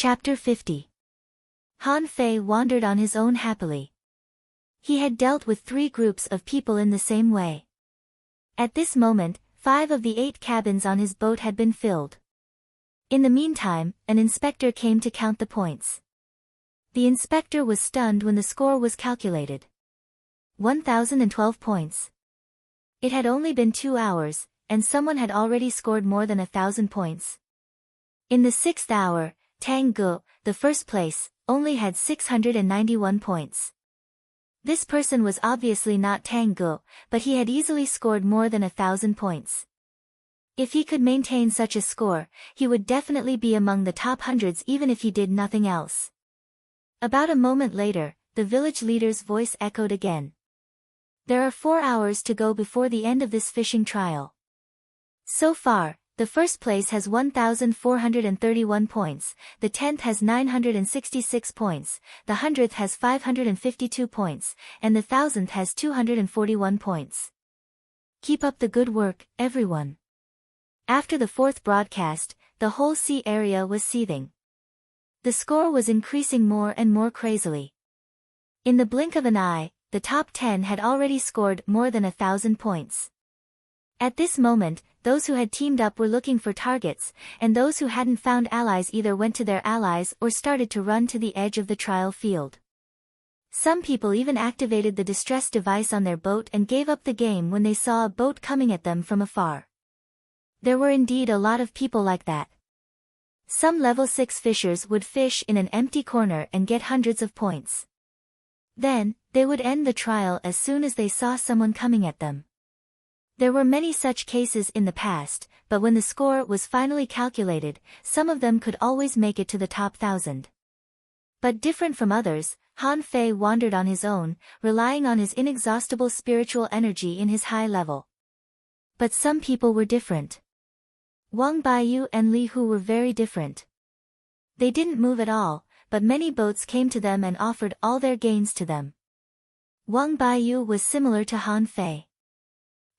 Chapter 50. Han Fei wandered on his own happily. He had dealt with 3 groups of people in the same way. At this moment, 5 of the 8 cabins on his boat had been filled. In the meantime, an inspector came to count the points. The inspector was stunned when the score was calculated. 1,012 points. It had only been 2 hours, and someone had already scored more than 1,000 points. In the 6th hour, Tang Ge, the first place, only had 691 points. This person was obviously not Tang Ge, but he had easily scored more than 1,000 points. If he could maintain such a score, he would definitely be among the top hundreds even if he did nothing else. About a moment later, the village leader's voice echoed again. There are 4 hours to go before the end of this fishing trial. So far, the first place has 1,431 points, the 10th has 966 points, the 100th has 552 points, and the 1,000th has 241 points. Keep up the good work, everyone. After the 4th broadcast, the whole sea area was seething. The score was increasing more and more crazily. In the blink of an eye, the top 10 had already scored more than 1,000 points. At this moment, those who had teamed up were looking for targets, and those who hadn't found allies either went to their allies or started to run to the edge of the trial field. Some people even activated the distress device on their boat and gave up the game when they saw a boat coming at them from afar. There were indeed a lot of people like that. Some level 6 fishers would fish in an empty corner and get hundreds of points. Then, they would end the trial as soon as they saw someone coming at them. There were many such cases in the past, but when the score was finally calculated, some of them could always make it to the top 1,000. But different from others, Han Fei wandered on his own, relying on his inexhaustible spiritual energy in his high level. But some people were different. Wang Baiyu and Li Hu were very different. They didn't move at all, but many boats came to them and offered all their gains to them. Wang Baiyu was similar to Han Fei.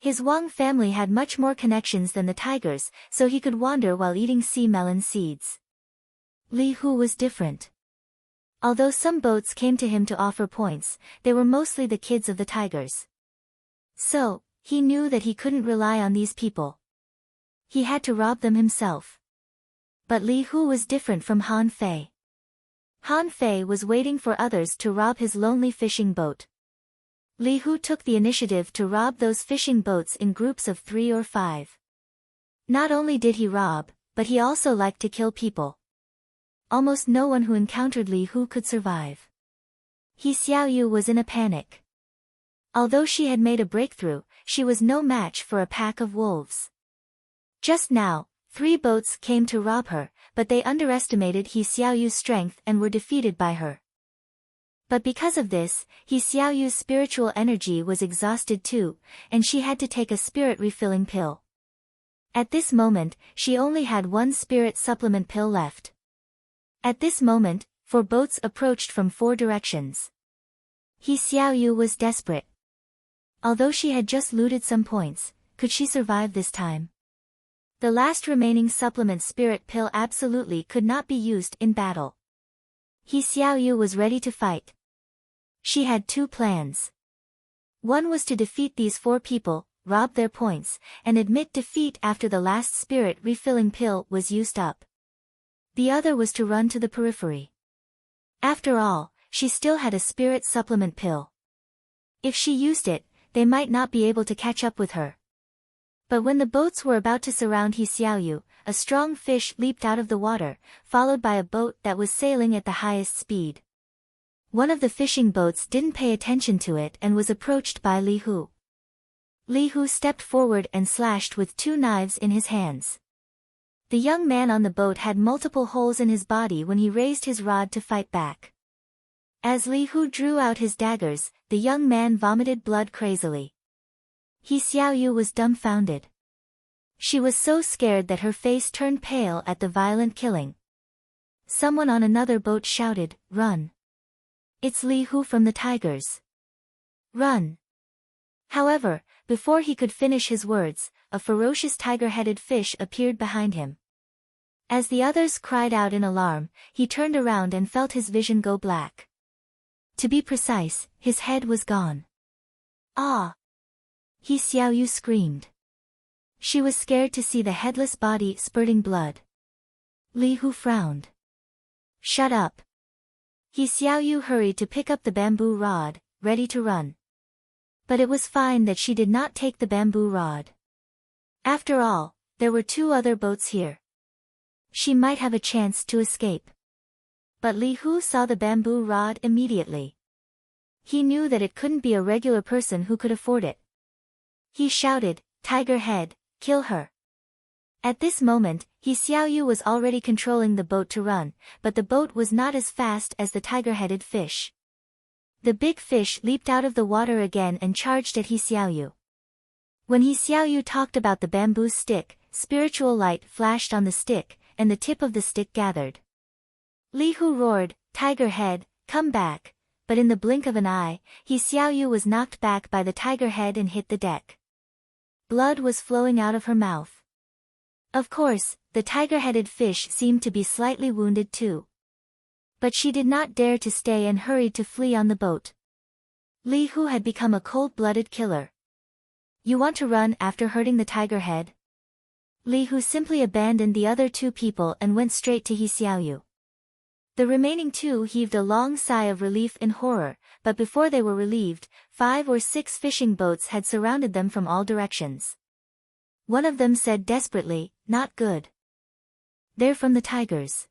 His Wang family had much more connections than the tigers, so he could wander while eating sea melon seeds. Li Hu was different. Although some boats came to him to offer points, they were mostly the kids of the tigers. So, he knew that he couldn't rely on these people. He had to rob them himself. But Li Hu was different from Han Fei. Han Fei was waiting for others to rob his lonely fishing boat. Li Hu took the initiative to rob those fishing boats in groups of 3 or 5. Not only did he rob, but he also liked to kill people. Almost no one who encountered Li Hu could survive. He Xiaoyu was in a panic. Although she had made a breakthrough, she was no match for a pack of wolves. Just now, 3 boats came to rob her, but they underestimated He Xiaoyu's strength and were defeated by her. But because of this, He Xiaoyu's spiritual energy was exhausted too, and she had to take a spirit refilling pill. At this moment, she only had 1 spirit supplement pill left. At this moment, 4 boats approached from 4 directions. He Xiaoyu was desperate. Although she had just looted some points, could she survive this time? The last remaining supplement spirit pill absolutely could not be used in battle. He Xiaoyu was ready to fight. She had 2 plans. One was to defeat these 4 people, rob their points, and admit defeat after the last spirit refilling pill was used up. The other was to run to the periphery. After all, she still had a spirit supplement pill. If she used it, they might not be able to catch up with her. But when the boats were about to surround He Xiaoyu, a strong fish leaped out of the water, followed by a boat that was sailing at the highest speed. One of the fishing boats didn't pay attention to it and was approached by Li Hu. Li Hu stepped forward and slashed with 2 knives in his hands. The young man on the boat had multiple holes in his body when he raised his rod to fight back. As Li Hu drew out his daggers, the young man vomited blood crazily. He Xiaoyu was dumbfounded. She was so scared that her face turned pale at the violent killing. Someone on another boat shouted, "Run! It's Li Hu from the tigers. Run!" However, before he could finish his words, a ferocious tiger-headed fish appeared behind him. As the others cried out in alarm, he turned around and felt his vision go black. To be precise, his head was gone. Ah! He Xiaoyu screamed. She was scared to see the headless body spurting blood. Li Hu frowned. Shut up. He Xiaoyu hurried to pick up the bamboo rod, ready to run. But it was fine that she did not take the bamboo rod. After all, there were 2 other boats here. She might have a chance to escape. But Li Hu saw the bamboo rod immediately. He knew that it couldn't be a regular person who could afford it. He shouted, "Tiger head, kill her." At this moment, He Xiaoyu was already controlling the boat to run, but the boat was not as fast as the tiger-headed fish. The big fish leaped out of the water again and charged at He Xiaoyu. When He Xiaoyu talked about the bamboo stick, spiritual light flashed on the stick, and the tip of the stick gathered. Li Hu roared, "Tiger head, come back," but in the blink of an eye, He Xiaoyu was knocked back by the tiger head and hit the deck. Blood was flowing out of her mouth. Of course, the tiger-headed fish seemed to be slightly wounded too. But she did not dare to stay and hurried to flee on the boat. Li Hu had become a cold-blooded killer. You want to run after hurting the tiger head? Li Hu simply abandoned the other 2 people and went straight to He Xiaoyu. The remaining 2 heaved a long sigh of relief in horror, but before they were relieved, 5 or 6 fishing boats had surrounded them from all directions. One of them said desperately, "Not good. They're from the tigers."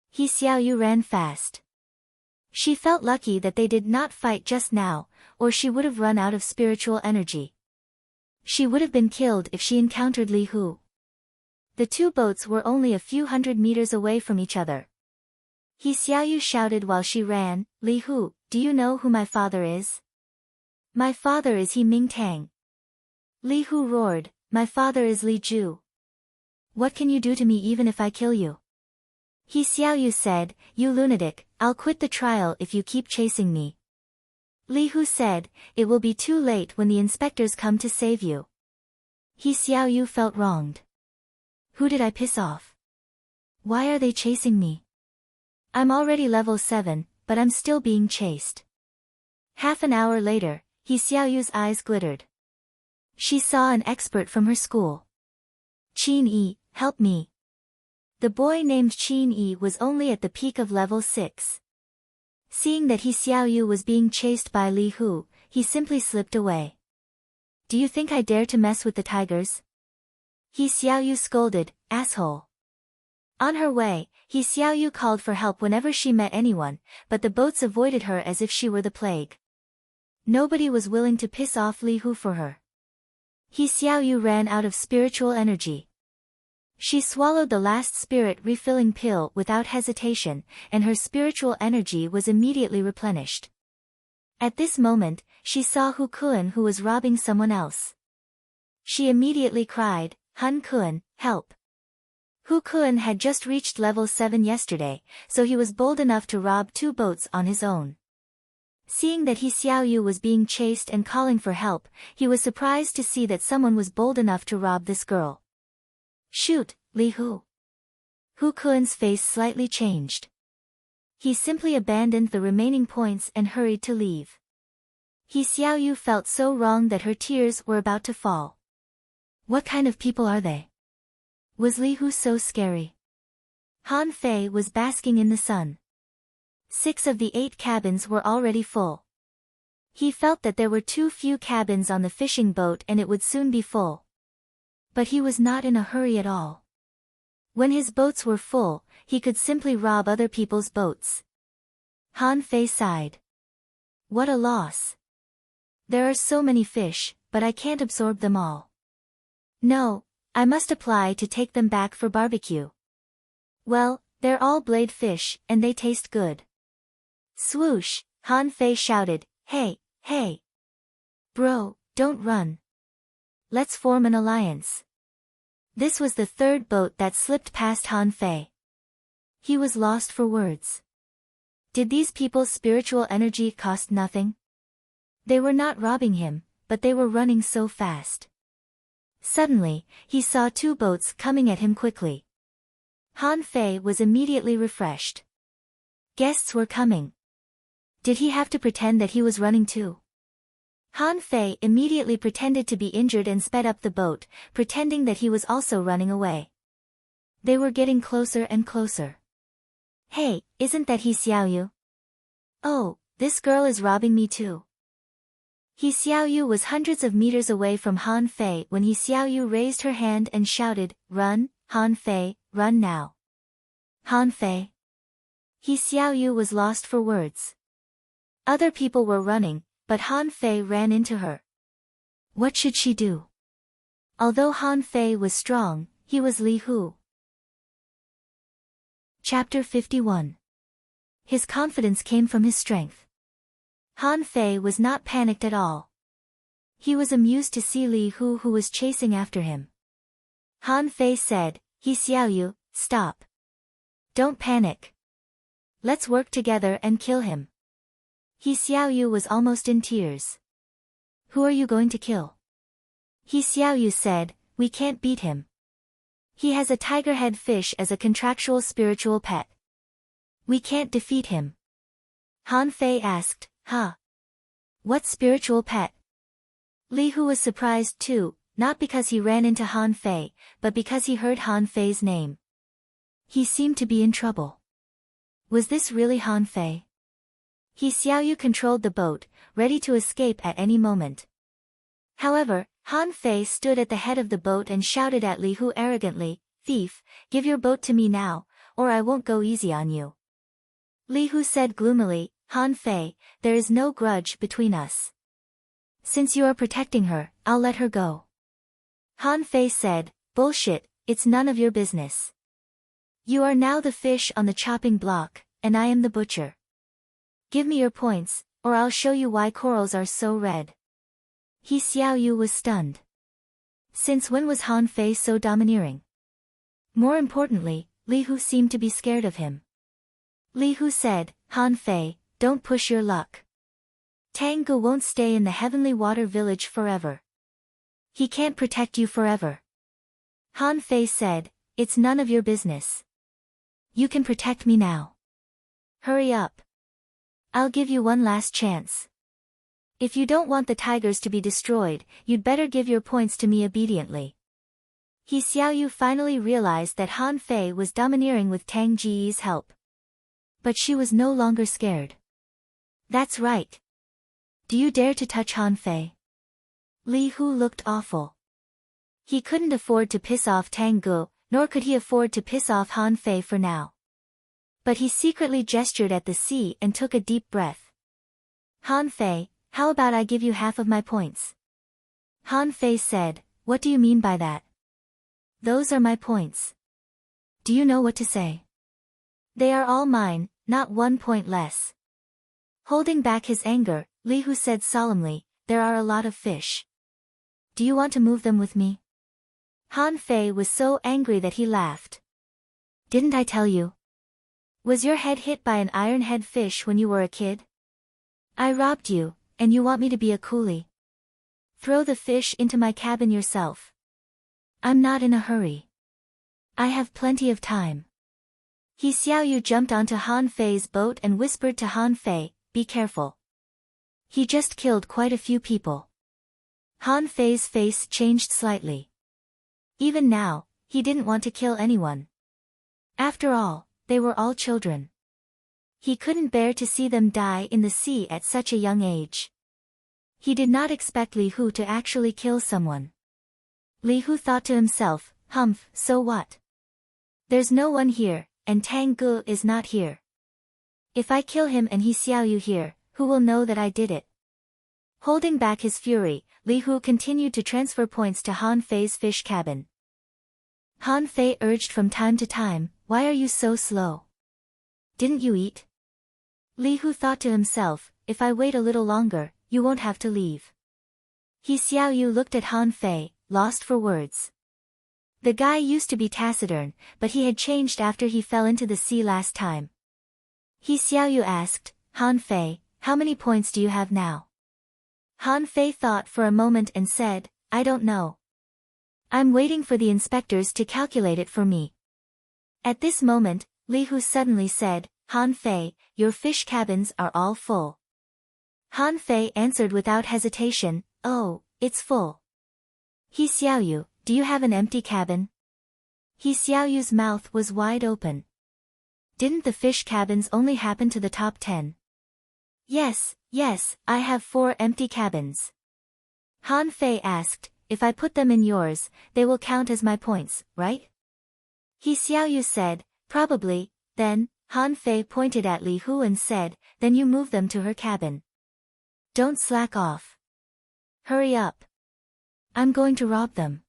He Xiaoyu ran fast. She felt lucky that they did not fight just now, or she would have run out of spiritual energy. She would have been killed if she encountered Li Hu. The 2 boats were only a few hundred meters away from each other. He Xiaoyu shouted while she ran, "Li Hu, do you know who my father is?" "My father is He Mingtang." Li Hu roared, "My father is Li Ju. What can you do to me even if I kill you?" He Xiaoyu said, "You lunatic, I'll quit the trial if you keep chasing me." Li Hu said, "It will be too late when the inspectors come to save you." He Xiaoyu felt wronged. Who did I piss off? Why are they chasing me? I'm already level 7, but I'm still being chased. Half an hour later, He Xiaoyu's eyes glittered. She saw an expert from her school. "Qin Yi, help me." The boy named Qin Yi was only at the peak of level 6. Seeing that He Xiaoyu was being chased by Li Hu, he simply slipped away. "Do you think I dare to mess with the tigers?" He Xiaoyu scolded, "Asshole." On her way, He Xiaoyu called for help whenever she met anyone, but the boats avoided her as if she were the plague. Nobody was willing to piss off Li Hu for her. He Xiaoyu ran out of spiritual energy. She swallowed the last spirit refilling pill without hesitation, and her spiritual energy was immediately replenished. At this moment, she saw Hu Kun who was robbing someone else. She immediately cried, "Hun Kun, help." Hu Kun had just reached level 7 yesterday, so he was bold enough to rob 2 boats on his own. Seeing that He Xiaoyu was being chased and calling for help, he was surprised to see that someone was bold enough to rob this girl. "Shoot, Li Hu." Hu Kun's face slightly changed. He simply abandoned the remaining points and hurried to leave. He Xiaoyu felt so wrong that her tears were about to fall. What kind of people are they? Was Li Hu so scary? Han Fei was basking in the sun. 6 of the 8 cabins were already full. He felt that there were too few cabins on the fishing boat and it would soon be full. But he was not in a hurry at all. When his boats were full, he could simply rob other people's boats. Han Fei sighed. What a loss. There are so many fish, but I can't absorb them all. No, I must apply to take them back for barbecue. Well, they're all blade fish, and they taste good. Swoosh, Han Fei shouted, "Hey, hey! Bro, don't run. Let's form an alliance." This was the 3rd boat that slipped past Han Fei. He was lost for words. Did these people's spiritual energy cost nothing? They were not robbing him, but they were running so fast. Suddenly, he saw 2 boats coming at him quickly. Han Fei was immediately refreshed. Guests were coming. Did he have to pretend that he was running too? Han Fei immediately pretended to be injured and sped up the boat, pretending that he was also running away. They were getting closer and closer. Hey, isn't that He Xiaoyu? Oh, this girl is robbing me too. He Xiaoyu was hundreds of meters away from Han Fei when He Xiaoyu raised her hand and shouted, "Run, Han Fei, run now." Han Fei. He Xiaoyu was lost for words. Other people were running, but Han Fei ran into her. What should she do? Although Han Fei was strong, he was Li Hu. Chapter 51. His confidence came from his strength. Han Fei was not panicked at all. He was amused to see Li Hu who was chasing after him. Han Fei said, "He Xiaoyu, stop. Don't panic. Let's work together and kill him." He Xiaoyu was almost in tears. "Who are you going to kill?" He Xiaoyu said, "We can't beat him. He has a tiger-head fish as a contractual spiritual pet. We can't defeat him." Han Fei asked, "Huh? What spiritual pet?" Li Hu was surprised too, not because he ran into Han Fei, but because he heard Han Fei's name. He seemed to be in trouble. Was this really Han Fei? He Xiaoyu controlled the boat, ready to escape at any moment. However, Han Fei stood at the head of the boat and shouted at Li Hu arrogantly, "Thief, give your boat to me now, or I won't go easy on you." Li Hu said gloomily, "Han Fei, there is no grudge between us. Since you are protecting her, I'll let her go." Han Fei said, "Bullshit, it's none of your business. You are now the fish on the chopping block, and I am the butcher. Give me your points, or I'll show you why corals are so red." He Xiaoyu was stunned. Since when was Han Fei so domineering? More importantly, Li Hu seemed to be scared of him. Li Hu said, "Han Fei, don't push your luck. Tang Gu won't stay in the Heavenly Water Village forever. He can't protect you forever." Han Fei said, "It's none of your business. You can protect me now. Hurry up. I'll give you one last chance. If you don't want the tigers to be destroyed, you'd better give your points to me obediently." He Xiaoyu finally realized that Han Fei was domineering with Tang Ji's help. But she was no longer scared. "That's right. Do you dare to touch Han Fei?" Li Hu looked awful. He couldn't afford to piss off Tang Gu, nor could he afford to piss off Han Fei for now. But he secretly gestured at the sea and took a deep breath. "Han Fei, how about I give you half of my points?" Han Fei said, "What do you mean by that?" "Those are my points. Do you know what to say?" "They are all mine, not 1 point less." Holding back his anger, Li Hu said solemnly, "There are a lot of fish. Do you want to move them with me?" Han Fei was so angry that he laughed. "Didn't I tell you? Was your head hit by an iron-head fish when you were a kid? I robbed you, and you want me to be a coolie? Throw the fish into my cabin yourself. I'm not in a hurry. I have plenty of time." He Xiaoyu jumped onto Han Fei's boat and whispered to Han Fei, "Be careful. He just killed quite a few people." Han Fei's face changed slightly. Even now, he didn't want to kill anyone. After all, they were all children. He couldn't bear to see them die in the sea at such a young age. He did not expect Li Hu to actually kill someone. Li Hu thought to himself, "Humph, so what? There's no one here, and Tang Gu is not here. If I kill him and He Xiaoyu here, who will know that I did it?" Holding back his fury, Li Hu continued to transfer points to Han Fei's fish cabin. Han Fei urged from time to time, "Why are you so slow? Didn't you eat?" Li Hu thought to himself, "If I wait a little longer, you won't have to leave." He Xiaoyu looked at Han Fei, lost for words. The guy used to be taciturn, but he had changed after he fell into the sea last time. He Xiaoyu asked, "Han Fei, how many points do you have now?" Han Fei thought for a moment and said, "I don't know. I'm waiting for the inspectors to calculate it for me." At this moment, Li Hu suddenly said, Han Fei, your fish cabins are all full. Han Fei answered without hesitation, oh, it's full. He Xiaoyu, do you have an empty cabin? He Xiaoyu's mouth was wide open. Didn't the fish cabins only happen to the top 10? Yes, I have 4 empty cabins. Han Fei asked, if I put them in yours, they will count as my points, right? He Xiaoyu said, probably. Then, Han Fei pointed at Li Hu and said, then you move them to her cabin. Don't slack off. Hurry up. I'm going to rob them.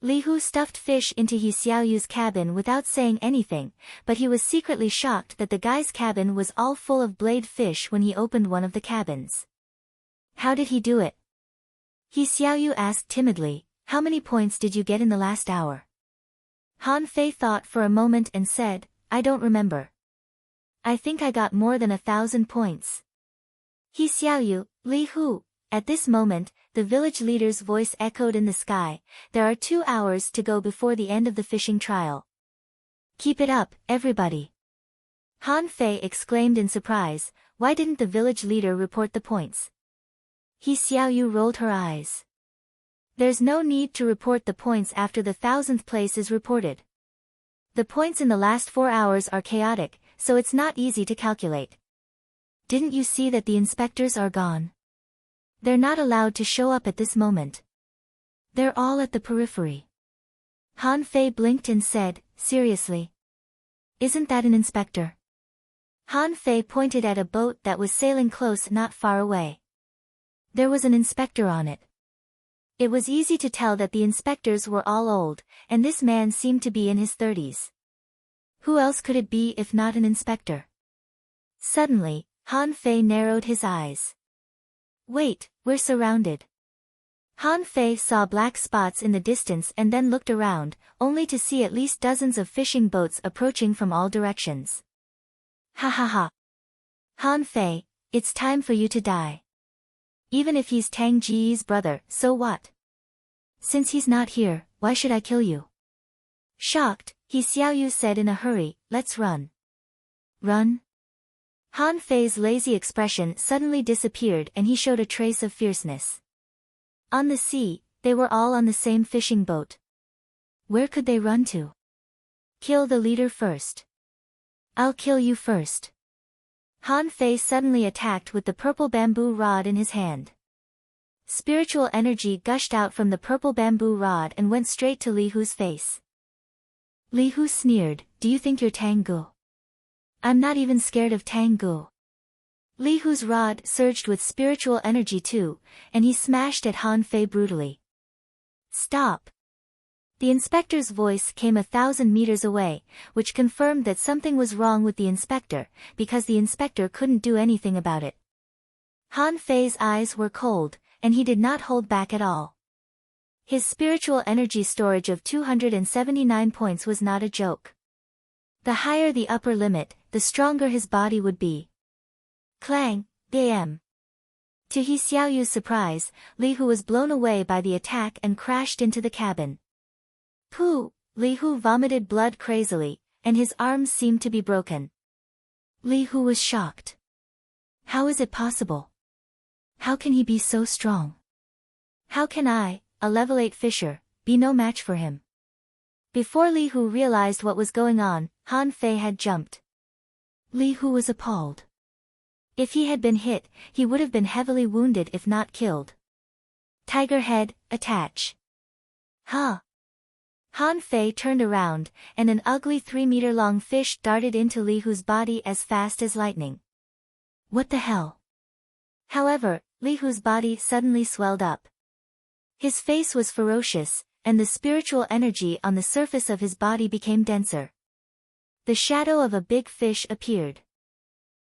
Li Hu stuffed fish into He Xiaoyu's cabin without saying anything, but he was secretly shocked that the guy's cabin was all full of blade fish when he opened one of the cabins. How did he do it? He Xiaoyu asked timidly, how many points did you get in the last hour? Han Fei thought for a moment and said, I don't remember. I think I got more than 1,000 points. He Xiaoyu, Li Hu. At this moment, the village leader's voice echoed in the sky, there are 2 hours to go before the end of the fishing trial. Keep it up, everybody. Han Fei exclaimed in surprise, why didn't the village leader report the points? He Xiaoyu rolled her eyes. There's no need to report the points after the 1,000th place is reported. The points in the last 4 hours are chaotic, so it's not easy to calculate. Didn't you see that the inspectors are gone? They're not allowed to show up at this moment. They're all at the periphery. Han Fei blinked and said, seriously? Isn't that an inspector? Han Fei pointed at a boat that was sailing close not far away. There was an inspector on it. It was easy to tell that the inspectors were all old, and this man seemed to be in his 30s. Who else could it be if not an inspector? Suddenly, Han Fei narrowed his eyes. Wait, we're surrounded. Han Fei saw black spots in the distance and then looked around, only to see at least dozens of fishing boats approaching from all directions. Ha ha ha. Han Fei, it's time for you to die. Even if he's Tang Ji's brother, so what? Since he's not here, why should I kill you? Shocked, He Xiaoyu said in a hurry, let's run. Run? Han Fei's lazy expression suddenly disappeared and he showed a trace of fierceness. On the sea, they were all on the same fishing boat. Where could they run to? Kill the leader first. I'll kill you first. Han Fei suddenly attacked with the purple bamboo rod in his hand. Spiritual energy gushed out from the purple bamboo rod and went straight to Li Hu's face. Li Hu sneered, do you think you're Tang Gu? I'm not even scared of Tang Gu. Li Hu's rod surged with spiritual energy too, and he smashed at Han Fei brutally. Stop! The inspector's voice came 1,000 meters away, which confirmed that something was wrong with the inspector, because the inspector couldn't do anything about it. Han Fei's eyes were cold, and he did not hold back at all. His spiritual energy storage of 279 points was not a joke. The higher the upper limit, the stronger his body would be. Clang, bam. To He Xiaoyu's surprise, Li Hu was blown away by the attack and crashed into the cabin. Pooh! Li Hu vomited blood crazily, and his arms seemed to be broken. Li Hu was shocked. How is it possible? How can he be so strong? How can I, a level 8 fisher, be no match for him? Before Li Hu realized what was going on, Han Fei had jumped. Li Hu was appalled. If he had been hit, he would have been heavily wounded if not killed. Tiger head, attach. Huh? Han Fei turned around, and an ugly 3-meter-long fish darted into Li Hu's body as fast as lightning. What the hell? However, Li Hu's body suddenly swelled up. His face was ferocious, and the spiritual energy on the surface of his body became denser. The shadow of a big fish appeared.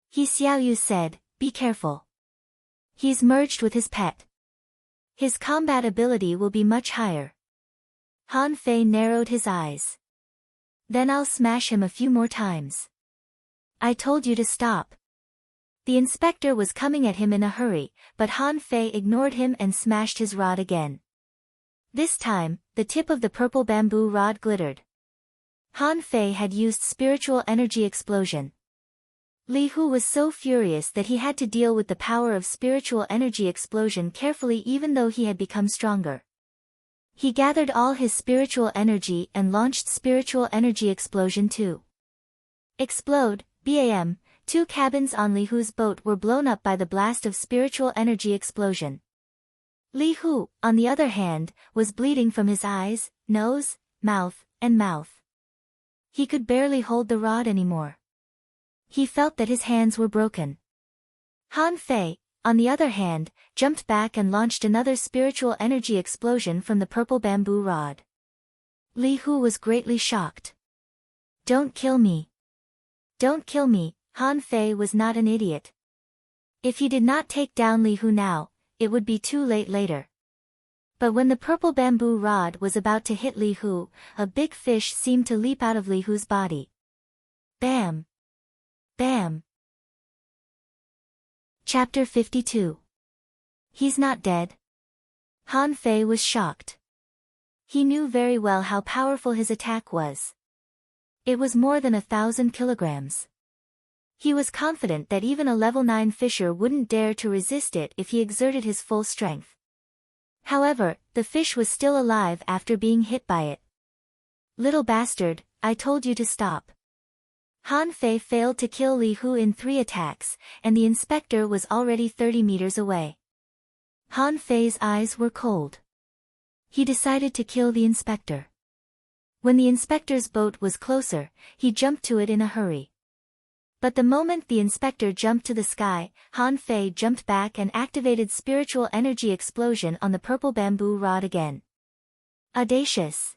He Xiaoyu said, be careful. He's merged with his pet. His combat ability will be much higher. Han Fei narrowed his eyes. Then I'll smash him a few more times. I told you to stop. The inspector was coming at him in a hurry, but Han Fei ignored him and smashed his rod again. This time, the tip of the purple bamboo rod glittered. Han Fei had used spiritual energy explosion. Li Hu was so furious that he had to deal with the power of spiritual energy explosion carefully even though he had become stronger. He gathered all his spiritual energy and launched spiritual energy explosion too. Explode, BAM, 2 cabins on Li Hu's boat were blown up by the blast of spiritual energy explosion. Li Hu, on the other hand, was bleeding from his eyes, nose, mouth, and mouth. He could barely hold the rod anymore. He felt that his hands were broken. Han Fei, on the other hand, jumped back and launched another spiritual energy explosion from the purple bamboo rod. Li Hu was greatly shocked. Don't kill me. Don't kill me, Han Fei was not an idiot. If he did not take down Li Hu now, it would be too late later. But when the purple bamboo rod was about to hit Li Hu, a big fish seemed to leap out of Li Hu's body. Bam! Bam! Chapter 52. He's not dead. Han Fei was shocked. He knew very well how powerful his attack was. It was more than 1,000 kilograms. He was confident that even a level 9 fisher wouldn't dare to resist it if he exerted his full strength. However, the fish was still alive after being hit by it. Little bastard, I told you to stop. Han Fei failed to kill Li Hu in 3 attacks, and the inspector was already 30 meters away. Han Fei's eyes were cold. He decided to kill the inspector. When the inspector's boat was closer, he jumped to it in a hurry. But the moment the inspector jumped to the sky, Han Fei jumped back and activated spiritual energy explosion on the purple bamboo rod again. Audacious!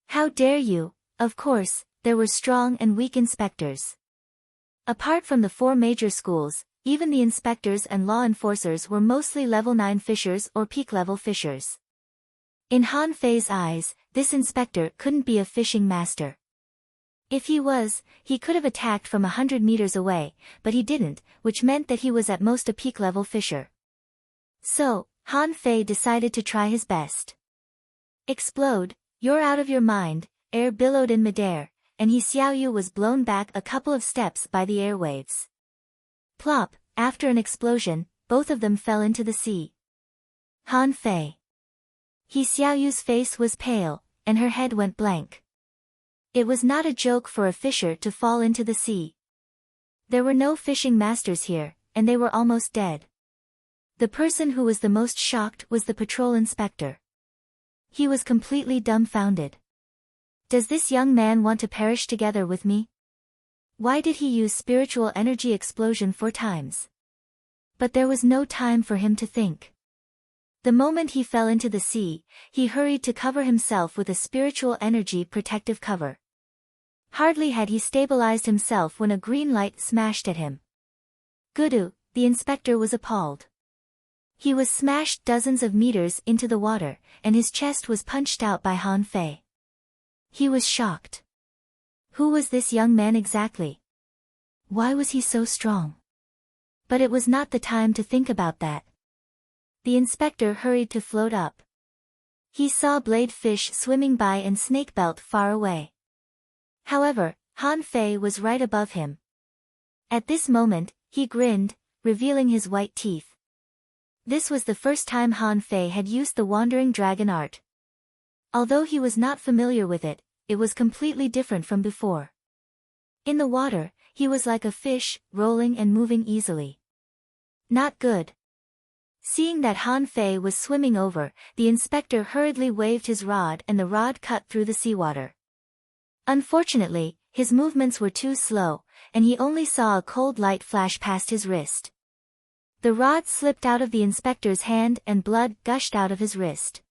How dare you? Of course, there were strong and weak inspectors. Apart from the 4 major schools, even the inspectors and law enforcers were mostly level 9 fishers or peak-level fishers. In Han Fei's eyes, this inspector couldn't be a fishing master. If he was, he could have attacked from 100 meters away, but he didn't, which meant that he was at most a peak-level fisher. So, Han Fei decided to try his best. Explode, you're out of your mind, air billowed in midair, and Xiaoyu was blown back a couple of steps by the airwaves. Plop, after an explosion, both of them fell into the sea. Han Fei. Xiaoyu's face was pale, and her head went blank. It was not a joke for a fisher to fall into the sea. There were no fishing masters here, and they were almost dead. The person who was the most shocked was the patrol inspector. He was completely dumbfounded. Does this young man want to perish together with me? Why did he use spiritual energy explosion 4 times? But there was no time for him to think. The moment he fell into the sea, he hurried to cover himself with a spiritual energy protective cover. Hardly had he stabilized himself when a green light smashed at him. Gudu, the inspector was appalled. He was smashed dozens of meters into the water, and his chest was punched out by Han Fei. He was shocked. Who was this young man exactly? Why was he so strong? But it was not the time to think about that. The inspector hurried to float up. He saw blade fish swimming by and snakebelt far away. However, Han Fei was right above him. At this moment, he grinned, revealing his white teeth. This was the first time Han Fei had used the wandering dragon art. Although he was not familiar with it, it was completely different from before. In the water, he was like a fish, rolling and moving easily. Not good. Seeing that Han Fei was swimming over, the inspector hurriedly waved his rod and the rod cut through the seawater. Unfortunately, his movements were too slow, and he only saw a cold light flash past his wrist. The rod slipped out of the inspector's hand and blood gushed out of his wrist.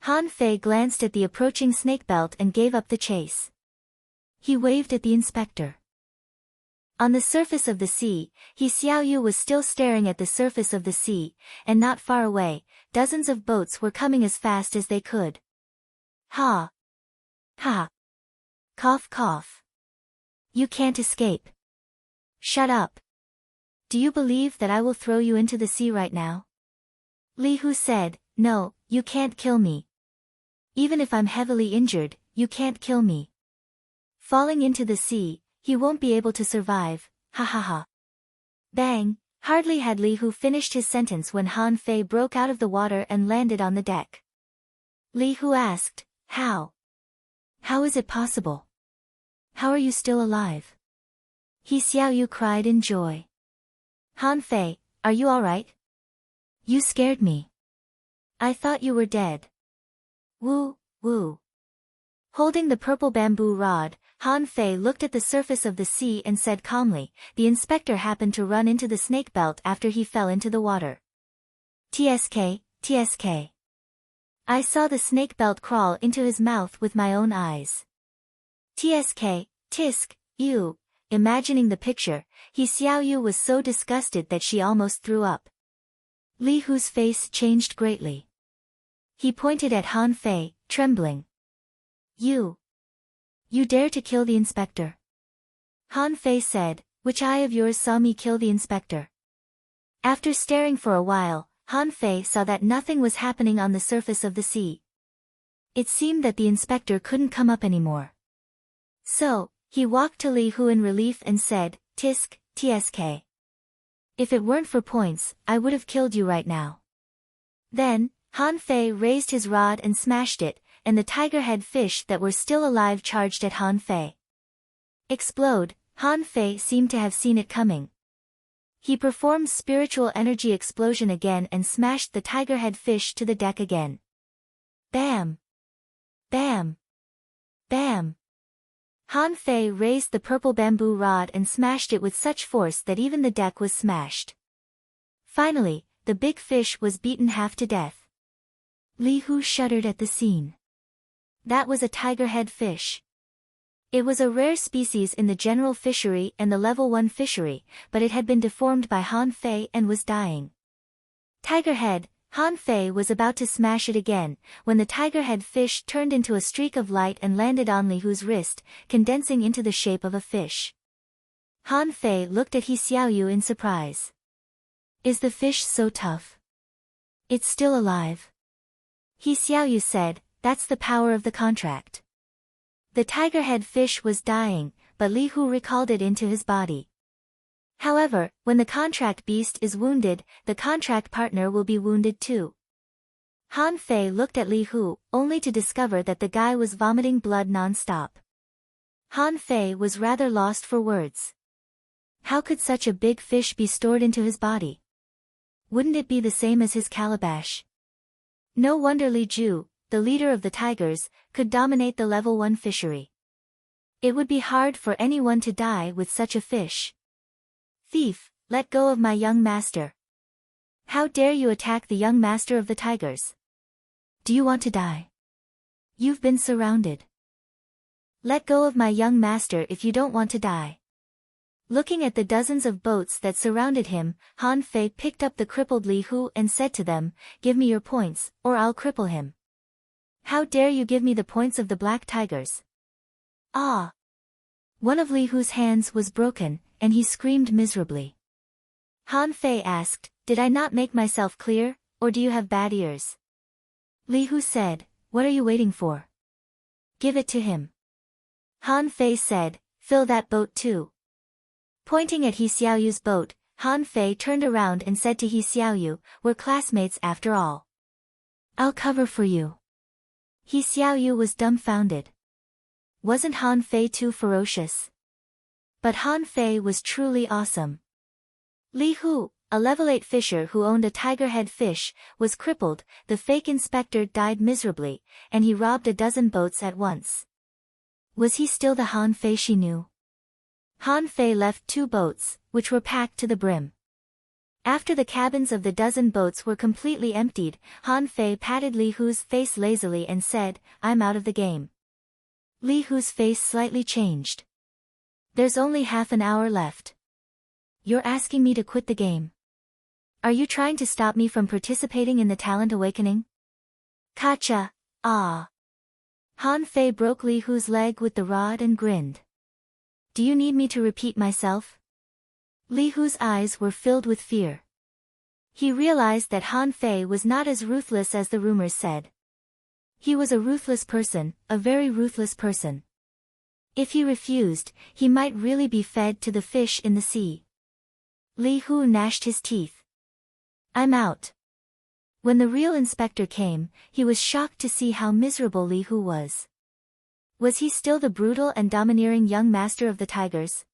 Han Fei glanced at the approaching snakebelt and gave up the chase. He waved at the inspector. On the surface of the sea, Xiaoyu was still staring at the surface of the sea, and not far away, dozens of boats were coming as fast as they could. Ha! Ha! Cough cough. You can't escape. Shut up. Do you believe that I will throw you into the sea right now? Li Hu said, No, you can't kill me. Even if I'm heavily injured, you can't kill me. falling into the sea, he won't be able to survive, ha ha ha. Bang! Hardly had Li Hu finished his sentence when Han Fei broke out of the water and landed on the deck. Li Hu asked, How? How is it possible? How are you still alive? He Xiaoyu cried in joy. Han Fei, are you alright? You scared me. I thought you were dead. Woo, woo. Holding the purple bamboo rod, Han Fei looked at the surface of the sea and said calmly, the inspector happened to run into the snake belt after he fell into the water. TSK, TSK. I saw the snake belt crawl into his mouth with my own eyes. TSK, tisk, you. Imagining the picture, He Xiaoyu was so disgusted that she almost threw up. Li Hu's face changed greatly. He pointed at Han Fei, trembling. You dare to kill the inspector? Han Fei said, which eye of yours saw me kill the inspector? After staring for a while, Han Fei saw that nothing was happening on the surface of the sea. It seemed that the inspector couldn't come up anymore. So, he walked to Li Hu in relief and said, Tisk, TSK. If it weren't for points, I would have killed you right now. Then, Han Fei raised his rod and smashed it, and the tiger-head fish that were still alive charged at Han Fei. Explode, Han Fei seemed to have seen it coming. He performed spiritual energy explosion again and smashed the tiger-head fish to the deck again. Bam! Bam! Bam! Han Fei raised the purple bamboo rod and smashed it with such force that even the deck was smashed. Finally, the big fish was beaten half to death. Li Hu shuddered at the scene. That was a tiger-head fish. It was a rare species in the general fishery and the level 1 fishery, but it had been deformed by Han Fei and was dying. Tiger-head, Han Fei was about to smash it again, when the tiger-head fish turned into a streak of light and landed on Li Hu's wrist, condensing into the shape of a fish. Han Fei looked at He Xiaoyu in surprise. Is the fish so tough? It's still alive. He Xiaoyu said, that's the power of the contract. The tiger-head fish was dying, but Li Hu recalled it into his body. However, when the contract beast is wounded, the contract partner will be wounded too. Han Fei looked at Li Hu, only to discover that the guy was vomiting blood non-stop. Han Fei was rather lost for words. How could such a big fish be stored into his body? Wouldn't it be the same as his calabash? No wonder Li Ju, the leader of the tigers, could dominate the level 1 fishery. It would be hard for anyone to die with such a fish. Thief, let go of my young master. How dare you attack the young master of the tigers? Do you want to die? You've been surrounded. Let go of my young master if you don't want to die. Looking at the dozens of boats that surrounded him, Han Fei picked up the crippled Li Hu and said to them, give me your points, or I'll cripple him. How dare you give me the points of the black tigers? Ah! One of Li Hu's hands was broken, and he screamed miserably. Han Fei asked, did I not make myself clear, or do you have bad ears? Li Hu said, what are you waiting for? Give it to him. Han Fei said, fill that boat too. Pointing at He Xiaoyu's boat, Han Fei turned around and said to He Xiaoyu, we're classmates after all. I'll cover for you. He Xiaoyu was dumbfounded. Wasn't Han Fei too ferocious? But Han Fei was truly awesome. Li Hu, a level 8 fisher who owned a tiger-head fish, was crippled, the fake inspector died miserably, and he robbed a dozen boats at once. Was he still the Han Fei she knew? Han Fei left 2 boats, which were packed to the brim. After the cabins of the dozen boats were completely emptied, Han Fei patted Li Hu's face lazily and said, I'm out of the game. Li Hu's face slightly changed. There's only half an hour left. You're asking me to quit the game? Are you trying to stop me from participating in the talent awakening? Gotcha, ah. Han Fei broke Li Hu's leg with the rod and grinned. Do you need me to repeat myself? Li Hu's eyes were filled with fear. He realized that Han Fei was not as ruthless as the rumors said. He was a ruthless person, a very ruthless person. If he refused, he might really be fed to the fish in the sea. Li Hu gnashed his teeth. I'm out. When the real inspector came, he was shocked to see how miserable Li Hu was. Was he still the brutal and domineering young master of the tigers?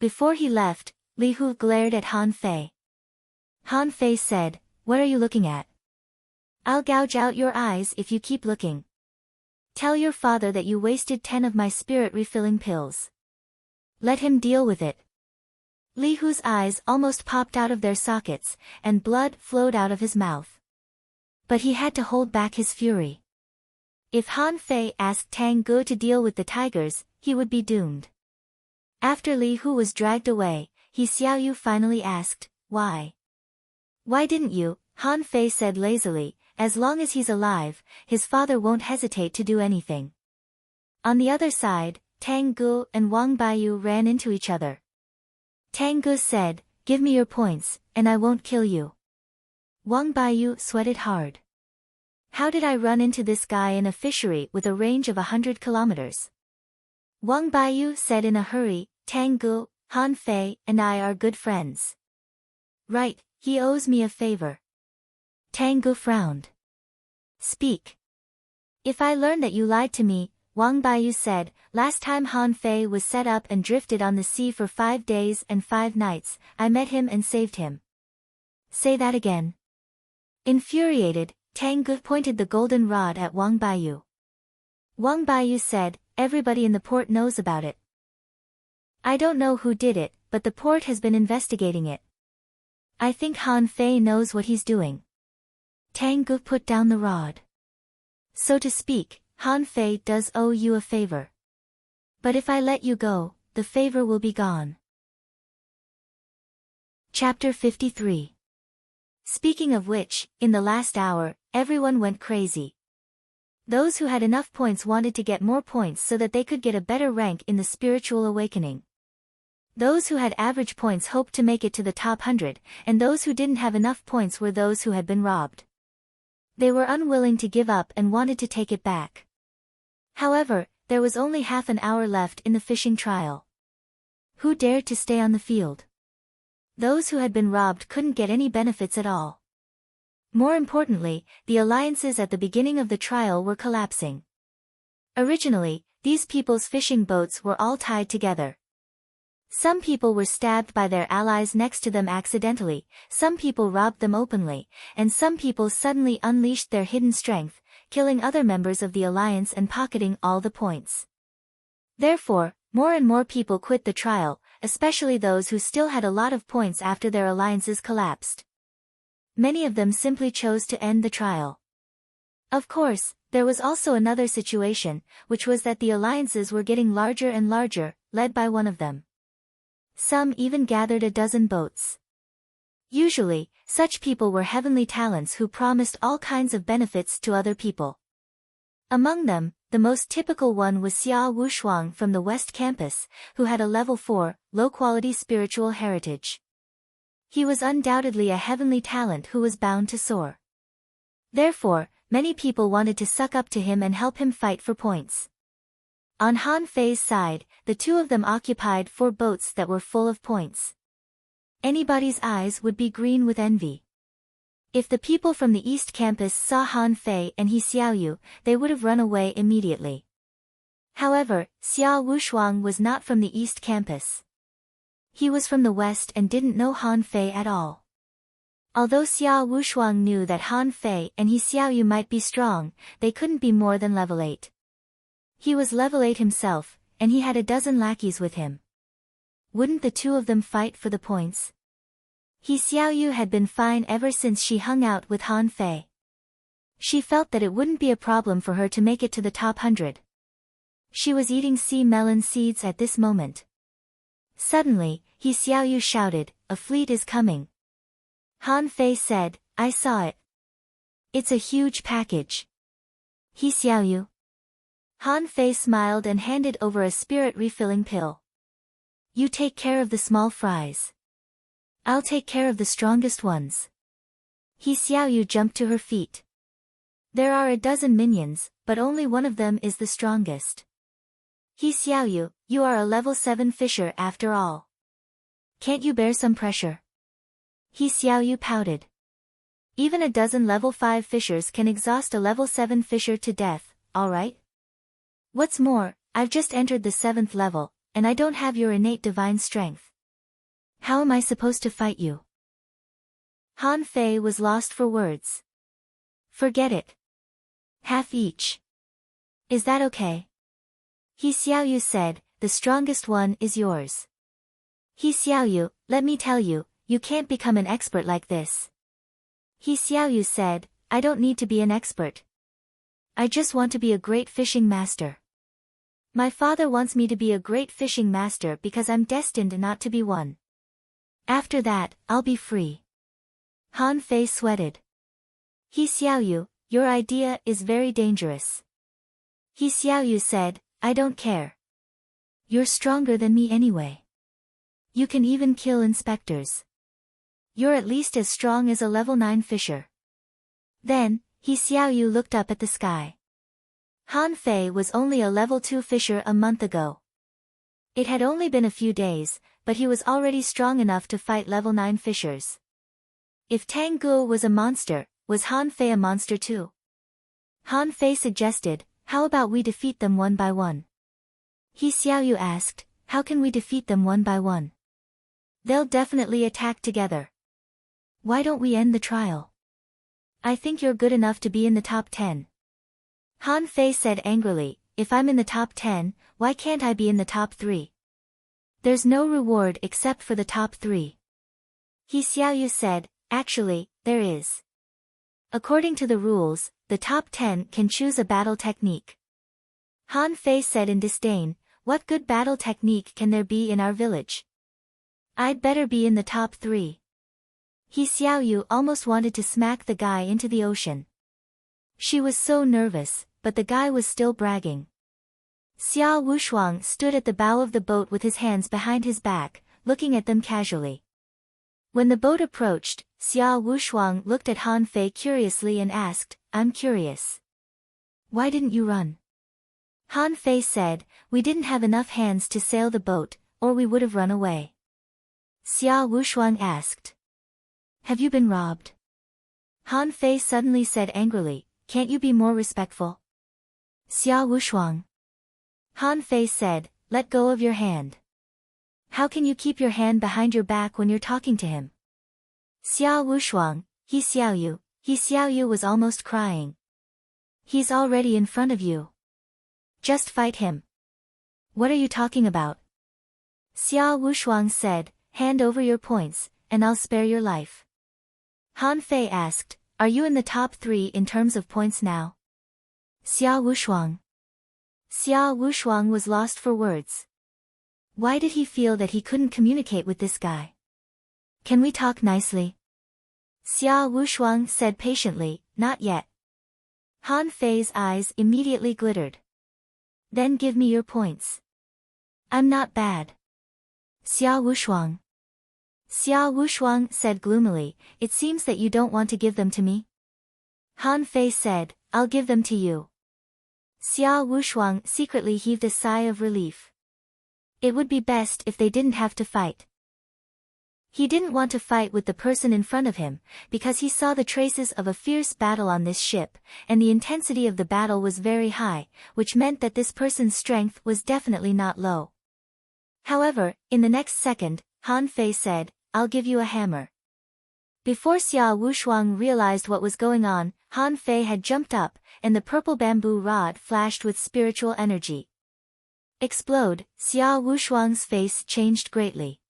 Before he left, Li Hu glared at Han Fei. Han Fei said, "What are you looking at? I'll gouge out your eyes if you keep looking. Tell your father that you wasted 10 of my spirit-refilling pills. Let him deal with it." Li Hu's eyes almost popped out of their sockets, and blood flowed out of his mouth. But he had to hold back his fury. If Han Fei asked Tang Ge to deal with the tigers, he would be doomed. After Li Hu was dragged away, He Xiaoyu finally asked, "Why? Why didn't you?" Han Fei said lazily, "As long as he's alive, his father won't hesitate to do anything." On the other side, Tang Ge and Wang Baiyu ran into each other. Tang Ge said, "Give me your points, and I won't kill you." Wang Baiyu sweated hard. How did I run into this guy in a fishery with a range of 100 kilometers? Wang Baiyu said in a hurry, "Tang Ge, Han Fei, and I are good friends." "Right, he owes me a favor." Tang Ge frowned. "Speak." "If I learn that you lied to me," Wang Baiyu said, "last time Han Fei was set up and drifted on the sea for 5 days and 5 nights, I met him and saved him." "Say that again." Infuriated, Tang Ge pointed the golden rod at Wang Baiyu. Wang Baiyu said, "Everybody in the port knows about it." "I don't know who did it, but the port has been investigating it. I think Han Fei knows what he's doing." Tang Ge put down the rod. "So to speak, Han Fei does owe you a favor. But if I let you go, the favor will be gone." Chapter 53. Speaking of which, in the last hour, everyone went crazy. Those who had enough points wanted to get more points so that they could get a better rank in the spiritual awakening. Those who had average points hoped to make it to the top 100, and those who didn't have enough points were those who had been robbed. They were unwilling to give up and wanted to take it back. However, there was only half an hour left in the fishing trial. Who dared to stay on the field? Those who had been robbed couldn't get any benefits at all. More importantly, the alliances at the beginning of the trial were collapsing. Originally, these people's fishing boats were all tied together. Some people were stabbed by their allies next to them accidentally, some people robbed them openly, and some people suddenly unleashed their hidden strength, killing other members of the alliance and pocketing all the points. Therefore, more and more people quit the trial, especially those who still had a lot of points after their alliances collapsed. Many of them simply chose to end the trial. Of course, there was also another situation, which was that the alliances were getting larger and larger, led by one of them. Some even gathered a dozen boats. Usually, such people were heavenly talents who promised all kinds of benefits to other people. Among them, the most typical one was Xia Wushuang from the West Campus, who had a level 4, low-quality spiritual heritage. He was undoubtedly a heavenly talent who was bound to soar. Therefore, many people wanted to suck up to him and help him fight for points. On Han Fei's side, the two of them occupied 4 boats that were full of points. Anybody's eyes would be green with envy. If the people from the East Campus saw Han Fei and He Xiaoyu, they would have run away immediately. However, Xia Wushuang was not from the East Campus. He was from the West and didn't know Han Fei at all. Although Xia Wushuang knew that Han Fei and He Xiaoyu might be strong, they couldn't be more than level 8. He was level 8 himself, and he had a dozen lackeys with him. Wouldn't the two of them fight for the points? He Xiaoyu had been fine ever since she hung out with Han Fei. She felt that it wouldn't be a problem for her to make it to the top 100. She was eating sea melon seeds at this moment. Suddenly, He Xiaoyu shouted, "A fleet is coming." Han Fei said, "I saw it. It's a huge package." He Xiaoyu. Han Fei smiled and handed over a spirit refilling pill. "You take care of the small fries. I'll take care of the strongest ones." He Xiaoyu jumped to her feet. "There are a dozen minions, but only one of them is the strongest." He Xiaoyu, you are a level 7 fisher after all. Can't you bear some pressure? He Xiaoyu pouted. Even a dozen level 5 fishers can exhaust a level 7 fisher to death, alright? What's more, I've just entered the 7th level, and I don't have your innate divine strength. How am I supposed to fight you? Han Fei was lost for words. Forget it. Half each. Is that okay? He Xiaoyu said, the strongest one is yours. He Xiaoyu, let me tell you, you can't become an expert like this. He Xiaoyu said, I don't need to be an expert. I just want to be a great fishing master. My father wants me to be a great fishing master because I'm destined not to be one. After that, I'll be free. Han Fei sweated. He Xiaoyu, your idea is very dangerous. He Xiaoyu said, I don't care. You're stronger than me anyway. You can even kill inspectors. You're at least as strong as a level 9 fisher. Then, He Xiaoyu looked up at the sky. Han Fei was only a level 2 fisher a month ago. It had only been a few days, but he was already strong enough to fight level 9 fishers. If Tang Guo was a monster, was Han Fei a monster too? Han Fei suggested, how about we defeat them one by one? He Xiaoyu asked, how can we defeat them one by one? They'll definitely attack together. Why don't we end the trial? I think you're good enough to be in the top 10. Han Fei said angrily, if I'm in the top 10, why can't I be in the top 3? There's no reward except for the top 3. He Xiaoyu said, actually, there is. According to the rules, the top 10 can choose a battle technique. Han Fei said in disdain, what good battle technique can there be in our village? I'd better be in the top 3. He Xiaoyu almost wanted to smack the guy into the ocean. She was so nervous, but the guy was still bragging. Xia Wushuang stood at the bow of the boat with his hands behind his back, looking at them casually. When the boat approached, Xia Wushuang looked at Han Fei curiously and asked, I'm curious. Why didn't you run? Han Fei said, we didn't have enough hands to sail the boat, or we would have run away. Xia Wushuang asked. Have you been robbed? Han Fei suddenly said angrily, can't you be more respectful? Xia Wushuang. Han Fei said, let go of your hand. How can you keep your hand behind your back when you're talking to him? Xia Wushuang, He Xiaoyu was almost crying. He's already in front of you. Just fight him. What are you talking about? Xia Wushuang said, hand over your points, and I'll spare your life. Han Fei asked, are you in the top 3 in terms of points now? Xia Wushuang. Xia Wushuang was lost for words. Why did he feel that he couldn't communicate with this guy? Can we talk nicely? Xia Wushuang said patiently, not yet. Han Fei's eyes immediately glittered. Then give me your points. I'm not bad. Xia Wushuang. Xia Wushuang said gloomily, it seems that you don't want to give them to me. Han Fei said, I'll give them to you. Xia Wushuang secretly heaved a sigh of relief. It would be best if they didn't have to fight. He didn't want to fight with the person in front of him, because he saw the traces of a fierce battle on this ship, and the intensity of the battle was very high, which meant that this person's strength was definitely not low. However, in the next second, Han Fei said, I'll give you a hammer. Before Xia Wushuang realized what was going on, Han Fei had jumped up, and the purple bamboo rod flashed with spiritual energy. Explode, Xia Wushuang's face changed greatly.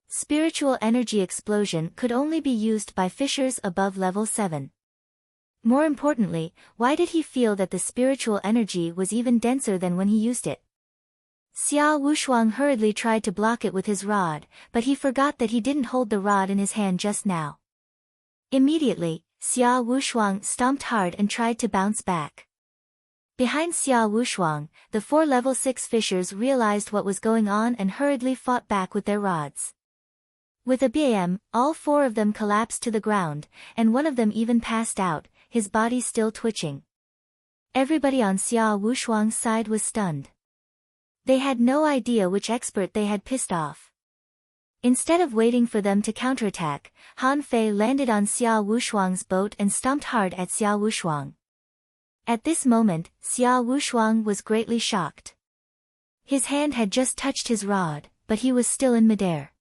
Spiritual energy explosion could only be used by fishers above level 7. More importantly, why did he feel that the spiritual energy was even denser than when he used it? Xia Wushuang hurriedly tried to block it with his rod, but he forgot that he didn't hold the rod in his hand just now. Immediately, Xia Wushuang stomped hard and tried to bounce back. Behind Xia Wushuang, the 4 level 6 fishers realized what was going on and hurriedly fought back with their rods. With a BAM, all 4 of them collapsed to the ground, and one of them even passed out, his body still twitching. Everybody on Xia Wushuang's side was stunned. They had no idea which expert they had pissed off. Instead of waiting for them to counterattack, Han Fei landed on Xiao Wushuang's boat and stomped hard at Xiao Wushuang. At this moment, Xiao Wushuang was greatly shocked. His hand had just touched his rod, but he was still in midair.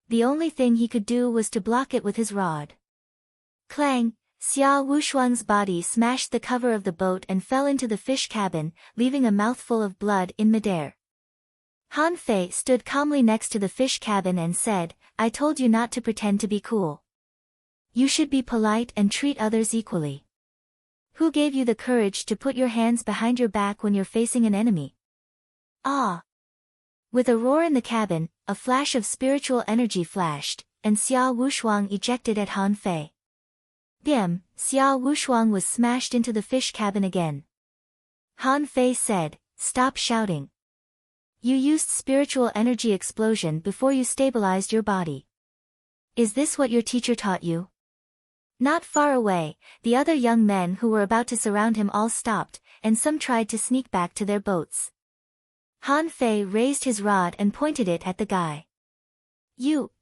The only thing he could do was to block it with his rod. Clang! Xiao Wushuang's body smashed the cover of the boat and fell into the fish cabin, leaving a mouthful of blood in midair. Han Fei stood calmly next to the fish cabin and said, "I told you not to pretend to be cool. You should be polite and treat others equally. Who gave you the courage to put your hands behind your back when you're facing an enemy?" Ah! With a roar in the cabin, a flash of spiritual energy flashed, and Xiao Wushuang ejected at Han Fei. Bim! Xiao Wushuang was smashed into the fish cabin again. Han Fei said, "Stop shouting. You used spiritual energy explosion before you stabilized your body. Is this what your teacher taught you?" Not far away, the other young men who were about to surround him all stopped, and some tried to sneak back to their boats. Han Fei raised his rod and pointed it at the guy.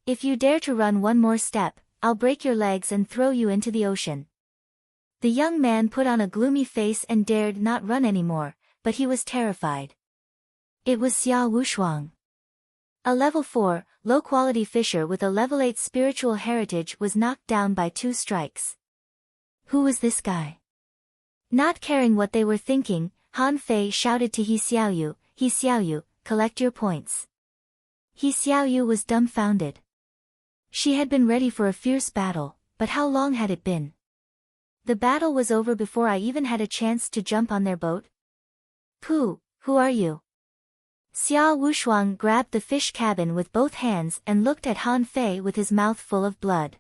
If you dare to run one more step, I'll break your legs and throw you into the ocean." The young man put on a gloomy face and dared not run anymore, but he was terrified. It was Xiao Wushuang. A level 4, low-quality fisher with a level 8 spiritual heritage was knocked down by 2 strikes. Who was this guy? Not caring what they were thinking, Han Fei shouted to He Xiaoyu, collect your points. He Xiaoyu was dumbfounded. She had been ready for a fierce battle, but how long had it been? The battle was over before I even had a chance to jump on their boat. Who are you? Xiao Wushuang grabbed the fish cabin with both hands and looked at Han Fei with his mouth full of blood.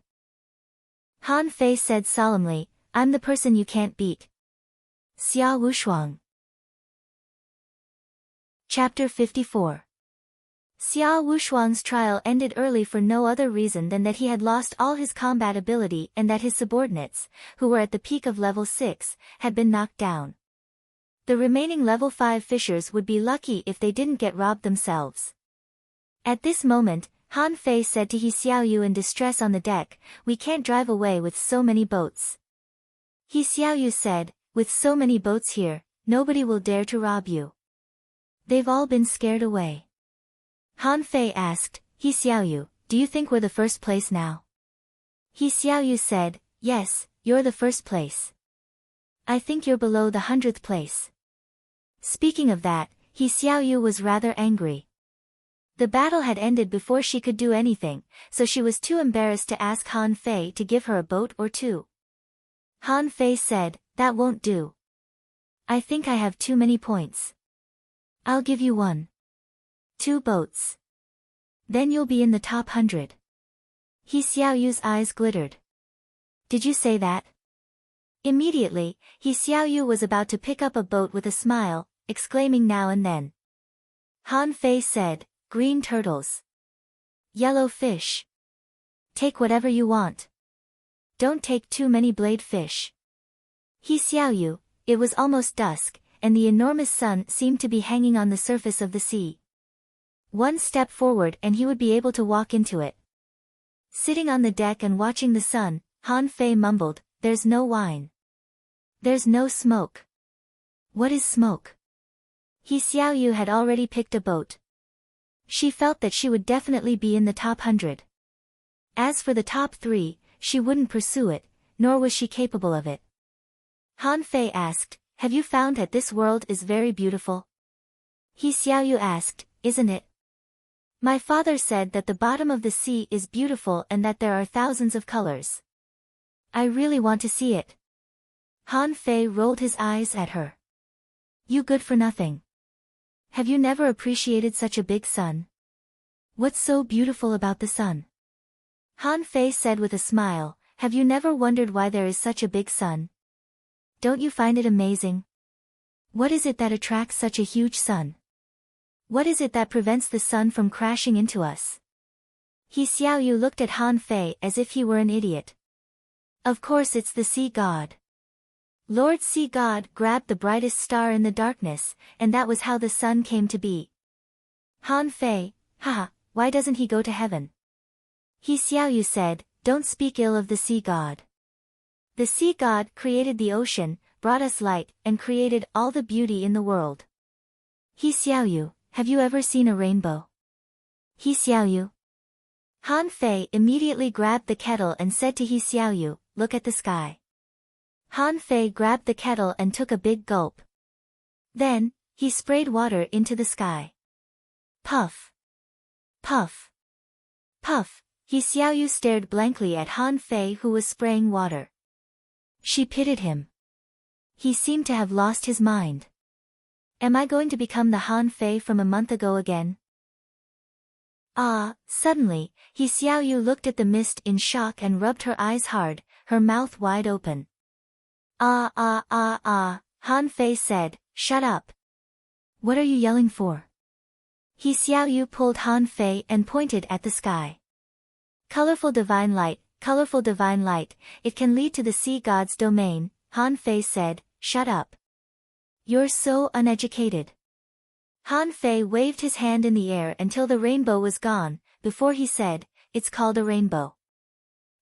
Han Fei said solemnly, "I'm the person you can't beat." Xiao Wushuang. Chapter 54. Xiao Wushuang's trial ended early for no other reason than that he had lost all his combat ability and that his subordinates, who were at the peak of level 6, had been knocked down. The remaining level 5 fishers would be lucky if they didn't get robbed themselves. At this moment, Han Fei said to He Xiaoyu in distress on the deck, "We can't drive away with so many boats." He Xiaoyu said, "With so many boats here, nobody will dare to rob you. They've all been scared away." Han Fei asked, "He Xiaoyu, do you think we're the first place now?" He Xiaoyu said, "Yes, you're the first place. I think you're below the 100th place." Speaking of that, He Xiaoyu was rather angry. The battle had ended before she could do anything, so she was too embarrassed to ask Han Fei to give her a boat or 2. Han Fei said, "That won't do. I think I have too many points. I'll give you 1. 2 boats. Then you'll be in the top 100. He Xiaoyu's eyes glittered. "Did you say that?" Immediately, He Xiaoyu was about to pick up a boat with a smile, exclaiming now and then. Han Fei said, "Green turtles. Yellow fish. Take whatever you want. Don't take too many blade fish." He Xiaoyu, it was almost dusk, and the enormous sun seemed to be hanging on the surface of the sea. 1 step forward and he would be able to walk into it. Sitting on the deck and watching the sun, Han Fei mumbled, "There's no wine. There's no smoke. What is smoke?" He Xiaoyu had already picked a boat. She felt that she would definitely be in the top 100. As for the top 3, she wouldn't pursue it, nor was she capable of it. Han Fei asked, "Have you found that this world is very beautiful?" He Xiaoyu asked, "Isn't it? My father said that the bottom of the sea is beautiful and that there are thousands of colors. I really want to see it." Han Fei rolled his eyes at her. "You good for nothing. Have you never appreciated such a big sun? What's so beautiful about the sun?" Han Fei said with a smile, "Have you never wondered why there is such a big sun? Don't you find it amazing? What is it that attracts such a huge sun? What is it that prevents the sun from crashing into us?" He Xiaoyu looked at Han Fei as if he were an idiot. "Of course it's the sea god. Lord Sea God grabbed the brightest star in the darkness, and that was how the sun came to be." Han Fei, haha, why doesn't he go to heaven? He Xiaoyu said, don't speak ill of the sea god. The sea god created the ocean, brought us light, and created all the beauty in the world. He Xiaoyu, have you ever seen a rainbow? He Xiaoyu. Han Fei immediately grabbed the kettle and said to He Xiaoyu, look at the sky. Han Fei grabbed the kettle and took a big gulp. Then, he sprayed water into the sky. Puff. Puff. Puff. He Xiaoyu stared blankly at Han Fei who was spraying water. She pitied him. He seemed to have lost his mind. Am I going to become the Han Fei from a month ago again? Suddenly, He Xiaoyu looked at the mist in shock and rubbed her eyes hard, her mouth wide open. Han Fei said, shut up. What are you yelling for? He Xiaoyu pulled Han Fei and pointed at the sky. Colorful divine light, it can lead to the sea god's domain, Han Fei said, shut up. You're so uneducated. Han Fei waved his hand in the air until the rainbow was gone, before he said, it's called a rainbow.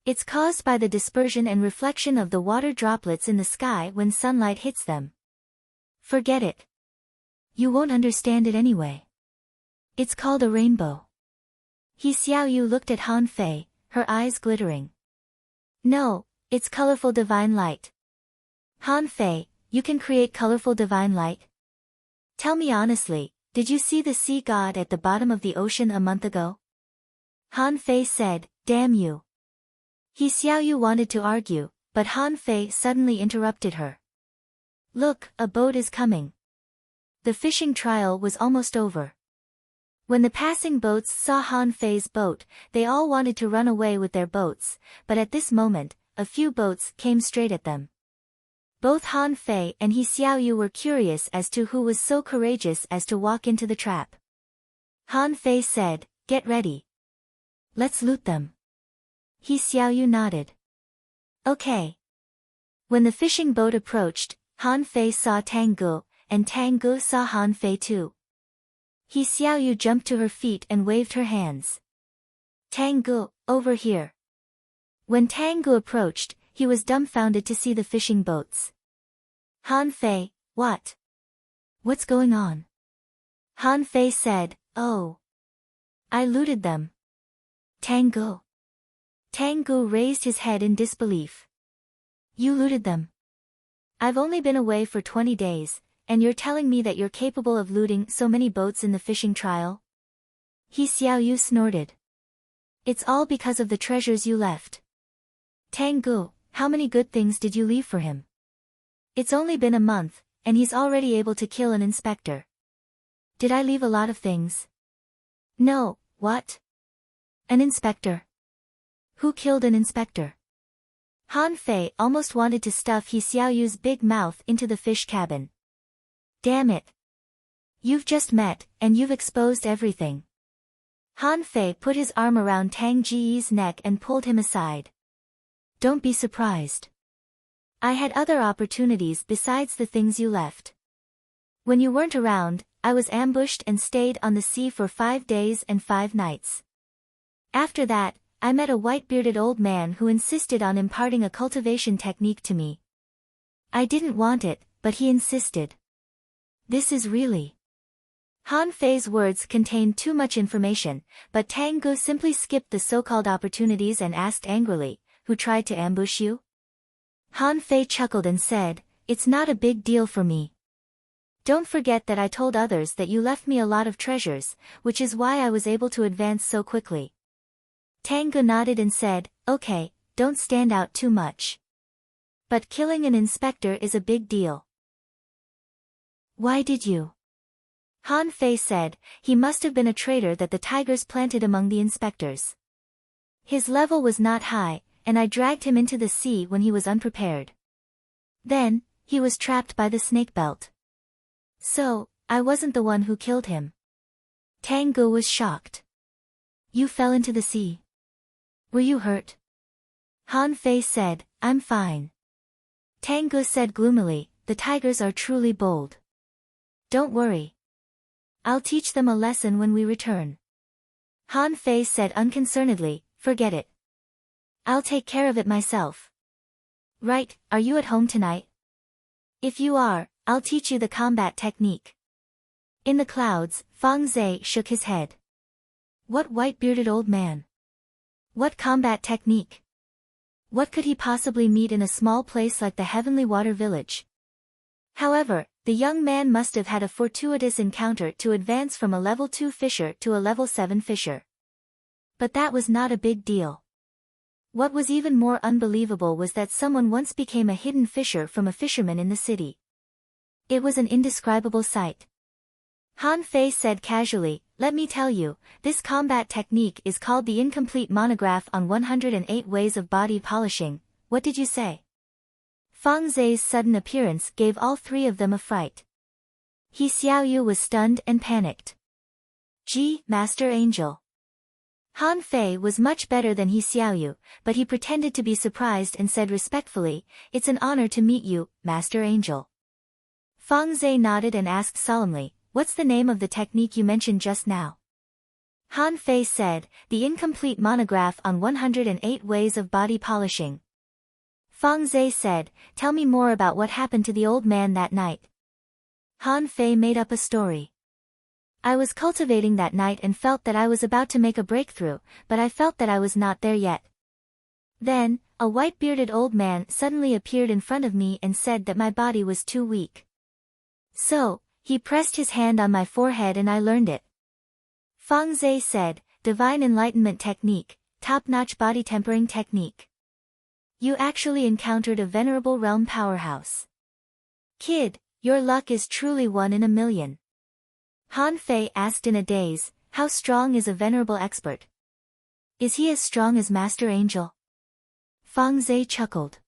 It's caused by the dispersion and reflection of the water droplets in the sky when sunlight hits them. Forget it. You won't understand it anyway. It's called a rainbow. He Xiaoyu looked at Han Fei, her eyes glittering. No, it's colorful divine light. Han Fei, you can create colorful divine light? Tell me honestly, did you see the sea god at the bottom of the ocean a month ago? Han Fei said, damn you. He Xiaoyu wanted to argue, but Han Fei suddenly interrupted her. Look, a boat is coming. The fishing trial was almost over. When the passing boats saw Han Fei's boat, they all wanted to run away with their boats, but at this moment, a few boats came straight at them. Both Han Fei and He Xiaoyu were curious as to who was so courageous as to walk into the trap. Han Fei said, get ready. Let's loot them. He Xiaoyu nodded. Okay. When the fishing boat approached, Han Fei saw Tang Gu, and Tang Gu saw Han Fei too. He Xiaoyu jumped to her feet and waved her hands. Tang Gu, over here. When Tang Gu approached, he was dumbfounded to see the fishing boats. Han Fei, what? What's going on? Han Fei said, oh. I looted them. Tang Gu. Tang Gu raised his head in disbelief. You looted them? I've only been away for 20 days, and you're telling me that you're capable of looting so many boats in the fishing trial? He Xiaoyu snorted. It's all because of the treasures you left. Tang Gu, how many good things did you leave for him? It's only been a month, and he's already able to kill an inspector. Did I leave a lot of things? No, what? An inspector? Who killed an inspector? Han Fei almost wanted to stuff He Xiaoyu's big mouth into the fish cabin. Damn it. You've just met, and you've exposed everything. Han Fei put his arm around Tang Ji's neck and pulled him aside. Don't be surprised. I had other opportunities besides the things you left. When you weren't around, I was ambushed and stayed on the sea for 5 days and 5 nights. After that, I met a white-bearded old man who insisted on imparting a cultivation technique to me. I didn't want it, but he insisted. This is really... Han Fei's words contained too much information, but Tang Gu simply skipped the so-called opportunities and asked angrily, who tried to ambush you? Han Fei chuckled and said, it's not a big deal for me. Don't forget that I told others that you left me a lot of treasures, which is why I was able to advance so quickly. Tang Gu nodded and said, okay, don't stand out too much. But killing an inspector is a big deal. Why did you? Han Fei said, he must have been a traitor that the tigers planted among the inspectors. His level was not high, and I dragged him into the sea when he was unprepared. Then, he was trapped by the snake belt. So, I wasn't the one who killed him. Tang Gu was shocked. You fell into the sea. Were you hurt? Han Fei said, I'm fine. Tang Gu said gloomily, the tigers are truly bold. Don't worry. I'll teach them a lesson when we return. Han Fei said unconcernedly, forget it. I'll take care of it myself. Right, are you at home tonight? If you are, I'll teach you the combat technique. In the clouds, Fang Zhe shook his head. What white-bearded old man? What combat technique? What could he possibly meet in a small place like the Heavenly Water Village? However, the young man must have had a fortuitous encounter to advance from a level 2 fisher to a level 7 fisher. But that was not a big deal. What was even more unbelievable was that someone once became a hidden fisher from a fisherman in the city. It was an indescribable sight. Han Fei said casually, let me tell you, this combat technique is called the Incomplete Monograph on 108 Ways of Body Polishing. What did you say? Fang Zhe's sudden appearance gave all three of them a fright. He Xiaoyu was stunned and panicked. Gee, Master Angel. Han Fei was much better than He Xiaoyu, but he pretended to be surprised and said respectfully, it's an honor to meet you, Master Angel. Fang Zhe nodded and asked solemnly, what's the name of the technique you mentioned just now? Han Fei said, the Incomplete Monograph on 108 Ways of Body Polishing. Fang Zhe said, tell me more about what happened to the old man that night. Han Fei made up a story. I was cultivating that night and felt that I was about to make a breakthrough, but I felt that I was not there yet. Then, a white-bearded old man suddenly appeared in front of me and said that my body was too weak. So, he pressed his hand on my forehead and I learned it. Fang Zhe said, Divine Enlightenment Technique, top-notch body tempering technique. You actually encountered a venerable realm powerhouse. Kid, your luck is truly 1 in a million. Han Fei asked in a daze, how strong is a venerable expert? Is he as strong as Master Angel? Fang Zhe chuckled.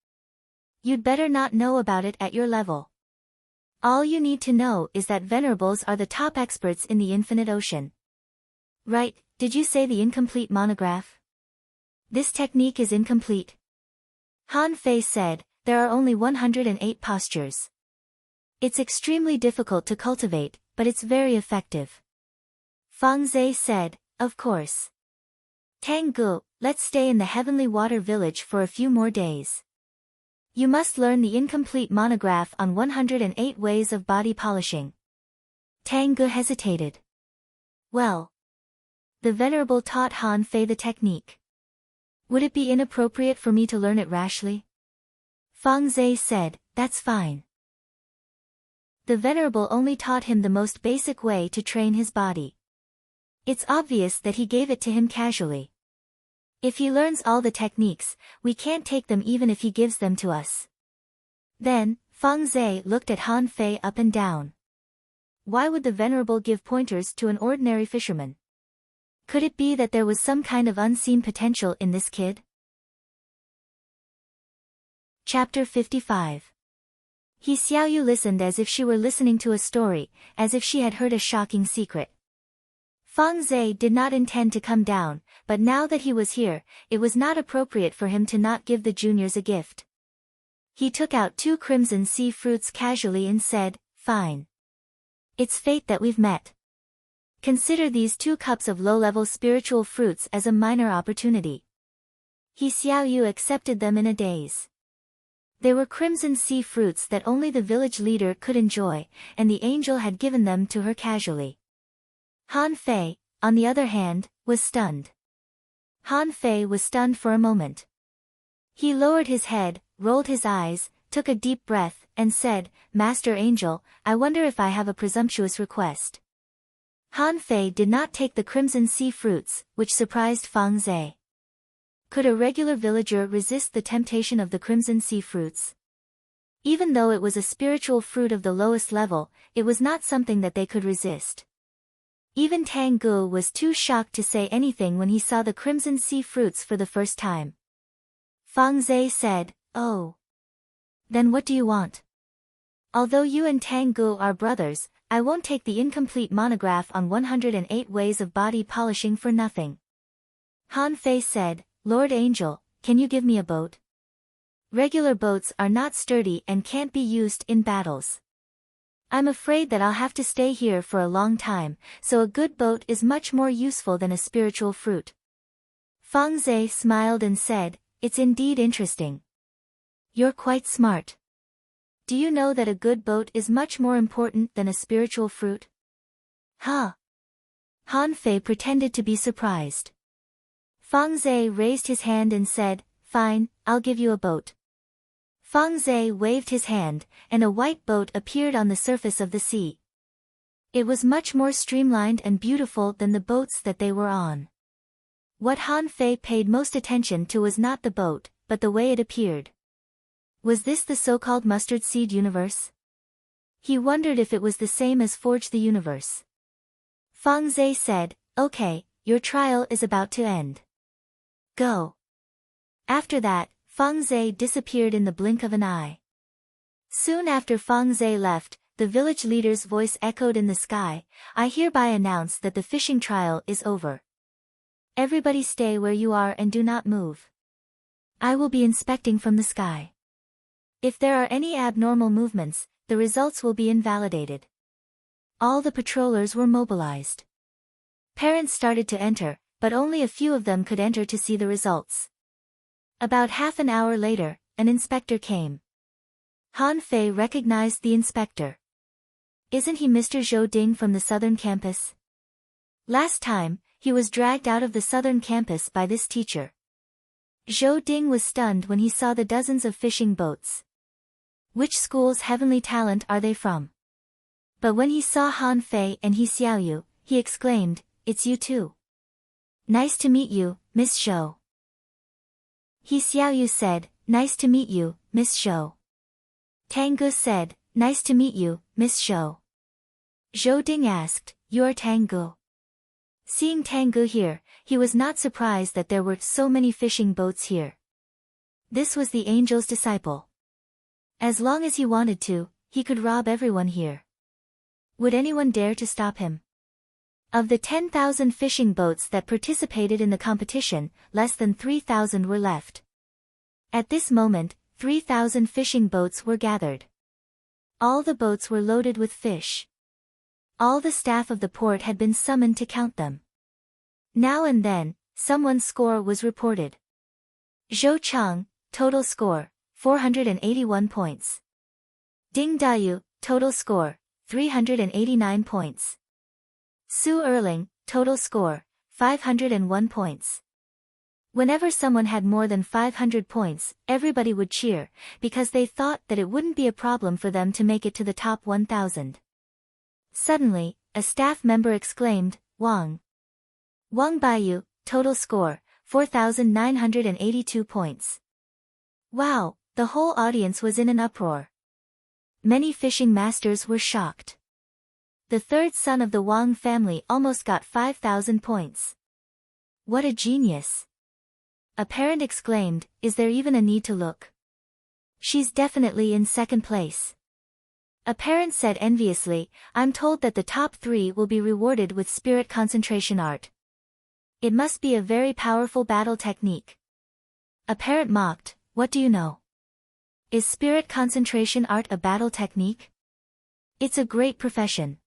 You'd better not know about it at your level. All you need to know is that venerables are the top experts in the infinite ocean. Right, did you say the incomplete monograph? This technique is incomplete. Han Fei said, there are only 108 postures. It's extremely difficult to cultivate, but it's very effective. Fang Zhe said, of course. Tang Gu, let's stay in the Heavenly Water Village for a few more days. You must learn the incomplete monograph on 108 ways of body polishing. Tang Gu hesitated. Well. The Venerable taught Han Fei the technique. Would it be inappropriate for me to learn it rashly? Fang Zhe said, that's fine. The Venerable only taught him the most basic way to train his body. It's obvious that he gave it to him casually. If he learns all the techniques, we can't take them even if he gives them to us. Then, Fang Zhe looked at Han Fei up and down. Why would the Venerable give pointers to an ordinary fisherman? Could it be that there was some kind of unseen potential in this kid? Chapter 55. He Xiaoyu listened as if she were listening to a story, as if she had heard a shocking secret. Fang Zhe did not intend to come down, but now that he was here, it was not appropriate for him to not give the juniors a gift. He took out 2 crimson sea fruits casually and said, fine. It's fate that we've met. Consider these 2 cups of low-level spiritual fruits as a minor opportunity. He Xiaoyu accepted them in a daze. They were crimson sea fruits that only the village leader could enjoy, and the angel had given them to her casually. Han Fei, on the other hand, was stunned. Han Fei was stunned for a moment. He lowered his head, rolled his eyes, took a deep breath, and said, Master Angel, I wonder if I have a presumptuous request. Han Fei did not take the crimson sea fruits, which surprised Fang Zhe. Could a regular villager resist the temptation of the crimson sea fruits? Even though it was a spiritual fruit of the lowest level, it was not something that they could resist. Even Tang Gu was too shocked to say anything when he saw the crimson sea fruits for the first time. Fang Zhe said, oh. Then what do you want? Although you and Tang Gu are brothers, I won't take the incomplete monograph on 108 ways of body polishing for nothing. Han Fei said, Lord Angel, can you give me a boat? Regular boats are not sturdy and can't be used in battles. I'm afraid that I'll have to stay here for a long time, so a good boat is much more useful than a spiritual fruit. Feng Zhe smiled and said, it's indeed interesting. You're quite smart. Do you know that a good boat is much more important than a spiritual fruit? Huh? Han Fei pretended to be surprised. Feng Zhe raised his hand and said, fine, I'll give you a boat. Feng Zhe waved his hand, and a white boat appeared on the surface of the sea. It was much more streamlined and beautiful than the boats that they were on. What Han Fei paid most attention to was not the boat, but the way it appeared. Was this the so-called mustard seed universe? He wondered if it was the same as Forge the Universe. Feng Zhe said, okay, your trial is about to end. Go. After that, Feng Zhe disappeared in the blink of an eye. Soon after Feng Zhe left, the village leader's voice echoed in the sky, I hereby announce that the fishing trial is over. Everybody stay where you are and do not move. I will be inspecting from the sky. If there are any abnormal movements, the results will be invalidated. All the patrollers were mobilized. Parents started to enter, but only a few of them could enter to see the results. About half an hour later, an inspector came. Han Fei recognized the inspector. Isn't he Mr. Zhou Ding from the southern campus? Last time, he was dragged out of the southern campus by this teacher. Zhou Ding was stunned when he saw the dozens of fishing boats. Which school's heavenly talent are they from? But when he saw Han Fei and He Xiaoyu, he exclaimed, it's you too. Nice to meet you, Miss Zhou. He Xiaoyu said, nice to meet you, Miss Zhou. Tang Gu said, nice to meet you, Miss Zhou. Zhou Ding asked, you are Tang Gu? Seeing Tang Gu here, he was not surprised that there were so many fishing boats here. This was the angel's disciple. As long as he wanted to, he could rob everyone here. Would anyone dare to stop him? Of the 10,000 fishing boats that participated in the competition, less than 3,000 were left. At this moment, 3,000 fishing boats were gathered. All the boats were loaded with fish. All the staff of the port had been summoned to count them. Now and then, someone's score was reported. Zhou Cheng, total score, 481 points. Ding Dayu, total score, 389 points. Su Erling, total score, 501 points. Whenever someone had more than 500 points, everybody would cheer, because they thought that it wouldn't be a problem for them to make it to the top 1,000. Suddenly, a staff member exclaimed, Wang Baiyu, total score, 4,982 points. Wow, the whole audience was in an uproar. Many fishing masters were shocked. The third son of the Wang family almost got 5,000 points. What a genius! A parent exclaimed, is there even a need to look? She's definitely in second place. A parent said enviously, I'm told that the top 3 will be rewarded with spirit concentration art. It must be a very powerful battle technique. A parent mocked, what do you know? Is spirit concentration art a battle technique? It's a great profession.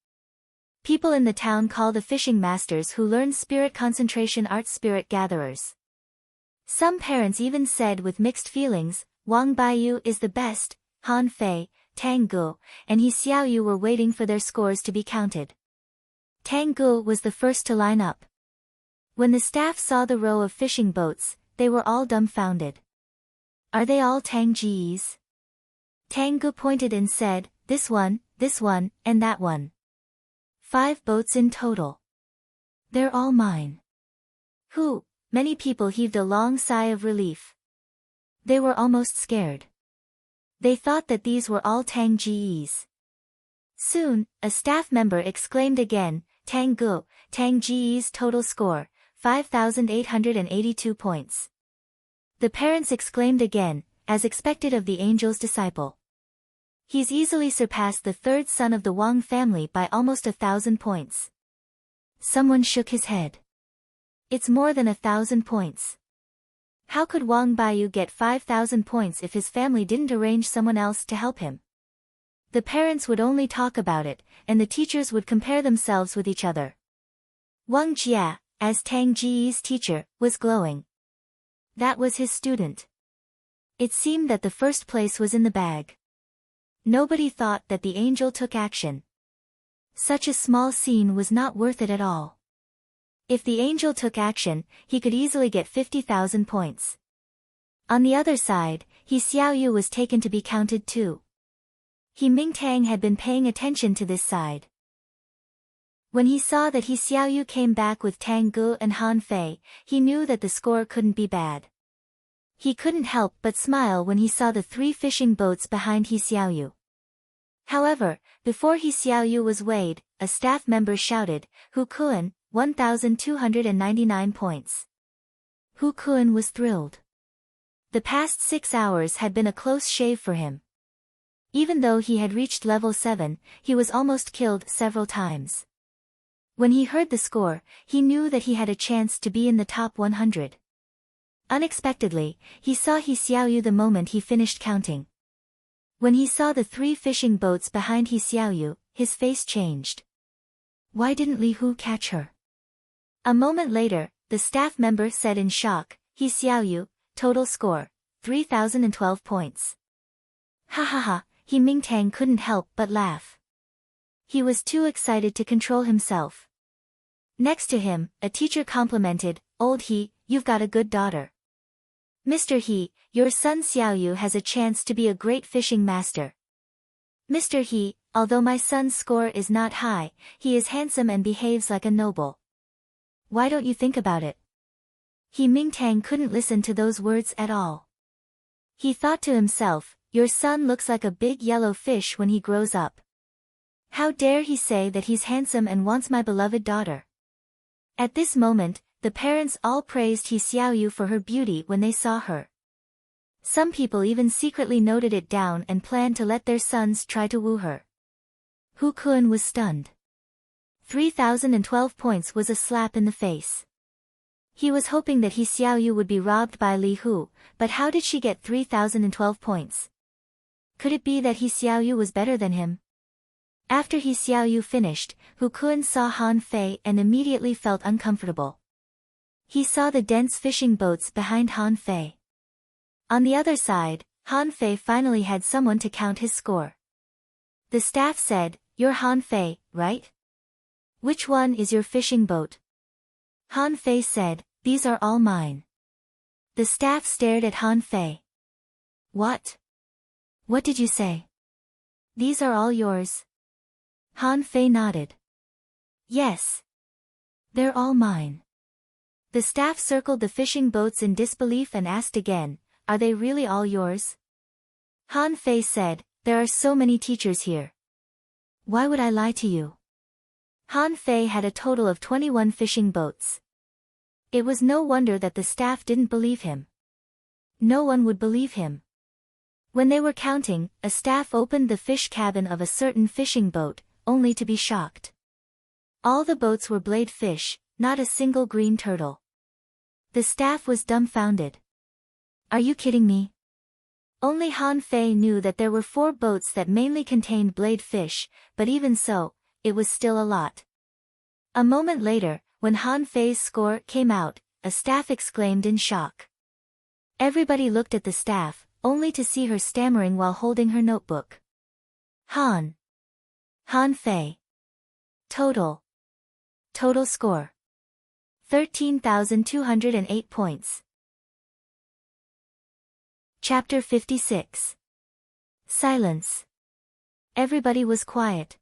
People in the town call the fishing masters who learn spirit concentration art spirit gatherers. Some parents even said with mixed feelings, Wang Baiyu is the best, Han Fei, Tang Gu, and He Xiaoyu were waiting for their scores to be counted. Tang Gu was the first to line up. When the staff saw the row of fishing boats, they were all dumbfounded. Are they all Tang Ji's? Tang Gu pointed and said, this one, and that one. 5 boats in total. They're all mine. Whew, many people heaved a long sigh of relief. They were almost scared. They thought that these were all Tang Ji's. Soon, a staff member exclaimed again, Tang Ji's total score, 5,882 points. The parents exclaimed again, as expected of the angel's disciple. He's easily surpassed the third son of the Wang family by almost 1,000 points. Someone shook his head. It's more than 1,000 points. How could Wang Baiyu get 5,000 points if his family didn't arrange someone else to help him? The parents would only talk about it, and the teachers would compare themselves with each other. Wang Jia, as Tang Ji's teacher, was glowing. That was his student. It seemed that the first place was in the bag. Nobody thought that the angel took action. Such a small scene was not worth it at all. If the angel took action, he could easily get 50,000 points. On the other side, He Xiaoyu was taken to be counted too. He Mingtang had been paying attention to this side. When he saw that He Xiaoyu came back with Tang Gu and Han Fei, he knew that the score couldn't be bad. He couldn't help but smile when he saw the 3 fishing boats behind He Xiaoyu. However, before He Xiaoyu was weighed, a staff member shouted, "Hu Kuan, 1,299 points." Hu Kuan was thrilled. The past 6 hours had been a close shave for him. Even though he had reached level 7, he was almost killed several times. When he heard the score, he knew that he had a chance to be in the top 100. Unexpectedly, he saw He Xiaoyu the moment he finished counting. When he saw the 3 fishing boats behind He Xiaoyu, his face changed. Why didn't Li Hu catch her? A moment later, the staff member said in shock, "He Xiaoyu, total score, 3,012 points." Ha ha ha, He Mingtang couldn't help but laugh. He was too excited to control himself. Next to him, a teacher complimented, "Old He, you've got a good daughter. Mr. He, your son Xiaoyu has a chance to be a great fishing master. Mr. He, although my son's score is not high, he is handsome and behaves like a noble. Why don't you think about it?" He Mingtang couldn't listen to those words at all. He thought to himself, "Your son looks like a big yellow fish when he grows up. How dare he say that he's handsome and wants my beloved daughter?" At this moment, the parents all praised He Xiaoyu for her beauty when they saw her. Some people even secretly noted it down and planned to let their sons try to woo her. Hu Kun was stunned. 3,012 points was a slap in the face. He was hoping that He Xiaoyu would be robbed by Li Hu, but how did she get 3,012 points? Could it be that He Xiaoyu was better than him? After He Xiaoyu finished, Hu Kun saw Han Fei and immediately felt uncomfortable. He saw the dense fishing boats behind Han Fei. On the other side, Han Fei finally had someone to count his score. The staff said, "You're Han Fei, right? Which one is your fishing boat?" Han Fei said, "These are all mine." The staff stared at Han Fei. "What? What did you say? These are all yours?" Han Fei nodded. "Yes. They're all mine." The staff circled the fishing boats in disbelief and asked again, "Are they really all yours?" Han Fei said, "There are so many teachers here. Why would I lie to you?" Han Fei had a total of 21 fishing boats. It was no wonder that the staff didn't believe him. No one would believe him. When they were counting, a staff opened the fish cabin of a certain fishing boat, only to be shocked. All the boats were blade fish, not a single green turtle. The staff was dumbfounded. "Are you kidding me?" Only Han Fei knew that there were 4 boats that mainly contained blade fish, but even so, it was still a lot. A moment later, when Han Fei's score came out, a staff exclaimed in shock. Everybody looked at the staff, only to see her stammering while holding her notebook. Han Fei. Total score. 13,208 points. Chapter 56. Silence. Everybody was quiet.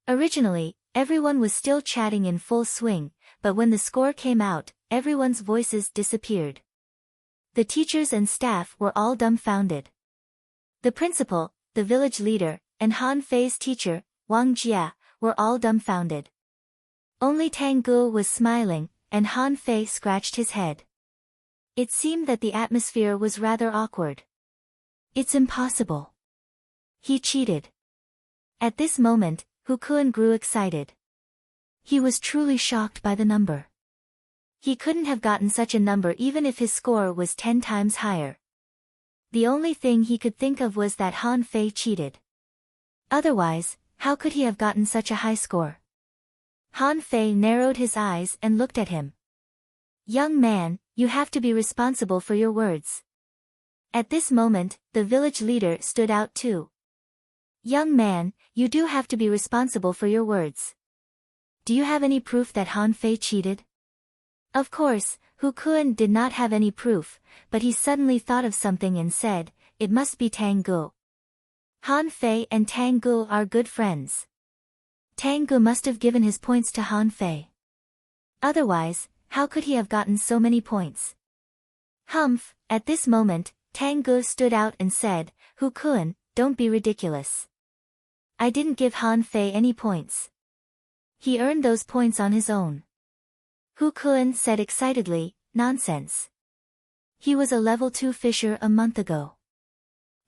Originally, everyone was still chatting in full swing, but when the score came out, everyone's voices disappeared. The teachers and staff were all dumbfounded. The principal, the village leader, and Han Fei's teacher, Wang Jia, were all dumbfounded. Only Tang Gu was smiling, and Han Fei scratched his head. It seemed that the atmosphere was rather awkward. "It's impossible. He cheated." At this moment, Hu Kun grew excited. He was truly shocked by the number. He couldn't have gotten such a number even if his score was 10 times higher. The only thing he could think of was that Han Fei cheated. Otherwise, how could he have gotten such a high score? Han Fei narrowed his eyes and looked at him. Young man, you have to be responsible for your words. At this moment, the village leader stood out too. Young man, you do have to be responsible for your words. Do you have any proof that Han Fei cheated? Of course, Hu Kun did not have any proof, but he suddenly thought of something and said, it must be Tang Gu. Han Fei and Tang Gu are good friends. Tang Gu must have given his points to Han Fei. Otherwise, how could he have gotten so many points? Humph, at this moment, Tang Gu stood out and said, Hu Kun, don't be ridiculous. I didn't give Han Fei any points. He earned those points on his own. Hu Kun said excitedly, nonsense. He was a level 2 fisher a month ago.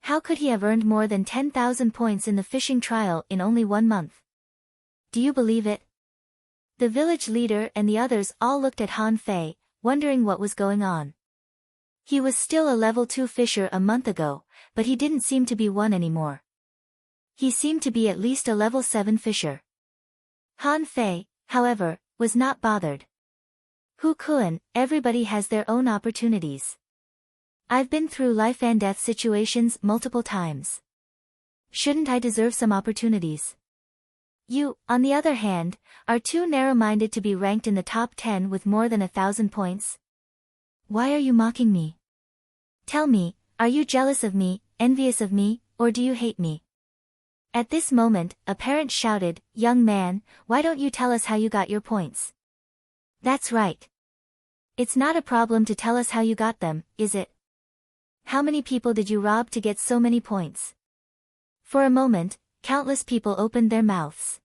How could he have earned more than 10,000 points in the fishing trial in only 1 month? Do you believe it? The village leader and the others all looked at Han Fei, wondering what was going on. He was still a level 2 fisher a month ago, but he didn't seem to be one anymore. He seemed to be at least a level 7 fisher. Han Fei, however, was not bothered. Hu Kun, everybody has their own opportunities. I've been through life and death situations multiple times. Shouldn't I deserve some opportunities? You, on the other hand, are too narrow-minded to be ranked in the top 10 with more than 1,000 points. Why are you mocking me? Tell me, are you jealous of me, envious of me, or do you hate me? At this moment, a parent shouted, young man, why don't you tell us how you got your points? That's right. It's not a problem to tell us how you got them, is it? How many people did you rob to get so many points? For a moment, countless people opened their mouths.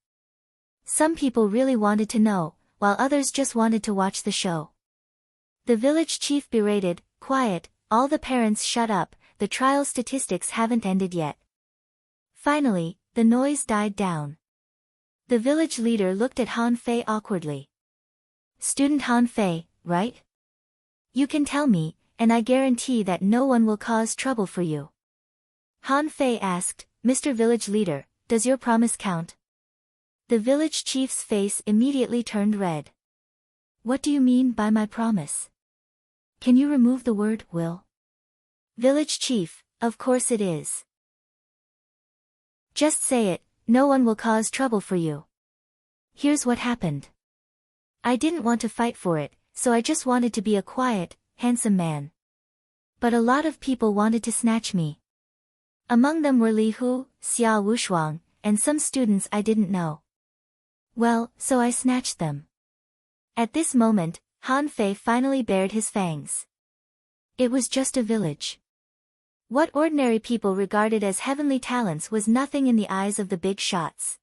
Some people really wanted to know, while others just wanted to watch the show. The village chief berated, quiet, all the parents shut up, the trial statistics haven't ended yet. Finally, the noise died down. The village leader looked at Han Fei awkwardly. Student Han Fei, right? You can tell me, and I guarantee that no one will cause trouble for you. Han Fei asked, Mr. Village Leader, does your promise count? The village chief's face immediately turned red. What do you mean by my promise? Can you remove the word will? Village chief, of course it is. Just say it, no one will cause trouble for you. Here's what happened. I didn't want to fight for it, so I just wanted to be a quiet, handsome man. But a lot of people wanted to snatch me. Among them were Li Hu, Xia Wushuang, and some students I didn't know. Well, so I snatched them. At this moment, Han Fei finally bared his fangs. It was just a village. What ordinary people regarded as heavenly talents was nothing in the eyes of the big shots.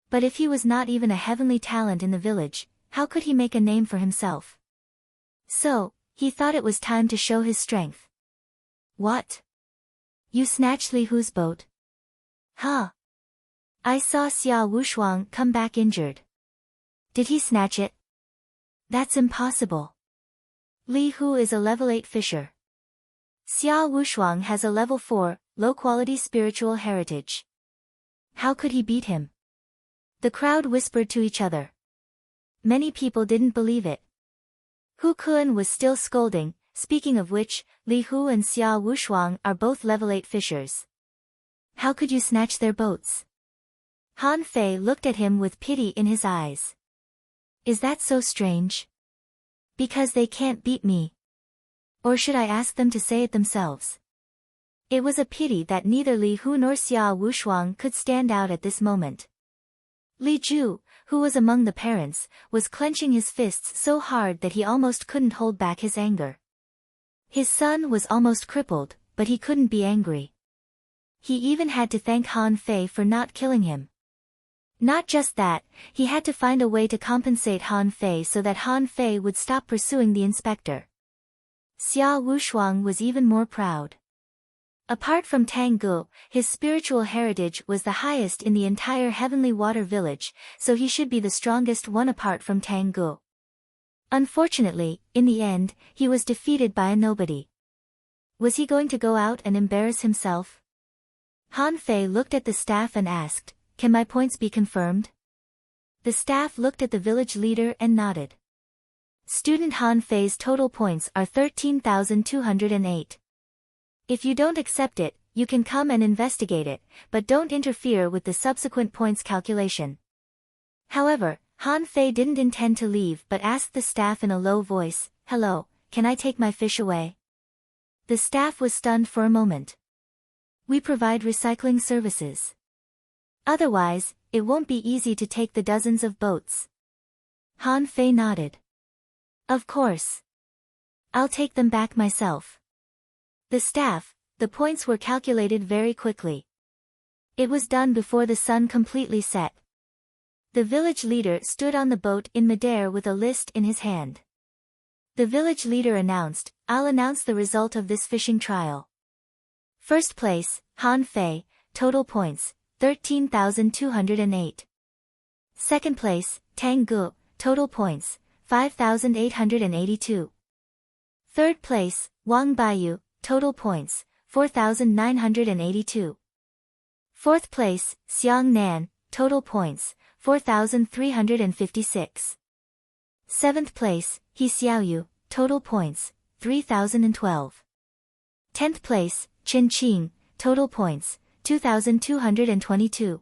But if he was not even a heavenly talent in the village, how could he make a name for himself? So, he thought it was time to show his strength. What? You snatched Li Hu's boat? Huh? I saw Xia Wushuang come back injured. Did he snatch it? That's impossible. Li Hu is a level 8 fisher. Xia Wushuang has a level 4, low-quality spiritual heritage. How could he beat him? The crowd whispered to each other. Many people didn't believe it. Hu Kun was still scolding, speaking of which, Li Hu and Xia Wushuang are both level 8 fishers. How could you snatch their boats? Han Fei looked at him with pity in his eyes. Is that so strange? Because they can't beat me. Or should I ask them to say it themselves? It was a pity that neither Li Hu nor Xia Wushuang could stand out at this moment. Li Ju, who was among the parents, was clenching his fists so hard that he almost couldn't hold back his anger. His son was almost crippled, but he couldn't be angry. He even had to thank Han Fei for not killing him. Not just that, he had to find a way to compensate Han Fei so that Han Fei would stop pursuing the inspector. Xia Wushuang was even more proud. Apart from Tang Gu, his spiritual heritage was the highest in the entire Heavenly Water Village, so he should be the strongest one apart from Tang Gu. Unfortunately, in the end, he was defeated by a nobody. Was he going to go out and embarrass himself? Han Fei looked at the staff and asked, "Can my points be confirmed?" The staff looked at the village leader and nodded. Student Han Fei's total points are 13,208. If you don't accept it, you can come and investigate it, but don't interfere with the subsequent points calculation. However, Han Fei didn't intend to leave but asked the staff in a low voice, "Hello, can I take my fish away?" The staff was stunned for a moment. "We provide recycling services. Otherwise, it won't be easy to take the dozens of boats." Han Fei nodded. "Of course. I'll take them back myself." The staff, the points were calculated very quickly. It was done before the sun completely set. The village leader stood on the boat in midair with a list in his hand. The village leader announced, "I'll announce the result of this fishing trial. First place, Han Fei, total points, 13,208. Second place, Tang Gu, total points, 5,882. Third place, Wang Baiyu, total points, 4,982. Fourth place, Xiang Nan, total points, 4,356. Seventh place, He Xiaoyu, total points, 3,012. 10th place, Chen Qing, total points, 2,222.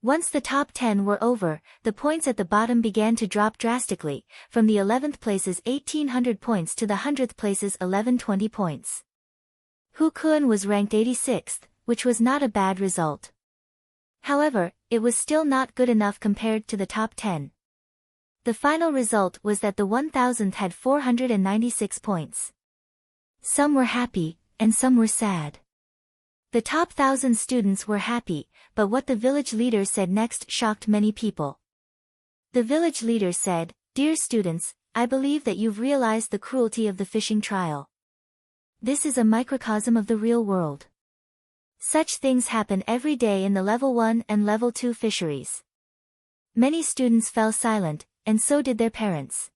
Once the top 10 were over, the points at the bottom began to drop drastically, from the 11th place's 1,800 points to the 100th place's 1,120 points. Hu Kun was ranked 86th, which was not a bad result. However, it was still not good enough compared to the top 10. The final result was that the 1,000th had 496 points. Some were happy, and some were sad. The top 1,000 students were happy, but what the village leader said next shocked many people. The village leader said, "Dear students, I believe that you've realized the cruelty of the fishing trial. This is a microcosm of the real world. Such things happen every day in the level 1 and level 2 fisheries." Many students fell silent, and so did their parents.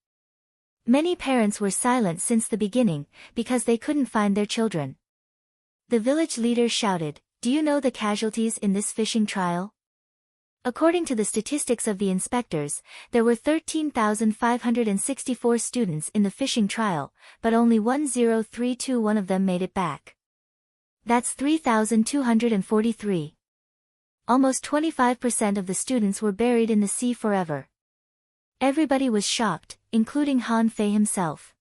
Many parents were silent since the beginning, because they couldn't find their children. The village leader shouted, "Do you know the casualties in this fishing trial?" According to the statistics of the inspectors, there were 13,564 students in the fishing trial, but only 1,0321 of them made it back. That's 3,243. Almost 25% of the students were buried in the sea forever. Everybody was shocked, including Han Fei himself.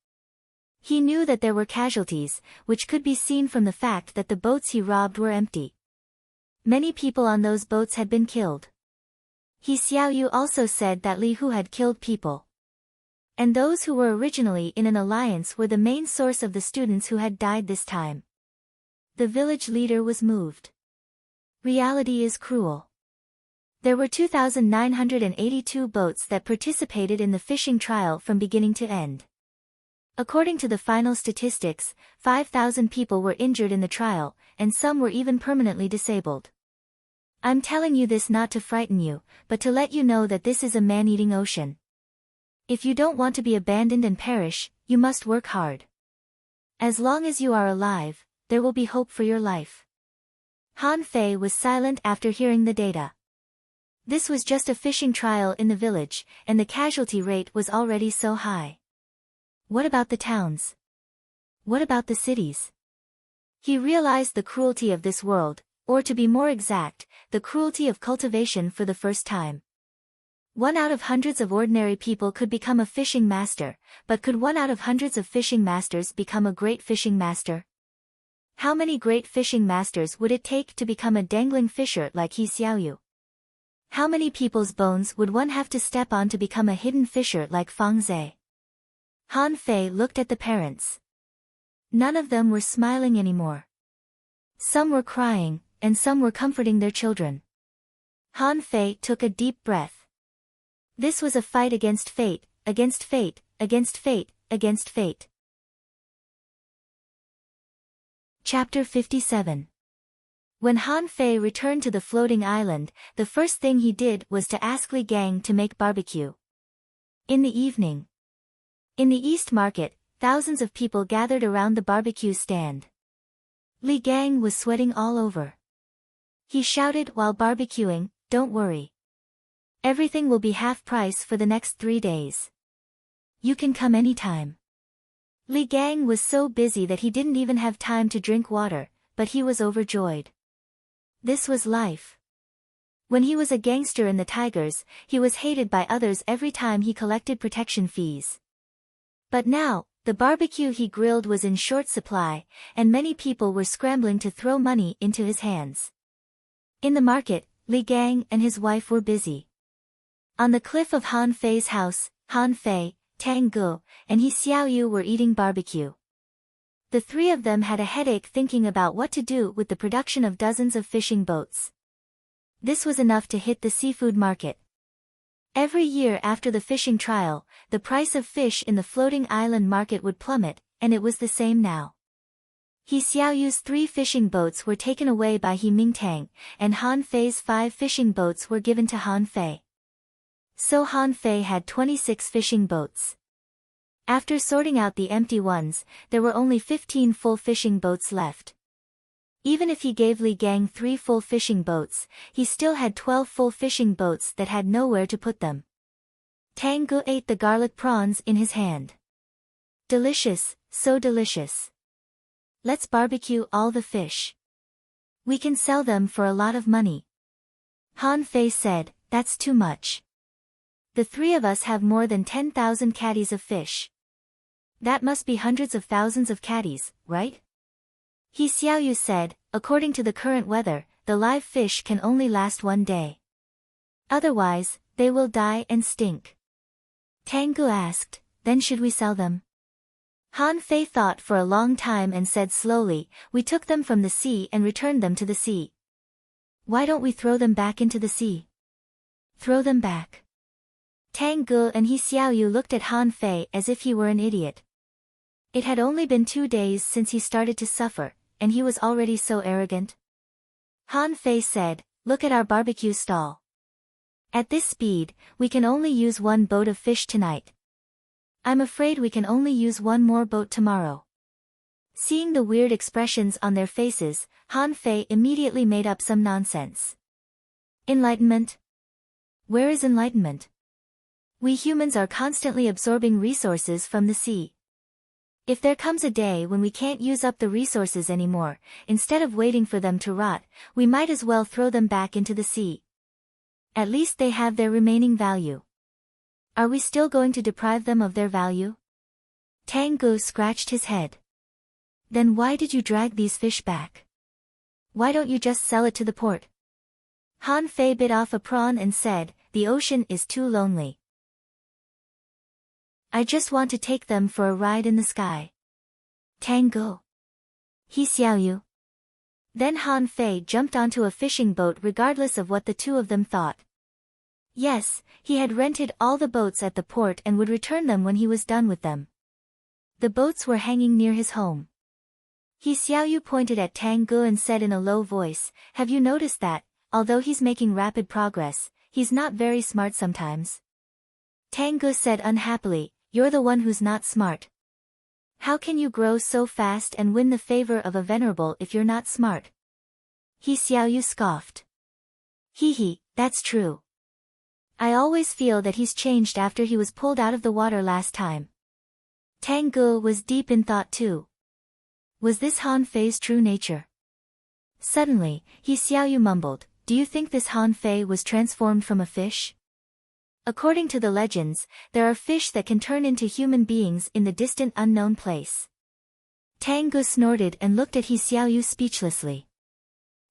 He knew that there were casualties, which could be seen from the fact that the boats he robbed were empty. Many people on those boats had been killed. He Xiaoyu also said that Li Hu had killed people. And those who were originally in an alliance were the main source of the students who had died this time. The village leader was moved. Reality is cruel. There were 2,982 boats that participated in the fishing trial from beginning to end. According to the final statistics, 5,000 people were injured in the trial, and some were even permanently disabled. I'm telling you this not to frighten you, but to let you know that this is a man-eating ocean. If you don't want to be abandoned and perish, you must work hard. As long as you are alive, there will be hope for your life. Han Fei was silent after hearing the data. This was just a fishing trial in the village, and the casualty rate was already so high. What about the towns? What about the cities? He realized the cruelty of this world, or to be more exact, the cruelty of cultivation for the first time. One out of hundreds of ordinary people could become a fishing master, but could one out of hundreds of fishing masters become a great fishing master? How many great fishing masters would it take to become a dangling fisher like He Xiaoyu? How many people's bones would one have to step on to become a hidden fisher like Fang Zhe? Han Fei looked at the parents. None of them were smiling anymore. Some were crying, and some were comforting their children. Han Fei took a deep breath. This was a fight against fate, against fate, against fate, against fate. Chapter 57. When Han Fei returned to the floating island, the first thing he did was to ask Li Gang to make barbecue. In the evening, in the East Market, thousands of people gathered around the barbecue stand. Li Gang was sweating all over. He shouted while barbecuing, "Don't worry. Everything will be half price for the next 3 days. You can come anytime." Li Gang was so busy that he didn't even have time to drink water, but he was overjoyed. This was life. When he was a gangster in the Tigers, he was hated by others every time he collected protection fees. But now, the barbecue he grilled was in short supply, and many people were scrambling to throw money into his hands. In the market, Li Gang and his wife were busy. On the cliff of Han Fei's house, Han Fei, Tang Ge, and He Xiaoyu were eating barbecue. The three of them had a headache thinking about what to do with the production of dozens of fishing boats. This was enough to hit the seafood market. Every year after the fishing trial, the price of fish in the floating island market would plummet, and it was the same now. He Xiaoyu's 3 fishing boats were taken away by He Mingtang, and Han Fei's 5 fishing boats were given to Han Fei. So Han Fei had 26 fishing boats. After sorting out the empty ones, there were only 15 full fishing boats left. Even if he gave Li Gang 3 full fishing boats, he still had 12 full fishing boats that had nowhere to put them. Tang Ge ate the garlic prawns in his hand. Delicious, so delicious. Let's barbecue all the fish. We can sell them for a lot of money. Han Fei said, "That's too much. The 3 of us have more than 10,000 caddies of fish. That must be hundreds of thousands of caddies, right?" He Xiaoyu said, "According to the current weather, the live fish can only last 1 day. Otherwise, they will die and stink." Tang Ge asked, "Then should we sell them?" Han Fei thought for a long time and said slowly, "We took them from the sea and returned them to the sea. Why don't we throw them back into the sea?" "Throw them back?" Tang Ge and He Xiaoyu looked at Han Fei as if he were an idiot. It had only been 2 days since he started to suffer, and he was already so arrogant. Han Fei said, "Look at our barbecue stall. At this speed, we can only use 1 boat of fish tonight. I'm afraid we can only use 1 more boat tomorrow." Seeing the weird expressions on their faces, Han Fei immediately made up some nonsense. "Enlightenment? Where is enlightenment? We humans are constantly absorbing resources from the sea. If there comes a day when we can't use up the resources anymore, instead of waiting for them to rot, we might as well throw them back into the sea. At least they have their remaining value. Are we still going to deprive them of their value?" Tang Ge scratched his head. "Then why did you drag these fish back? Why don't you just sell it to the port?" Han Fei bit off a prawn and said, "The ocean is too lonely. I just want to take them for a ride in the sky." Tang Ge. He Xiaoyu. Then Han Fei jumped onto a fishing boat regardless of what the 2 of them thought. Yes, he had rented all the boats at the port and would return them when he was done with them. The boats were hanging near his home. He Xiaoyu pointed at Tang Ge and said in a low voice, "Have you noticed that, although he's making rapid progress, he's not very smart sometimes?" Tang Ge said unhappily, "You're the one who's not smart. How can you grow so fast and win the favor of a venerable if you're not smart?" He Xiaoyu scoffed. Hee, that's true. I always feel that he's changed after he was pulled out of the water last time." Tang Ge was deep in thought too. Was this Han Fei's true nature? Suddenly, He Xiaoyu mumbled, "Do you think this Han Fei was transformed from a fish?" According to the legends, there are fish that can turn into human beings in the distant unknown place. Tang Ge snorted and looked at He Xiaoyu speechlessly.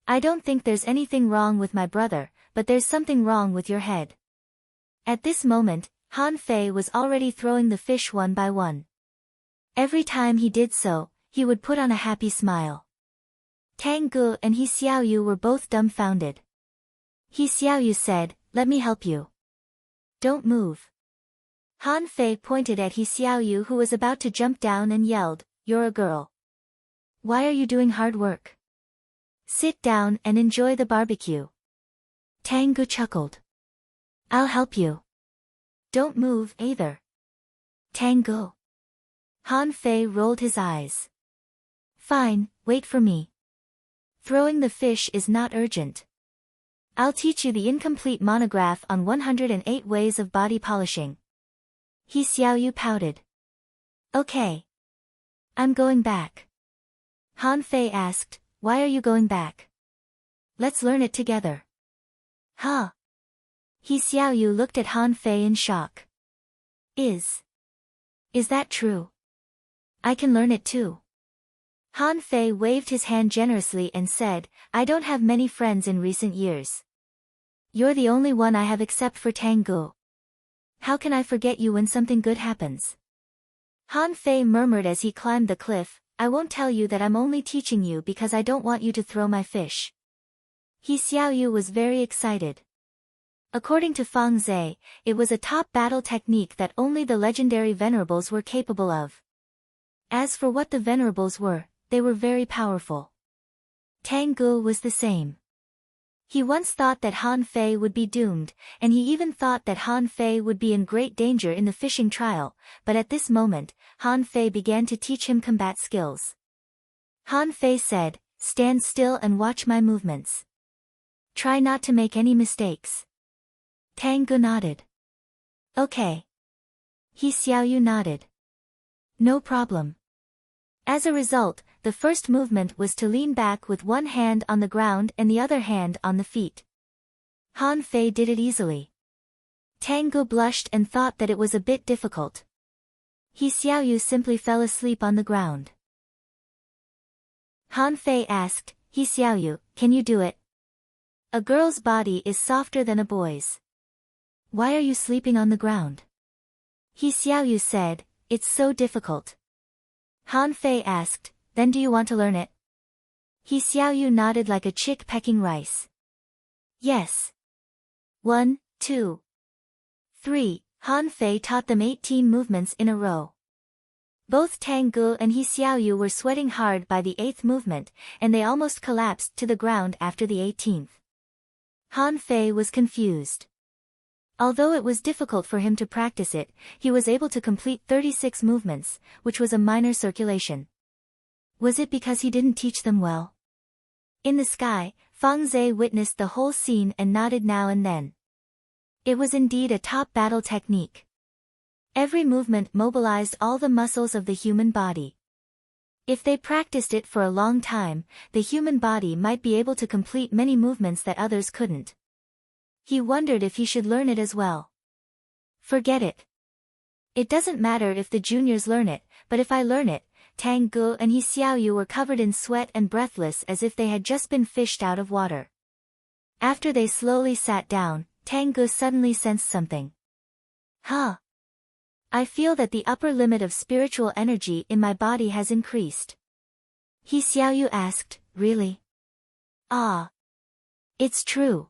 "I don't think there's anything wrong with my brother, but there's something wrong with your head." At this moment, Han Fei was already throwing the fish one by one. Every time he did so, he would put on a happy smile. Tang Ge and He Xiaoyu were both dumbfounded. He Xiaoyu said, "Let me help you." "Don't move." Han Fei pointed at He Xiaoyu who was about to jump down and yelled, "You're a girl. Why are you doing hard work? Sit down and enjoy the barbecue." Tang Ge chuckled. "I'll help you. Don't move either." Tang Ge. Han Fei rolled his eyes. "Fine, wait for me." Throwing the fish is not urgent. I'll teach you the incomplete monograph on 108 ways of body polishing. He Xiaoyu pouted. Okay. I'm going back. Han Fei asked, why are you going back? Let's learn it together. Huh? He Xiaoyu looked at Han Fei in shock. Is that true? I can learn it too. Han Fei waved his hand generously and said, I don't have many friends in recent years. You're the only one I have except for Tang Gu. How can I forget you when something good happens? Han Fei murmured as he climbed the cliff, I won't tell you that I'm only teaching you because I don't want you to throw my fish. He Xiaoyu was very excited. According to Fang Zhe, it was a top battle technique that only the legendary venerables were capable of. As for what the venerables were, they were very powerful. Tang Gu was the same. He once thought that Han Fei would be doomed, and he even thought that Han Fei would be in great danger in the fishing trial, but at this moment, Han Fei began to teach him combat skills. Han Fei said, stand still and watch my movements. Try not to make any mistakes. Tang Gu nodded. Okay. He Xiaoyu nodded. No problem. As a result, the first movement was to lean back with one hand on the ground and the other hand on the feet. Han Fei did it easily. Tang Gu blushed and thought that it was a bit difficult. He Xiaoyu simply fell asleep on the ground. Han Fei asked, He Xiaoyu, can you do it? A girl's body is softer than a boy's. Why are you sleeping on the ground? He Xiaoyu said, it's so difficult. Han Fei asked, then do you want to learn it? He Xiaoyu nodded like a chick pecking rice. Yes. 1, 2, 3. Han Fei taught them 18 movements in a row. Both Tang Gu and He Xiaoyu were sweating hard by the 8th movement, and they almost collapsed to the ground after the 18th. Han Fei was confused. Although it was difficult for him to practice it, he was able to complete 36 movements, which was a minor circulation. Was it because he didn't teach them well? In the sky, Fang Zhe witnessed the whole scene and nodded now and then. It was indeed a top battle technique. Every movement mobilized all the muscles of the human body. If they practiced it for a long time, the human body might be able to complete many movements that others couldn't. He wondered if he should learn it as well. Forget it. It doesn't matter if the juniors learn it, but if I learn it. Tang Gu and He Xiaoyu were covered in sweat and breathless as if they had just been fished out of water. After they slowly sat down, Tang Gu suddenly sensed something. Huh? I feel that the upper limit of spiritual energy in my body has increased. He Xiaoyu asked, really? Ah. It's true.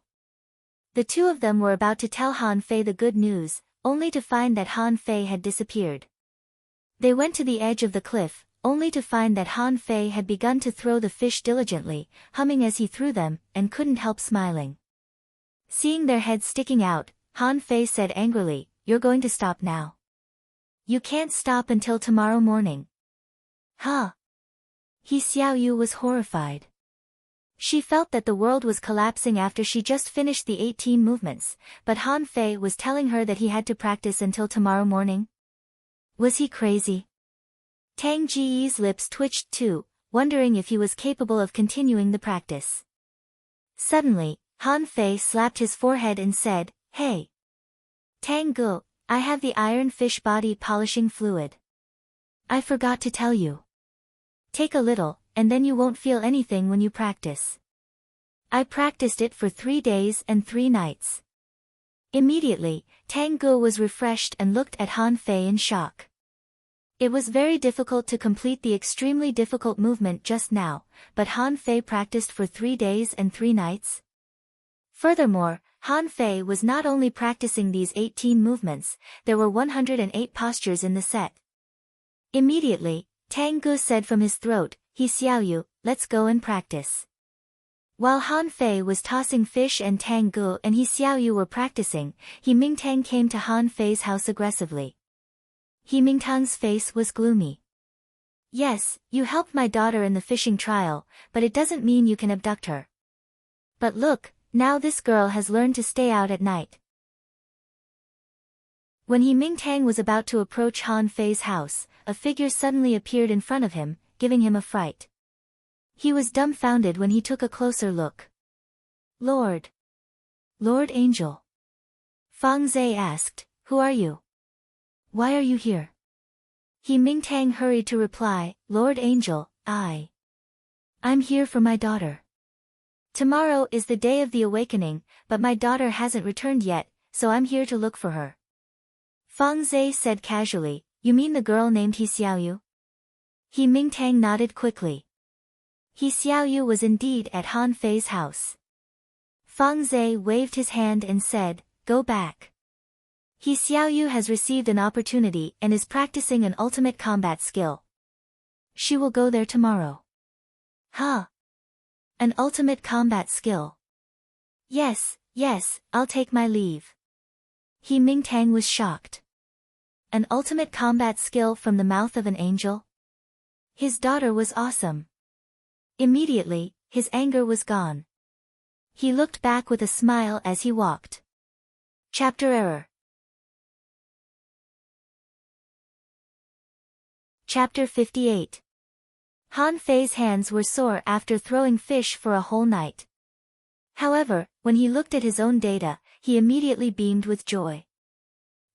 The two of them were about to tell Han Fei the good news, only to find that Han Fei had disappeared. They went to the edge of the cliff, only to find that Han Fei had begun to throw the fish diligently, humming as he threw them, and couldn't help smiling. Seeing their heads sticking out, Han Fei said angrily, you're going to stop now. You can't stop until tomorrow morning. Huh? He Xiaoyu was horrified. She felt that the world was collapsing after she just finished the 18 movements, but Han Fei was telling her that he had to practice until tomorrow morning. Was he crazy? Tang Ji's lips twitched too, wondering if he was capable of continuing the practice. Suddenly, Han Fei slapped his forehead and said, Hey! Tang Gu, I have the iron fish body polishing fluid. I forgot to tell you. Take a little, and then you won't feel anything when you practice. I practiced it for 3 days and 3 nights. Immediately, Tang Gu was refreshed and looked at Han Fei in shock. It was very difficult to complete the extremely difficult movement just now, but Han Fei practiced for 3 days and 3 nights. Furthermore, Han Fei was not only practicing these 18 movements, there were 108 postures in the set. Immediately, Tang Gu said from his throat, He Xiaoyu, let's go and practice. While Han Fei was tossing fish and Tang Gu and He Xiaoyu were practicing, He Mingtang came to Han Fei's house aggressively. He Mingtang's face was gloomy. Yes, you helped my daughter in the fishing trial, but it doesn't mean you can abduct her. But look, now this girl has learned to stay out at night. When Mingtang was about to approach Han Fei's house, a figure suddenly appeared in front of him, giving him a fright. He was dumbfounded when he took a closer look. Lord Angel. Fang Zhe asked, "Who are you? Why are you here?" Mingtang hurried to reply, "Lord Angel, I'm here for my daughter. Tomorrow is the day of the awakening, but my daughter hasn't returned yet, so I'm here to look for her." Fang Zhe said casually, "You mean the girl named He Xiaoyu?" Mingtang nodded quickly. He Xiaoyu was indeed at Han Fei's house. Fang Zhe waved his hand and said, "Go back. He Xiaoyu has received an opportunity and is practicing an ultimate combat skill. She will go there tomorrow." Huh? An ultimate combat skill? Yes, I'll take my leave. Mingtang was shocked. An ultimate combat skill from the mouth of an angel? His daughter was awesome. Immediately, his anger was gone. He looked back with a smile as he walked. Chapter Error. Chapter 58. Han Fei's hands were sore after throwing fish for a whole night. However, when he looked at his own data, he immediately beamed with joy.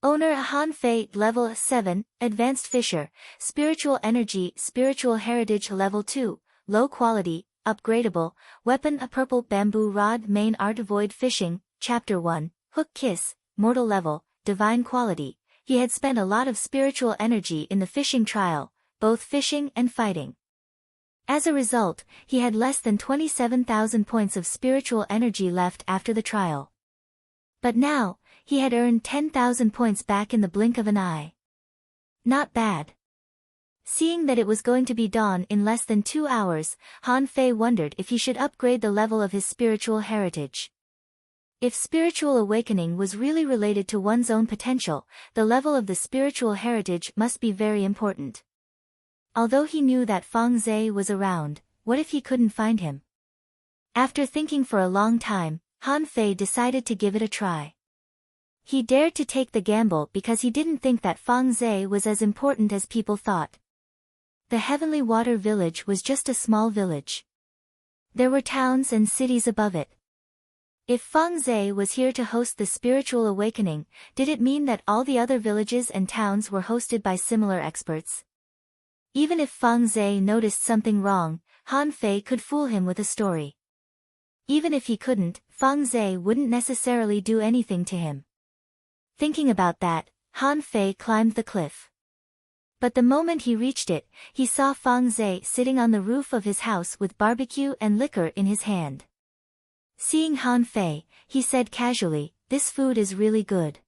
Owner Han Fei Level 7, Advanced Fisher, Spiritual Energy Spiritual Heritage Level 2, Low Quality, Upgradable, Weapon a Purple Bamboo Rod Main Art Avoid Fishing, Chapter 1, Hook Kiss, Mortal Level, Divine Quality. He had spent a lot of spiritual energy in the fishing trial, both fishing and fighting. As a result, he had less than 27,000 points of spiritual energy left after the trial. But now, he had earned 10,000 points back in the blink of an eye. Not bad. Seeing that it was going to be dawn in less than 2 hours, Han Fei wondered if he should upgrade the level of his spiritual heritage. If spiritual awakening was really related to one's own potential, the level of the spiritual heritage must be very important. Although he knew that Fang Zhe was around, what if he couldn't find him? After thinking for a long time, Han Fei decided to give it a try. He dared to take the gamble because he didn't think that Fang Zhe was as important as people thought. The Heavenly Water Village was just a small village. There were towns and cities above it. If Fang Zhe was here to host the spiritual awakening, did it mean that all the other villages and towns were hosted by similar experts? Even if Fang Zhe noticed something wrong, Han Fei could fool him with a story. Even if he couldn't, Fang Zhe wouldn't necessarily do anything to him. Thinking about that, Han Fei climbed the cliff. But the moment he reached it, he saw Fang Zhe sitting on the roof of his house with barbecue and liquor in his hand. Seeing Han Fei, he said casually, "This food is really good.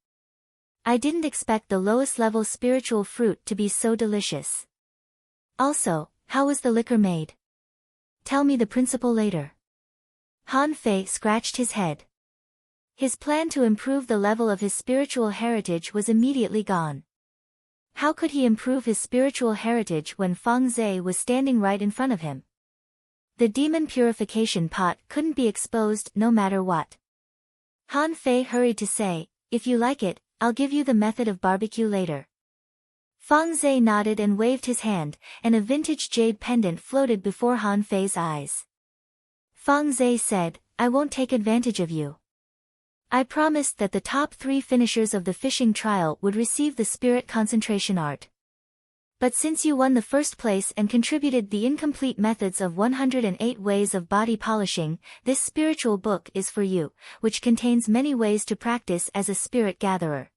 I didn't expect the lowest level spiritual fruit to be so delicious. Also, how was the liquor made? Tell me the principle later." Han Fei scratched his head. His plan to improve the level of his spiritual heritage was immediately gone. How could he improve his spiritual heritage when Fang Zhe was standing right in front of him? The demon purification pot couldn't be exposed no matter what. Han Fei hurried to say, "If you like it, I'll give you the method of barbecue later." Fang Zhe nodded and waved his hand, and a vintage jade pendant floated before Han Fei's eyes. Fang Zhe said, "I won't take advantage of you. I promised that the top 3 finishers of the fishing trial would receive the spirit concentration art. But since you won the first place and contributed the incomplete methods of 108 ways of body polishing, this spiritual book is for you, which contains many ways to practice as a spirit gatherer.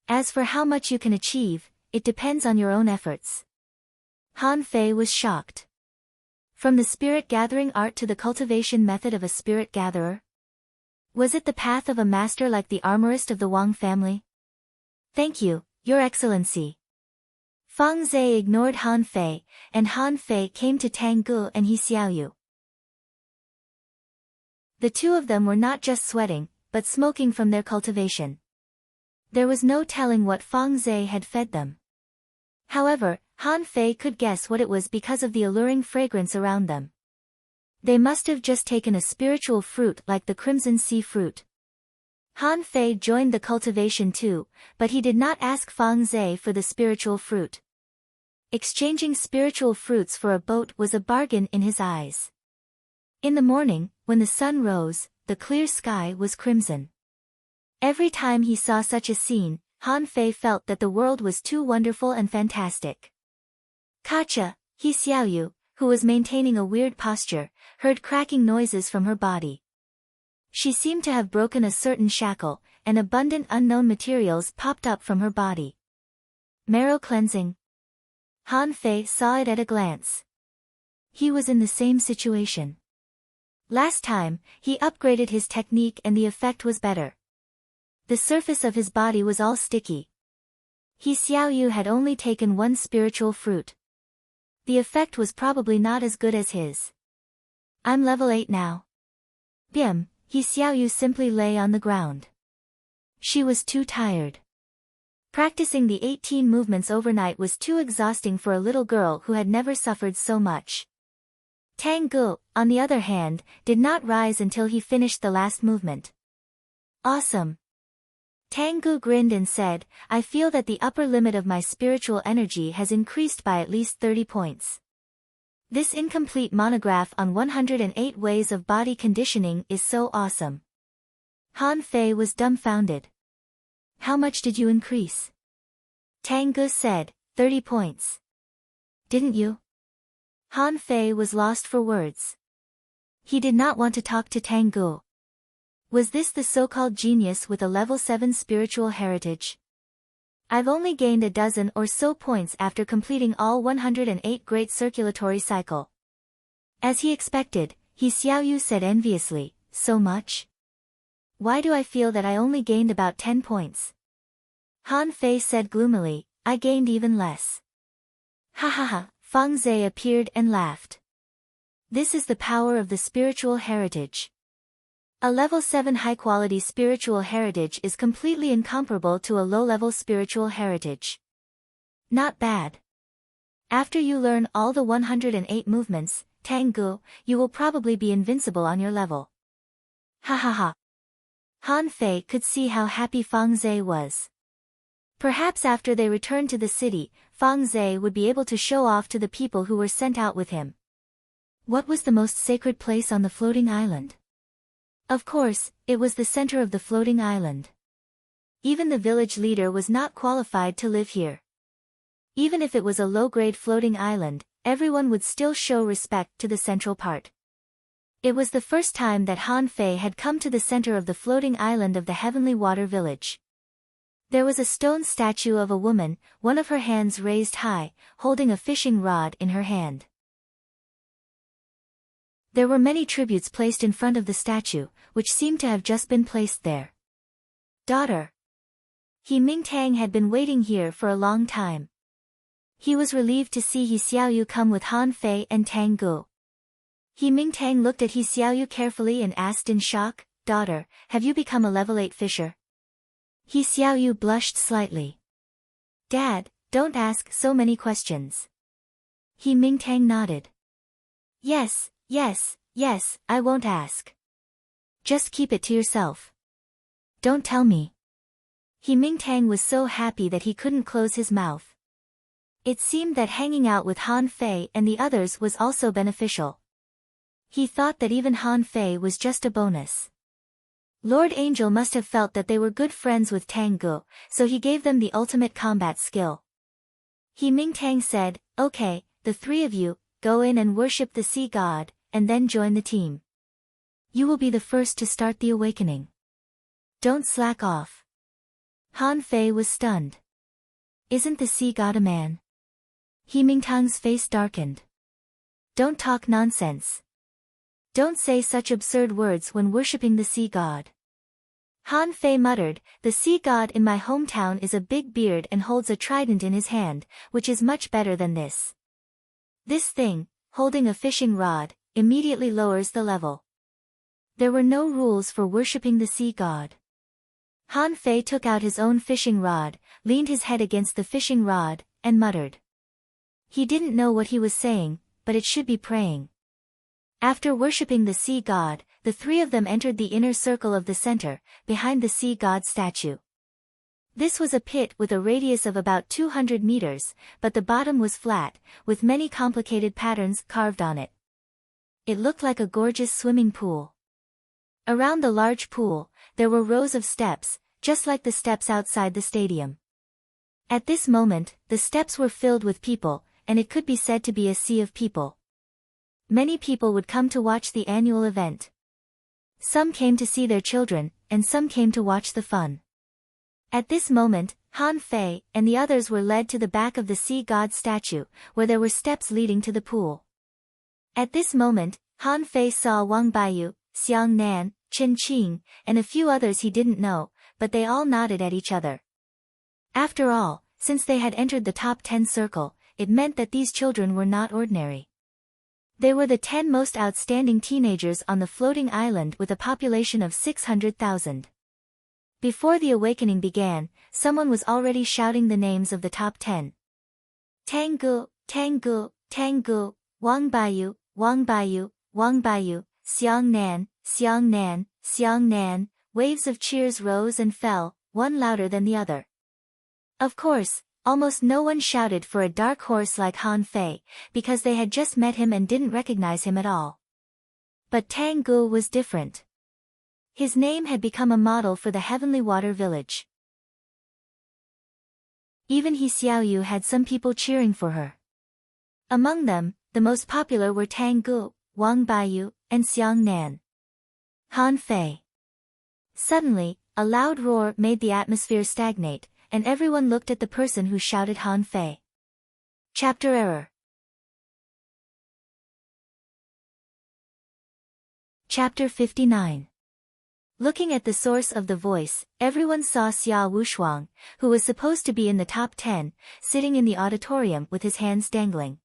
As for how much you can achieve, it depends on your own efforts." Han Fei was shocked. From the spirit gathering art to the cultivation method of a spirit gatherer? Was it the path of a master like the armorist of the Wang family? "Thank you, Your Excellency." Fang Zhe ignored Han Fei, and Han Fei came to Tang Gu and He Xiaoyu. The two of them were not just sweating, but smoking from their cultivation. There was no telling what Fang Zhe had fed them. However, Han Fei could guess what it was because of the alluring fragrance around them. They must have just taken a spiritual fruit like the crimson sea fruit. Han Fei joined the cultivation too, but he did not ask Fang Zhe for the spiritual fruit. Exchanging spiritual fruits for a boat was a bargain in his eyes. In the morning, when the sun rose, the clear sky was crimson. Every time he saw such a scene, Han Fei felt that the world was too wonderful and fantastic. Kacha, He Xiaoyu, who was maintaining a weird posture, heard cracking noises from her body. She seemed to have broken a certain shackle, and abundant unknown materials popped up from her body. Marrow cleansing. Han Fei saw it at a glance. He was in the same situation. Last time, he upgraded his technique and the effect was better. The surface of his body was all sticky. He Xiaoyu had only taken one spiritual fruit. The effect was probably not as good as his. I'm level 8 now. Bim, He Xiaoyu simply lay on the ground. She was too tired. Practicing the 18 movements overnight was too exhausting for a little girl who had never suffered so much. Tang Gu, on the other hand, did not rise until he finished the last movement. Awesome. Tang Gu grinned and said, I feel that the upper limit of my spiritual energy has increased by at least 30 points. This incomplete monograph on 108 ways of body conditioning is so awesome. Han Fei was dumbfounded. How much did you increase? Tang Gu said, 30 points. Didn't you? Han Fei was lost for words. He did not want to talk to Tang Gu. Was this the so-called genius with a level 7 spiritual heritage? I've only gained a dozen or so points after completing all 108 great circulatory cycle. As he expected, He Xiaoyu said enviously, so much? Why do I feel that I only gained about 10 points? Han Fei said gloomily, I gained even less. Ha ha ha, Fang Zhe appeared and laughed. This is the power of the spiritual heritage. A level 7 high-quality spiritual heritage is completely incomparable to a low-level spiritual heritage. Not bad. After you learn all the 108 movements, Tang Gu, you will probably be invincible on your level. Ha ha ha. Han Fei could see how happy Fang Zhe was. Perhaps after they returned to the city, Fang Zhe would be able to show off to the people who were sent out with him. What was the most sacred place on the floating island? Of course, it was the center of the floating island. Even the village leader was not qualified to live here. Even if it was a low-grade floating island, everyone would still show respect to the central part. It was the first time that Han Fei had come to the center of the floating island of the Heavenly Water Village. There was a stone statue of a woman, one of her hands raised high, holding a fishing rod in her hand. There were many tributes placed in front of the statue, which seemed to have just been placed there. Daughter. He Mingtang had been waiting here for a long time. He was relieved to see He Xiaoyu come with Han Fei and Tang Gu. He Mingtang looked at He Xiaoyu carefully and asked in shock, Daughter, have you become a level 8 fisher? He Xiaoyu blushed slightly. Dad, don't ask so many questions. He Mingtang nodded. Yes, I won't ask. Just keep it to yourself. Don't tell me. He Mingtang was so happy that he couldn't close his mouth. It seemed that hanging out with Han Fei and the others was also beneficial. He thought that even Han Fei was just a bonus. Lord Angel must have felt that they were good friends with Tang Gu, so he gave them the ultimate combat skill. He Mingtang said, Okay, the three of you, go in and worship the sea god, and then join the team. You will be the first to start the awakening. Don't slack off. Han Fei was stunned. Isn't the sea god a man? He Mingtang's face darkened. Don't talk nonsense. Don't say such absurd words when worshipping the sea god. Han Fei muttered, the sea god in my hometown is a big beard and holds a trident in his hand, which is much better than this. This thing, holding a fishing rod, immediately lowers the level. There were no rules for worshipping the sea god. Han Fei took out his own fishing rod, leaned his head against the fishing rod, and muttered. He didn't know what he was saying, but it should be praying. After worshipping the sea god, the three of them entered the inner circle of the center, behind the sea god statue. This was a pit with a radius of about 200 meters, but the bottom was flat, with many complicated patterns carved on it. It looked like a gorgeous swimming pool. Around the large pool, there were rows of steps, just like the steps outside the stadium. At this moment, the steps were filled with people, and it could be said to be a sea of people. Many people would come to watch the annual event. Some came to see their children, and some came to watch the fun. At this moment, Han Fei and the others were led to the back of the sea god statue, where there were steps leading to the pool. At this moment, Han Fei saw Wang Baiyu, Xiang Nan, Chen Qing, and a few others he didn't know, but they all nodded at each other. After all, since they had entered the top 10 circle, it meant that these children were not ordinary. They were the 10 most outstanding teenagers on the floating island with a population of 600,000. Before the awakening began, someone was already shouting the names of the top 10. Tang Gu, Tang Gu, Tang Gu, Wang Baiyu, Wang Baiyu, Wang Baiyu, Xiang Nan, Xiang Nan, Xiang Nan. Waves of cheers rose and fell, one louder than the other. Of course, almost no one shouted for a dark horse like Han Fei, because they had just met him and didn't recognize him at all. But Tang Gu was different. His name had become a model for the Heavenly Water Village. Even He Xiaoyu had some people cheering for her. Among them, the most popular were Tang Gu, Wang Baiyu, and Xiang Nan. Han Fei. Suddenly, a loud roar made the atmosphere stagnate, and everyone looked at the person who shouted Han Fei. Chapter Error. Chapter 59. Looking at the source of the voice, everyone saw Xia Wushuang, who was supposed to be in the top 10, sitting in the auditorium with his hands dangling.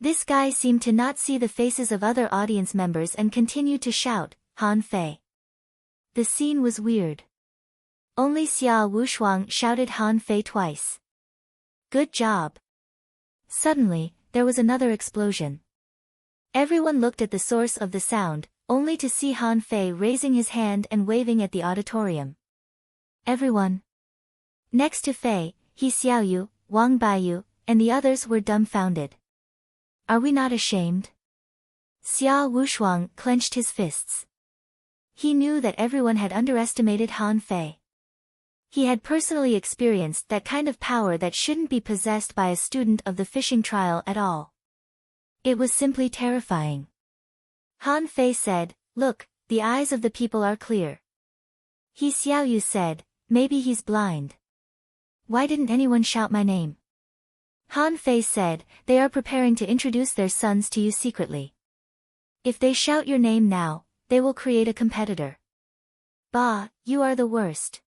This guy seemed to not see the faces of other audience members and continued to shout, Han Fei. The scene was weird. Only Xia Wushuang shouted Han Fei twice. Good job. Suddenly, there was another explosion. Everyone looked at the source of the sound, only to see Han Fei raising his hand and waving at the auditorium. Everyone. Next to Fei, He Xiaoyu, Wang Baiyu, and the others were dumbfounded. Are we not ashamed? Xia Wushuang clenched his fists. He knew that everyone had underestimated Han Fei. He had personally experienced that kind of power that shouldn't be possessed by a student of the fishing trial at all. It was simply terrifying. Han Fei said, "Look, the eyes of the people are clear." He Xiaoyu said, "Maybe he's blind." Why didn't anyone shout my name? Han Fei said, "They are preparing to introduce their sons to you secretly. If they shout your name now, they will create a competitor." Bah, you are the worst.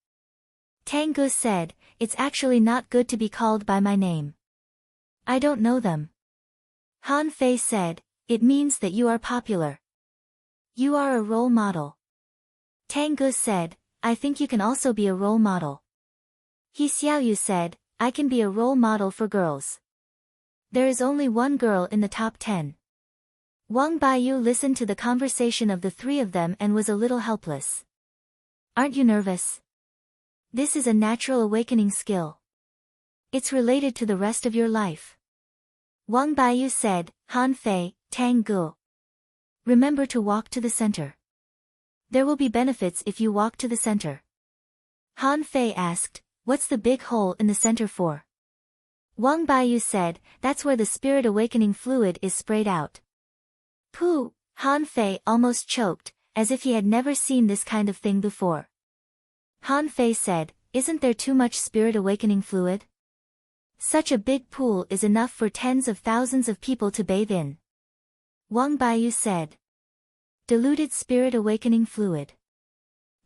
Tang Gu said, "It's actually not good to be called by my name. I don't know them." Han Fei said, "It means that you are popular. You are a role model." Tang Gu said, "I think you can also be a role model." He Xiaoyu said, "I can be a role model for girls. There is only one girl in the top 10. Wang Baiyu listened to the conversation of the three of them and was a little helpless. Aren't you nervous? This is a natural awakening skill. It's related to the rest of your life. Wang Baiyu said, Han Fei, Tang Gu. Remember to walk to the center. There will be benefits if you walk to the center. Han Fei asked, "What's the big hole in the center for?" Wang Baiyu said, "That's where the spirit awakening fluid is sprayed out." Pooh, Han Fei almost choked, as if he had never seen this kind of thing before. Han Fei said, "Isn't there too much spirit awakening fluid? Such a big pool is enough for tens of thousands of people to bathe in." Wang Baiyu said, "Diluted spirit awakening fluid.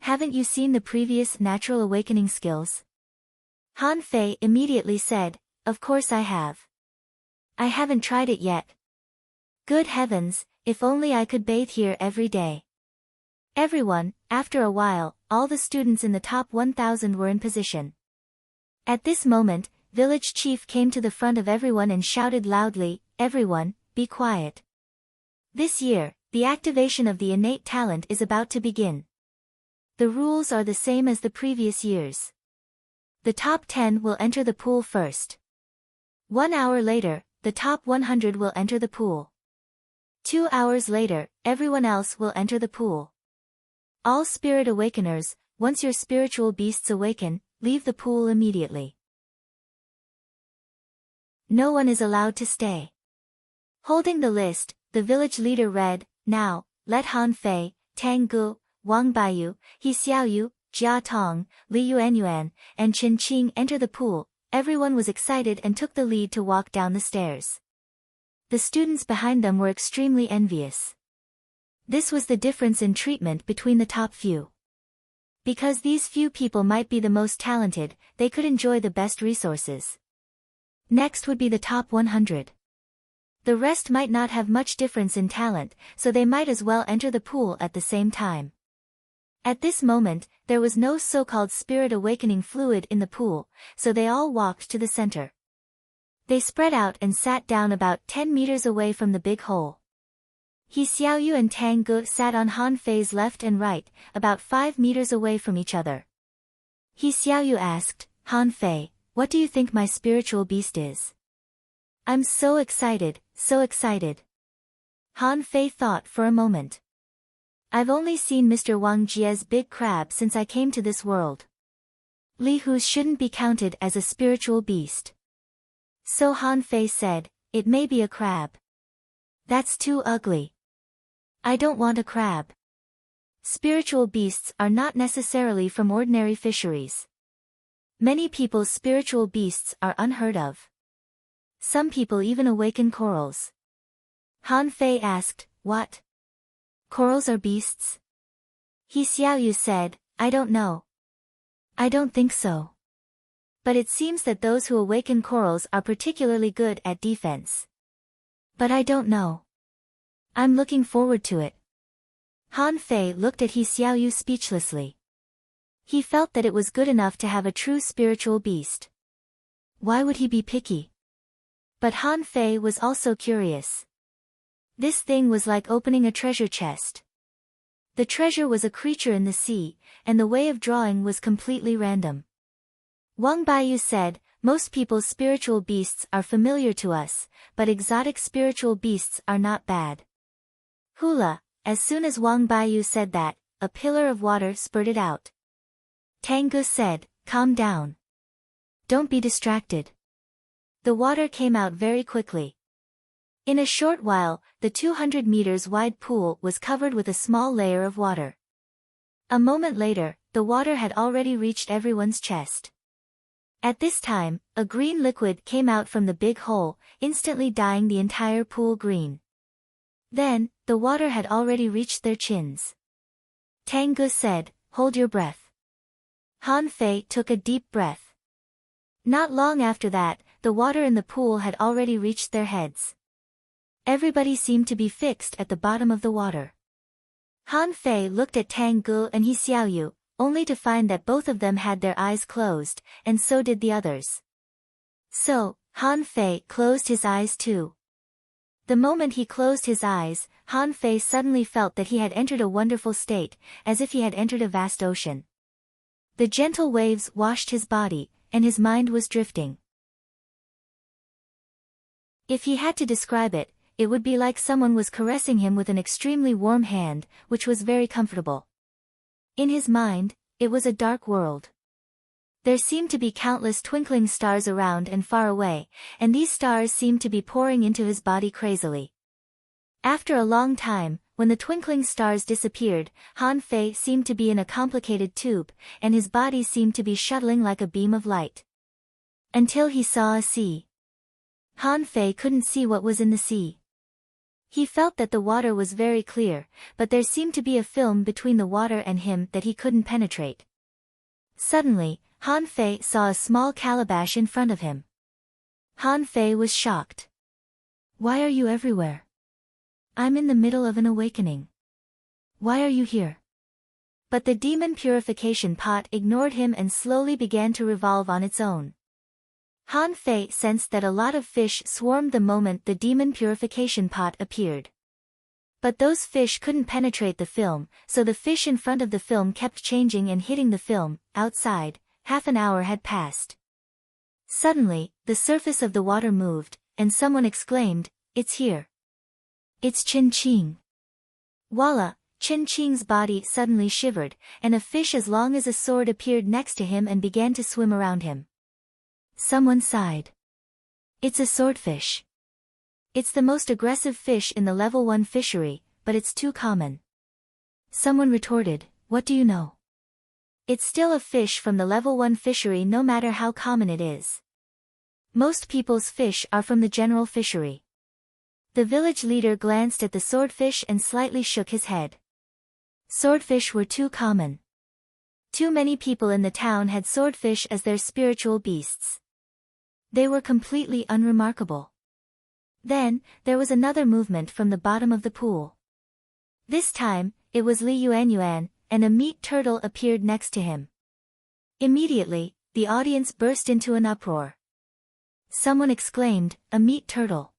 Haven't you seen the previous natural awakening skills?" Han Fei immediately said, "Of course I have. I haven't tried it yet. Good heavens, if only I could bathe here every day." Everyone, after a while, all the students in the top 1,000 were in position. At this moment, village chief came to the front of everyone and shouted loudly, "Everyone, be quiet. This year, the activation of the innate talent is about to begin. The rules are the same as the previous years. The top 10 will enter the pool first. 1 hour later, the top 100 will enter the pool. 2 hours later, everyone else will enter the pool. All spirit awakeners, once your spiritual beasts awaken, leave the pool immediately. No one is allowed to stay." Holding the list, the village leader read, "Now, let Han Fei, Tang Gu, Wang Baiyu, He Xiaoyu, Jia Tong, Li Yuanyuan, and Qin Qing enter the pool." Everyone was excited and took the lead to walk down the stairs. The students behind them were extremely envious. This was the difference in treatment between the top few. Because these few people might be the most talented, they could enjoy the best resources. Next would be the top 100. The rest might not have much difference in talent, so they might as well enter the pool at the same time. At this moment, there was no so-called spirit awakening fluid in the pool, so they all walked to the center. They spread out and sat down about 10 meters away from the big hole. He Xiaoyu and Tang Gu sat on Han Fei's left and right, about 5 meters away from each other. He Xiaoyu asked, "Han Fei, what do you think my spiritual beast is?" "I'm so excited, so excited." Han Fei thought for a moment. "I've only seen Mr. Wang Jie's big crab since I came to this world. Li Hu's shouldn't be counted as a spiritual beast." So Han Fei said, "It may be a crab." "That's too ugly. I don't want a crab. Spiritual beasts are not necessarily from ordinary fisheries. Many people's spiritual beasts are unheard of. Some people even awaken corals." Han Fei asked, "What? Corals are beasts?" He Xiaoyu said, "I don't know. I don't think so. But it seems that those who awaken corals are particularly good at defense. But I don't know. I'm looking forward to it." Han Fei looked at He Xiaoyu speechlessly. He felt that it was good enough to have a true spiritual beast. Why would he be picky? But Han Fei was also curious. This thing was like opening a treasure chest. The treasure was a creature in the sea, and the way of drawing was completely random. Wang Baiyu said, "Most people's spiritual beasts are familiar to us, but exotic spiritual beasts are not bad." Hula, as soon as Wang Baiyu said that, a pillar of water spurted out. Tang Gu said, "Calm down. Don't be distracted." The water came out very quickly. In a short while, the 200 meters wide pool was covered with a small layer of water. A moment later, the water had already reached everyone's chest. At this time, a green liquid came out from the big hole, instantly dyeing the entire pool green. Then, the water had already reached their chins. Tang Gu said, "Hold your breath." Han Fei took a deep breath. Not long after that, the water in the pool had already reached their heads. Everybody seemed to be fixed at the bottom of the water. Han Fei looked at Tang Gu and He Xiaoyu, only to find that both of them had their eyes closed, and so did the others. So, Han Fei closed his eyes too. The moment he closed his eyes, Han Fei suddenly felt that he had entered a wonderful state, as if he had entered a vast ocean. The gentle waves washed his body, and his mind was drifting. If he had to describe it, it would be like someone was caressing him with an extremely warm hand, which was very comfortable. In his mind, it was a dark world. There seemed to be countless twinkling stars around and far away, and these stars seemed to be pouring into his body crazily. After a long time, when the twinkling stars disappeared, Han Fei seemed to be in a complicated tube, and his body seemed to be shuttling like a beam of light. Until he saw a sea. Han Fei couldn't see what was in the sea. He felt that the water was very clear, but there seemed to be a film between the water and him that he couldn't penetrate. Suddenly, Han Fei saw a small calabash in front of him. Han Fei was shocked. "Why are you everywhere? I'm in the middle of an awakening. Why are you here?" But the demon purification pot ignored him and slowly began to revolve on its own. Han Fei sensed that a lot of fish swarmed the moment the demon purification pot appeared. But those fish couldn't penetrate the film, so the fish in front of the film kept changing and hitting the film. Outside, half an hour had passed. Suddenly, the surface of the water moved, and someone exclaimed, "It's here. It's Qin Qing." Voila! Qin Qing's body suddenly shivered, and a fish as long as a sword appeared next to him and began to swim around him. Someone sighed. "It's a swordfish. It's the most aggressive fish in the level 1 fishery, but it's too common." Someone retorted, "What do you know? It's still a fish from the level 1 fishery no matter how common it is. Most people's fish are from the general fishery." The village leader glanced at the swordfish and slightly shook his head. Swordfish were too common. Too many people in the town had swordfish as their spiritual beasts. They were completely unremarkable. Then, there was another movement from the bottom of the pool. This time, it was Li Yuanyuan, and a meat turtle appeared next to him. Immediately, the audience burst into an uproar. Someone exclaimed, "A meat turtle!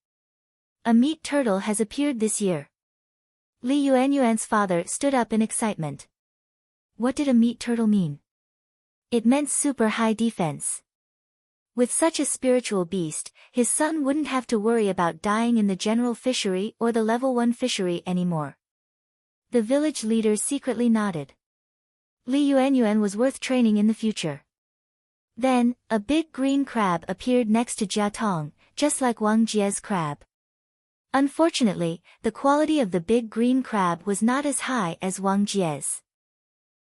A meat turtle has appeared this year." Li Yuanyuan's father stood up in excitement. What did a meat turtle mean? It meant super high defense. With such a spiritual beast, his son wouldn't have to worry about dying in the general fishery or the level 1 fishery anymore. The village leader secretly nodded. Li Yuanyuan was worth training in the future. Then, a big green crab appeared next to Jia Tong, just like Wang Jie's crab. Unfortunately, the quality of the big green crab was not as high as Wang Jie's.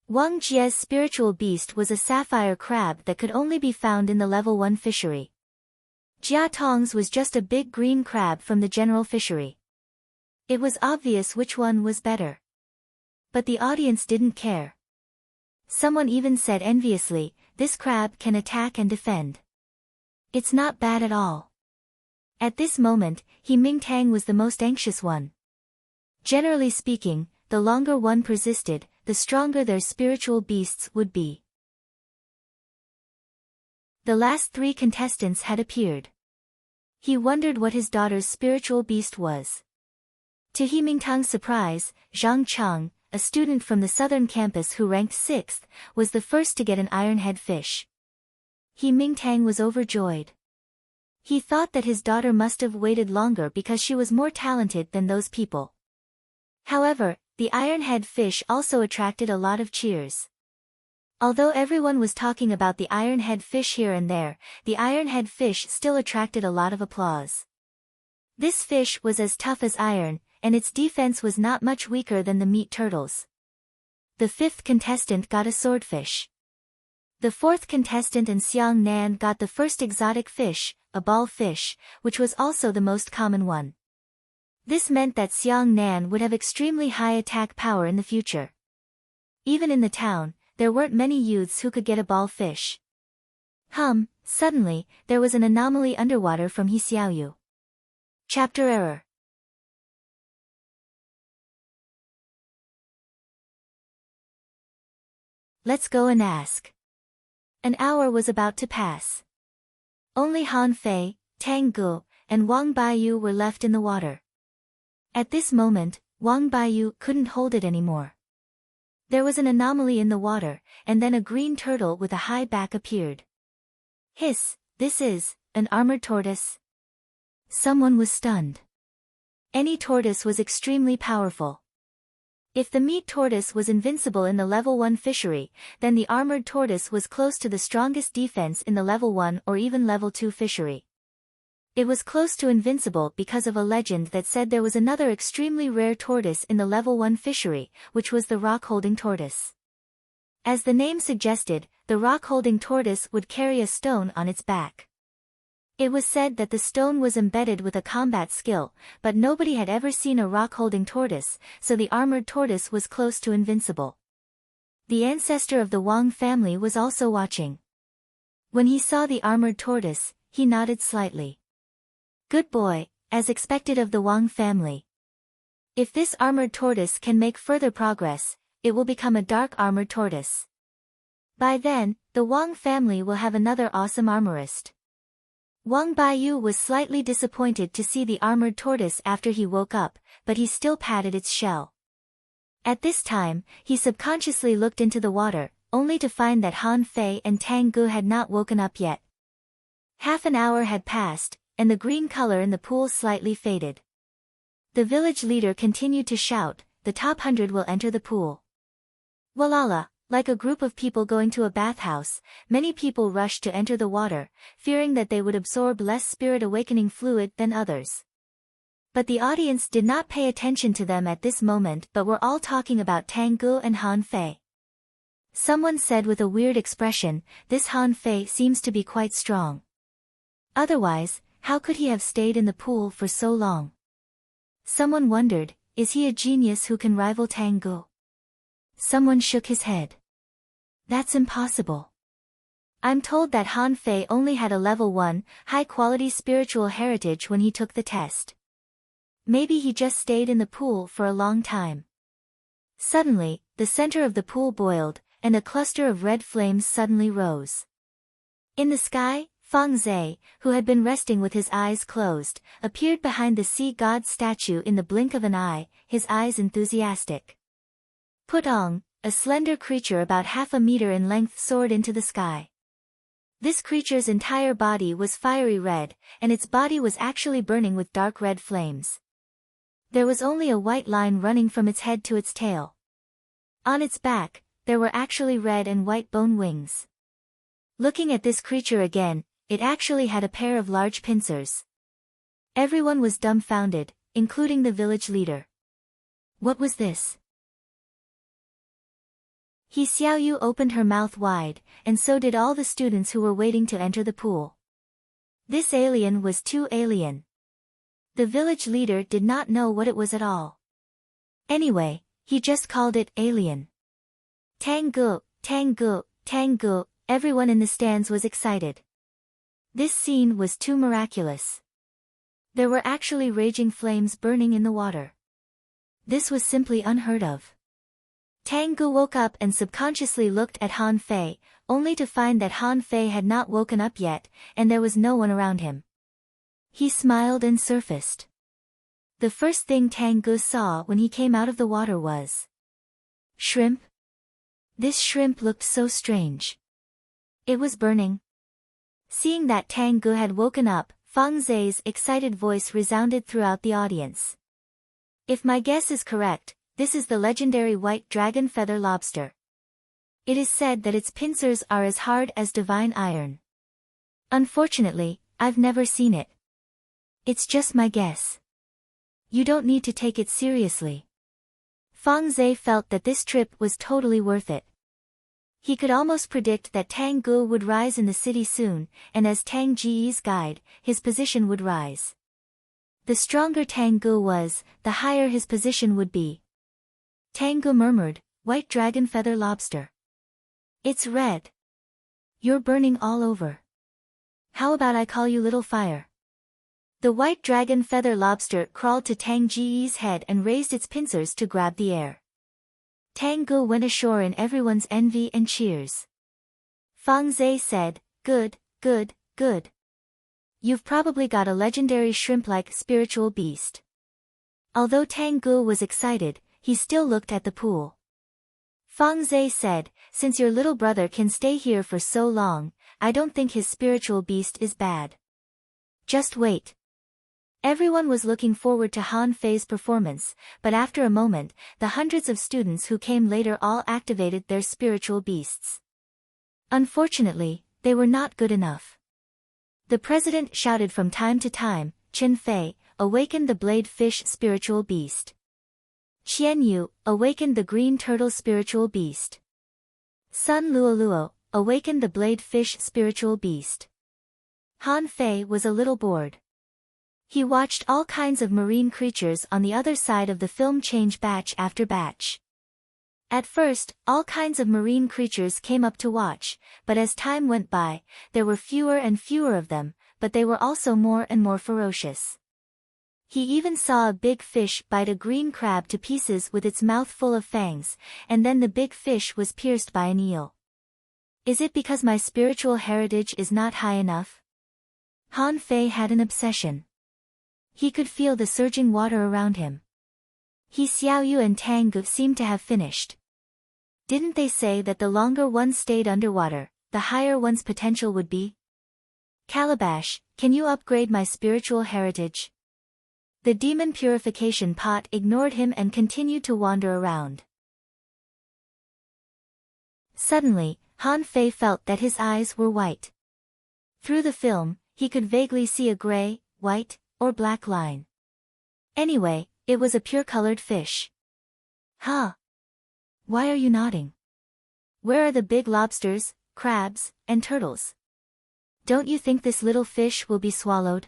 Wang Jie's spiritual beast was a sapphire crab that could only be found in the level 1 fishery. Jia Tong's was just a big green crab from the general fishery. It was obvious which one was better. But the audience didn't care. Someone even said enviously, "This crab can attack and defend. It's not bad at all." At this moment, He Mingtang was the most anxious one. Generally speaking, the longer one persisted, the stronger their spiritual beasts would be. The last 3 contestants had appeared. He wondered what his daughter's spiritual beast was. To He Mingtang's surprise, Zhang Cheng, a student from the southern campus who ranked 6th, was the first to get an ironhead fish. He Mingtang was overjoyed. He thought that his daughter must have waited longer because she was more talented than those people. However, the ironhead fish also attracted a lot of cheers. Although everyone was talking about the ironhead fish here and there, the ironhead fish still attracted a lot of applause. This fish was as tough as iron, and its defense was not much weaker than the meat turtles. The 5th contestant got a swordfish. The 4th contestant and Xiang Nan got the first exotic fish, a ball fish, which was also the most common one. This meant that Xiang Nan would have extremely high attack power in the future. Even in the town, there weren't many youths who could get a ball fish. Suddenly, there was an anomaly underwater from He Xiaoyu. Chapter Error. Let's go and ask. An hour was about to pass. Only Han Fei, Tang Gu, and Wang Baiyu were left in the water. At this moment, Wang Baiyu couldn't hold it anymore. There was an anomaly in the water, and then a green turtle with a high back appeared. Hiss, this is an armored tortoise. Someone was stunned. Any tortoise was extremely powerful. If the meat tortoise was invincible in the level 1 fishery, then the armored tortoise was close to the strongest defense in the level 1 or even level 2 fishery. It was close to invincible because of a legend that said there was another extremely rare tortoise in the level 1 fishery, which was the rock-holding tortoise. As the name suggested, the rock-holding tortoise would carry a stone on its back. It was said that the stone was embedded with a combat skill, but nobody had ever seen a rock-holding tortoise, so the armored tortoise was close to invincible. The ancestor of the Wang family was also watching. When he saw the armored tortoise, he nodded slightly. Good boy, as expected of the Wang family. If this armored tortoise can make further progress, it will become a dark armored tortoise. By then, the Wang family will have another awesome armorist. Wang Baiyu was slightly disappointed to see the armored tortoise after he woke up, but he still patted its shell. At this time, he subconsciously looked into the water, only to find that Han Fei and Tang Gu had not woken up yet. Half an hour had passed, and the green color in the pool slightly faded. The village leader continued to shout, "The top 100 will enter the pool." Walala, like a group of people going to a bathhouse, many people rushed to enter the water, fearing that they would absorb less spirit awakening fluid than others. But the audience did not pay attention to them at this moment but were all talking about Tang Gu and Han Fei. Someone said with a weird expression, "This Han Fei seems to be quite strong. Otherwise, how could he have stayed in the pool for so long?" Someone wondered, "Is he a genius who can rival Tang Gu?" Someone shook his head. "That's impossible. I'm told that Han Fei only had a level 1, high-quality spiritual heritage when he took the test. Maybe he just stayed in the pool for a long time." Suddenly, the center of the pool boiled, and a cluster of red flames suddenly rose. In the sky, Fang Zhe, who had been resting with his eyes closed, appeared behind the sea god statue in the blink of an eye, his eyes enthusiastic. Putong, a slender creature about half a meter in length, soared into the sky. This creature's entire body was fiery red, and its body was actually burning with dark red flames. There was only a white line running from its head to its tail. On its back, there were actually red and white bone wings. Looking at this creature again, it actually had a pair of large pincers. Everyone was dumbfounded, including the village leader. What was this? He Xiaoyu opened her mouth wide, and so did all the students who were waiting to enter the pool. This alien was too alien. The village leader did not know what it was at all. Anyway, he just called it alien. Tang Gu, Tang Gu, Tang Gu, everyone in the stands was excited. This scene was too miraculous. There were actually raging flames burning in the water. This was simply unheard of. Tang Gu woke up and subconsciously looked at Han Fei, only to find that Han Fei had not woken up yet, and there was no one around him. He smiled and surfaced. The first thing Tang Gu saw when he came out of the water was shrimp. This shrimp looked so strange. It was burning. Seeing that Tang Gu had woken up, Fang Zhe's excited voice resounded throughout the audience. "If my guess is correct, this is the legendary white dragon feather lobster. It is said that its pincers are as hard as divine iron. Unfortunately, I've never seen it. It's just my guess. You don't need to take it seriously." Fang Zhe felt that this trip was totally worth it. He could almost predict that Tang Gu would rise in the city soon, and as Tang Ji's guide, his position would rise. The stronger Tang Gu was, the higher his position would be. Tang Gu murmured, "White dragon feather lobster. It's red. You're burning all over. How about I call you Little Fire?" The white dragon feather lobster crawled to Tang Ji's head and raised its pincers to grab the air. Tang Gu went ashore in everyone's envy and cheers. Fang Zhe said, "Good, good, good. You've probably got a legendary shrimp-like spiritual beast." Although Tang Gu was excited, he still looked at the pool. Fang Zhe said, "Since your little brother can stay here for so long, I don't think his spiritual beast is bad. Just wait." Everyone was looking forward to Han Fei's performance, but after a moment, the hundreds of students who came later all activated their spiritual beasts. Unfortunately, they were not good enough. The president shouted from time to time, "Chen Fei, awaken the blade fish spiritual beast. Qian Yu, awaken the green turtle spiritual beast. Sun Luoluo, awaken the blade fish spiritual beast." Han Fei was a little bored. He watched all kinds of marine creatures on the other side of the film change batch after batch. At first, all kinds of marine creatures came up to watch, but as time went by, there were fewer and fewer of them, but they were also more and more ferocious. He even saw a big fish bite a green crab to pieces with its mouth full of fangs, and then the big fish was pierced by an eel. Is it because my spiritual heritage is not high enough? Han Fei had an obsession. He could feel the surging water around him. He Xiaoyu and Tang Gu seemed to have finished. Didn't they say that the longer one stayed underwater, the higher one's potential would be? Calabash, can you upgrade my spiritual heritage? The demon purification pot ignored him and continued to wander around. Suddenly, Han Fei felt that his eyes were white. Through the film, he could vaguely see a gray, white, or black line. Anyway, it was a pure-colored fish. Huh? Why are you nodding? Where are the big lobsters, crabs, and turtles? Don't you think this little fish will be swallowed?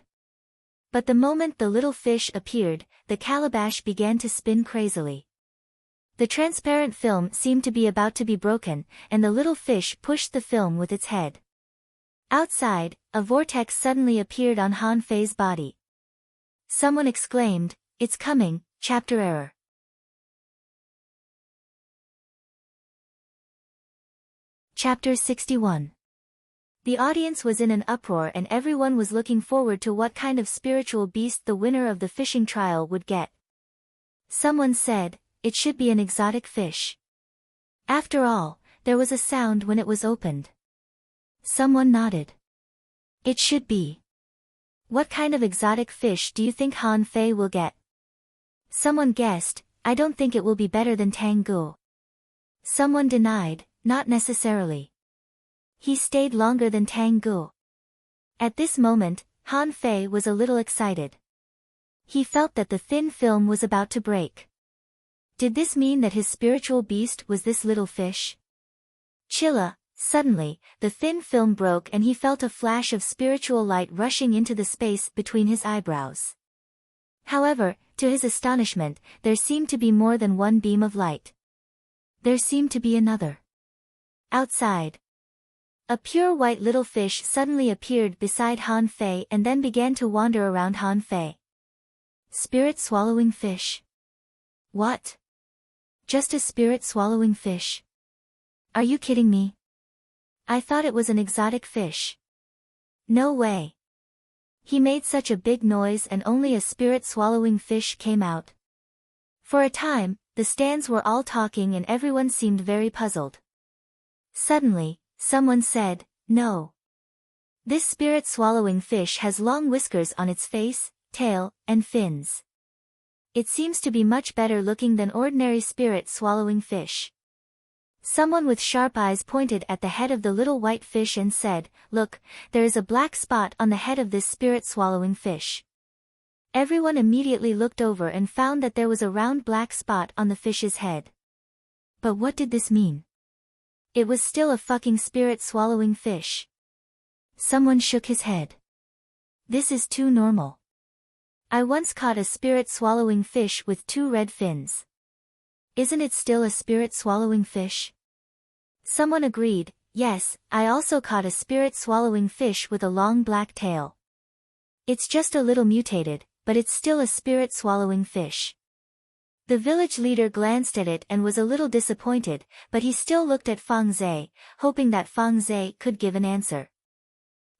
But the moment the little fish appeared, the calabash began to spin crazily. The transparent film seemed to be about to be broken, and the little fish pushed the film with its head. Outside, a vortex suddenly appeared on Han Fei's body. Someone exclaimed, "It's coming, chapter error." Chapter 61. The audience was in an uproar and everyone was looking forward to what kind of spiritual beast the winner of the fishing trial would get. Someone said, "It should be an exotic fish." After all, there was a sound when it was opened. Someone nodded. It should be. What kind of exotic fish do you think Han Fei will get? Someone guessed, "I don't think it will be better than Tang Gu." Someone denied, "Not necessarily. He stayed longer than Tang Gu." At this moment, Han Fei was a little excited. He felt that the thin film was about to break. Did this mean that his spiritual beast was this little fish? Chilla, suddenly, the thin film broke and he felt a flash of spiritual light rushing into the space between his eyebrows. However, to his astonishment, there seemed to be more than one beam of light. There seemed to be another. Outside, a pure white little fish suddenly appeared beside Han Fei and then began to wander around Han Fei. Spirit-swallowing fish. What? Just a spirit-swallowing fish? Are you kidding me? I thought it was an exotic fish. No way. He made such a big noise and only a spirit-swallowing fish came out. For a time, the stands were all talking and everyone seemed very puzzled. Suddenly, someone said, "No. This spirit-swallowing fish has long whiskers on its face, tail, and fins. It seems to be much better looking than ordinary spirit-swallowing fish." Someone with sharp eyes pointed at the head of the little white fish and said, "Look, there is a black spot on the head of this spirit-swallowing fish." Everyone immediately looked over and found that there was a round black spot on the fish's head. But what did this mean? It was still a fucking spirit-swallowing fish. Someone shook his head. This is too normal. I once caught a spirit-swallowing fish with 2 red fins. Isn't it still a spirit-swallowing fish? Someone agreed, "Yes, I also caught a spirit-swallowing fish with a long black tail. It's just a little mutated, but it's still a spirit-swallowing fish." The village leader glanced at it and was a little disappointed, but he still looked at Fang Zhe, hoping that Fang Zhe could give an answer.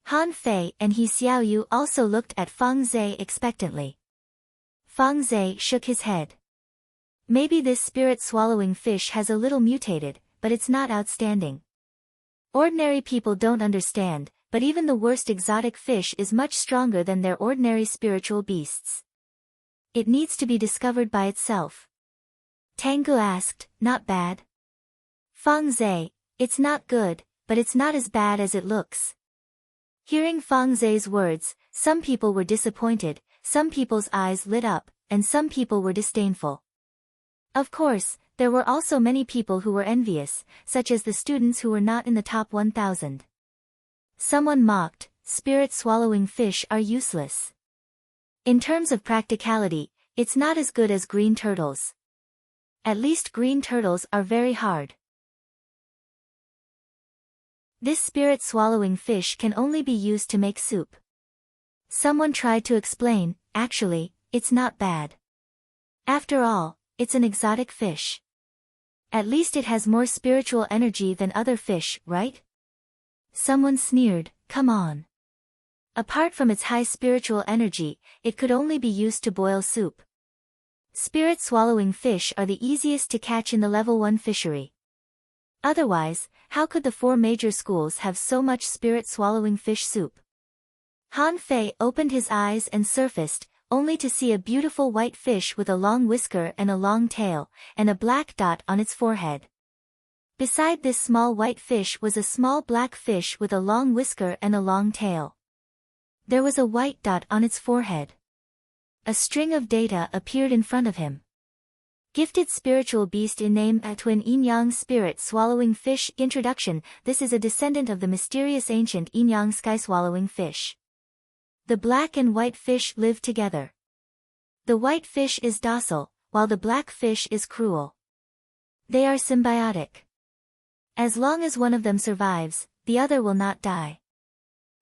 Han Fei and He Xiaoyu also looked at Fang Zhe expectantly. Fang Zhe shook his head. Maybe this spirit-swallowing fish has a little mutated, but it's not outstanding. Ordinary people don't understand, but even the worst exotic fish is much stronger than their ordinary spiritual beasts. It needs to be discovered by itself. Tang Gu asked, "Not bad?" Fang Zhe, "It's not good, but it's not as bad as it looks." Hearing Fang Zhe's words, some people were disappointed, some people's eyes lit up, and some people were disdainful. Of course, there were also many people who were envious, such as the students who were not in the top 1,000. Someone mocked, "Spirit-swallowing fish are useless. In terms of practicality, it's not as good as green turtles. At least green turtles are very hard. This spirit-swallowing fish can only be used to make soup." Someone tried to explain, "Actually, it's not bad. After all, it's an exotic fish. At least it has more spiritual energy than other fish, right?" Someone sneered, "Come on. Apart from its high spiritual energy, it could only be used to boil soup. Spirit-swallowing fish are the easiest to catch in the level 1 fishery. Otherwise, how could the 4 major schools have so much spirit-swallowing fish soup? Han Fei opened his eyes and surfaced, only to see a beautiful white fish with a long whisker and a long tail, and a black dot on its forehead. Beside this small white fish was a small black fish with a long whisker and a long tail. There was a white dot on its forehead. A string of data appeared in front of him. Gifted spiritual beast in name a twin yin-yang spirit-swallowing fish. Introduction. This is a descendant of the mysterious ancient yin-yang sky-swallowing fish. The black and white fish live together. The white fish is docile, while the black fish is cruel. They are symbiotic. As long as one of them survives, the other will not die.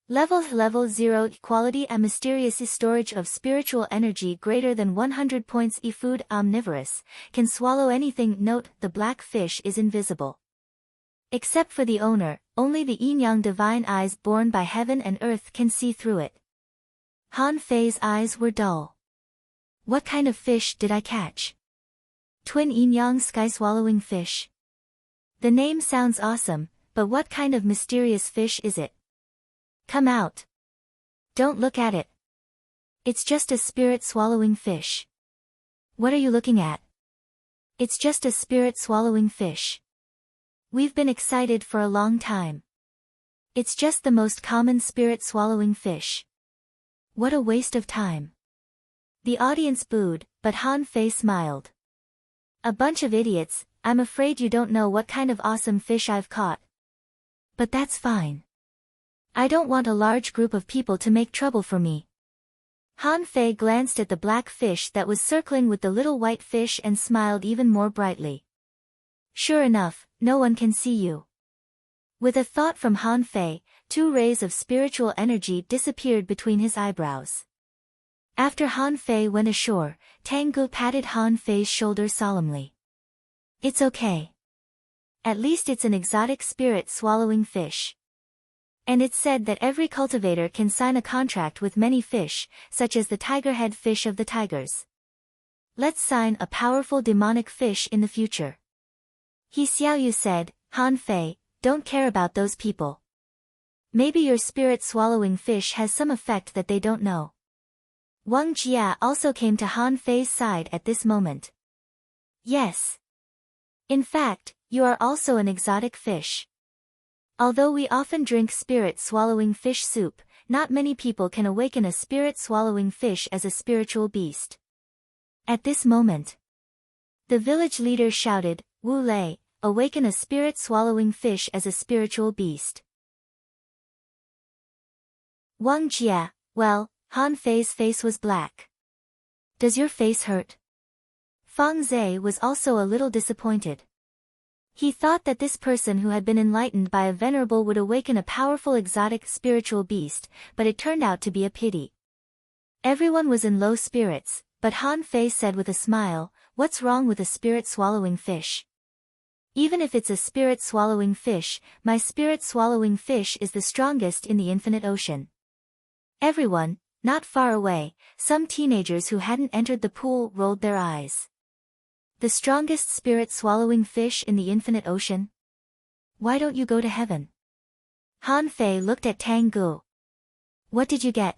Level 0 Quality A mysterious storage of spiritual energy greater than 100 points. Food omnivorous, can swallow anything. Note, the black fish is invisible. Except for the owner, only the yin-yang divine eyes born by heaven and earth can see through it. Han Fei's eyes were dull. What kind of fish did I catch? Twin yin-yang sky-swallowing fish. The name sounds awesome, but what kind of mysterious fish is it? Come out. Don't look at it. It's just a spirit-swallowing fish. What are you looking at? It's just a spirit-swallowing fish. We've been excited for a long time. It's just the most common spirit-swallowing fish. What a waste of time. The audience booed, but Han Fei smiled. A bunch of idiots, I'm afraid you don't know what kind of awesome fish I've caught. But that's fine. I don't want a large group of people to make trouble for me. Han Fei glanced at the black fish that was circling with the little white fish and smiled even more brightly. Sure enough, no one can see you. With a thought from Han Fei, 2 rays of spiritual energy disappeared between his eyebrows. After Han Fei went ashore, Tang Gu patted Han Fei's shoulder solemnly. It's okay. At least it's an exotic spirit-swallowing fish. And it's said that every cultivator can sign a contract with many fish, such as the tigerhead fish of the tigers. Let's sign a powerful demonic fish in the future. He Xiaoyu said, Han Fei, don't care about those people. Maybe your spirit-swallowing fish has some effect that they don't know. Wang Jia also came to Han Fei's side at this moment. Yes. In fact, you are also an exotic fish. Although we often drink spirit-swallowing fish soup, not many people can awaken a spirit-swallowing fish as a spiritual beast. At this moment, the village leader shouted, Wu Lei, awaken a spirit-swallowing fish as a spiritual beast. Wang Jia, well, Han Fei's face was black. Does your face hurt? Fang Zhe was also a little disappointed. He thought that this person who had been enlightened by a venerable would awaken a powerful exotic spiritual beast, but it turned out to be a pity. Everyone was in low spirits, but Han Fei said with a smile, what's wrong with a spirit-swallowing fish? Even if it's a spirit-swallowing fish, my spirit-swallowing fish is the strongest in the infinite ocean. Everyone, not far away, some teenagers who hadn't entered the pool rolled their eyes. The strongest spirit-swallowing fish in the infinite ocean? Why don't you go to heaven? Han Fei looked at Tang Gu. What did you get?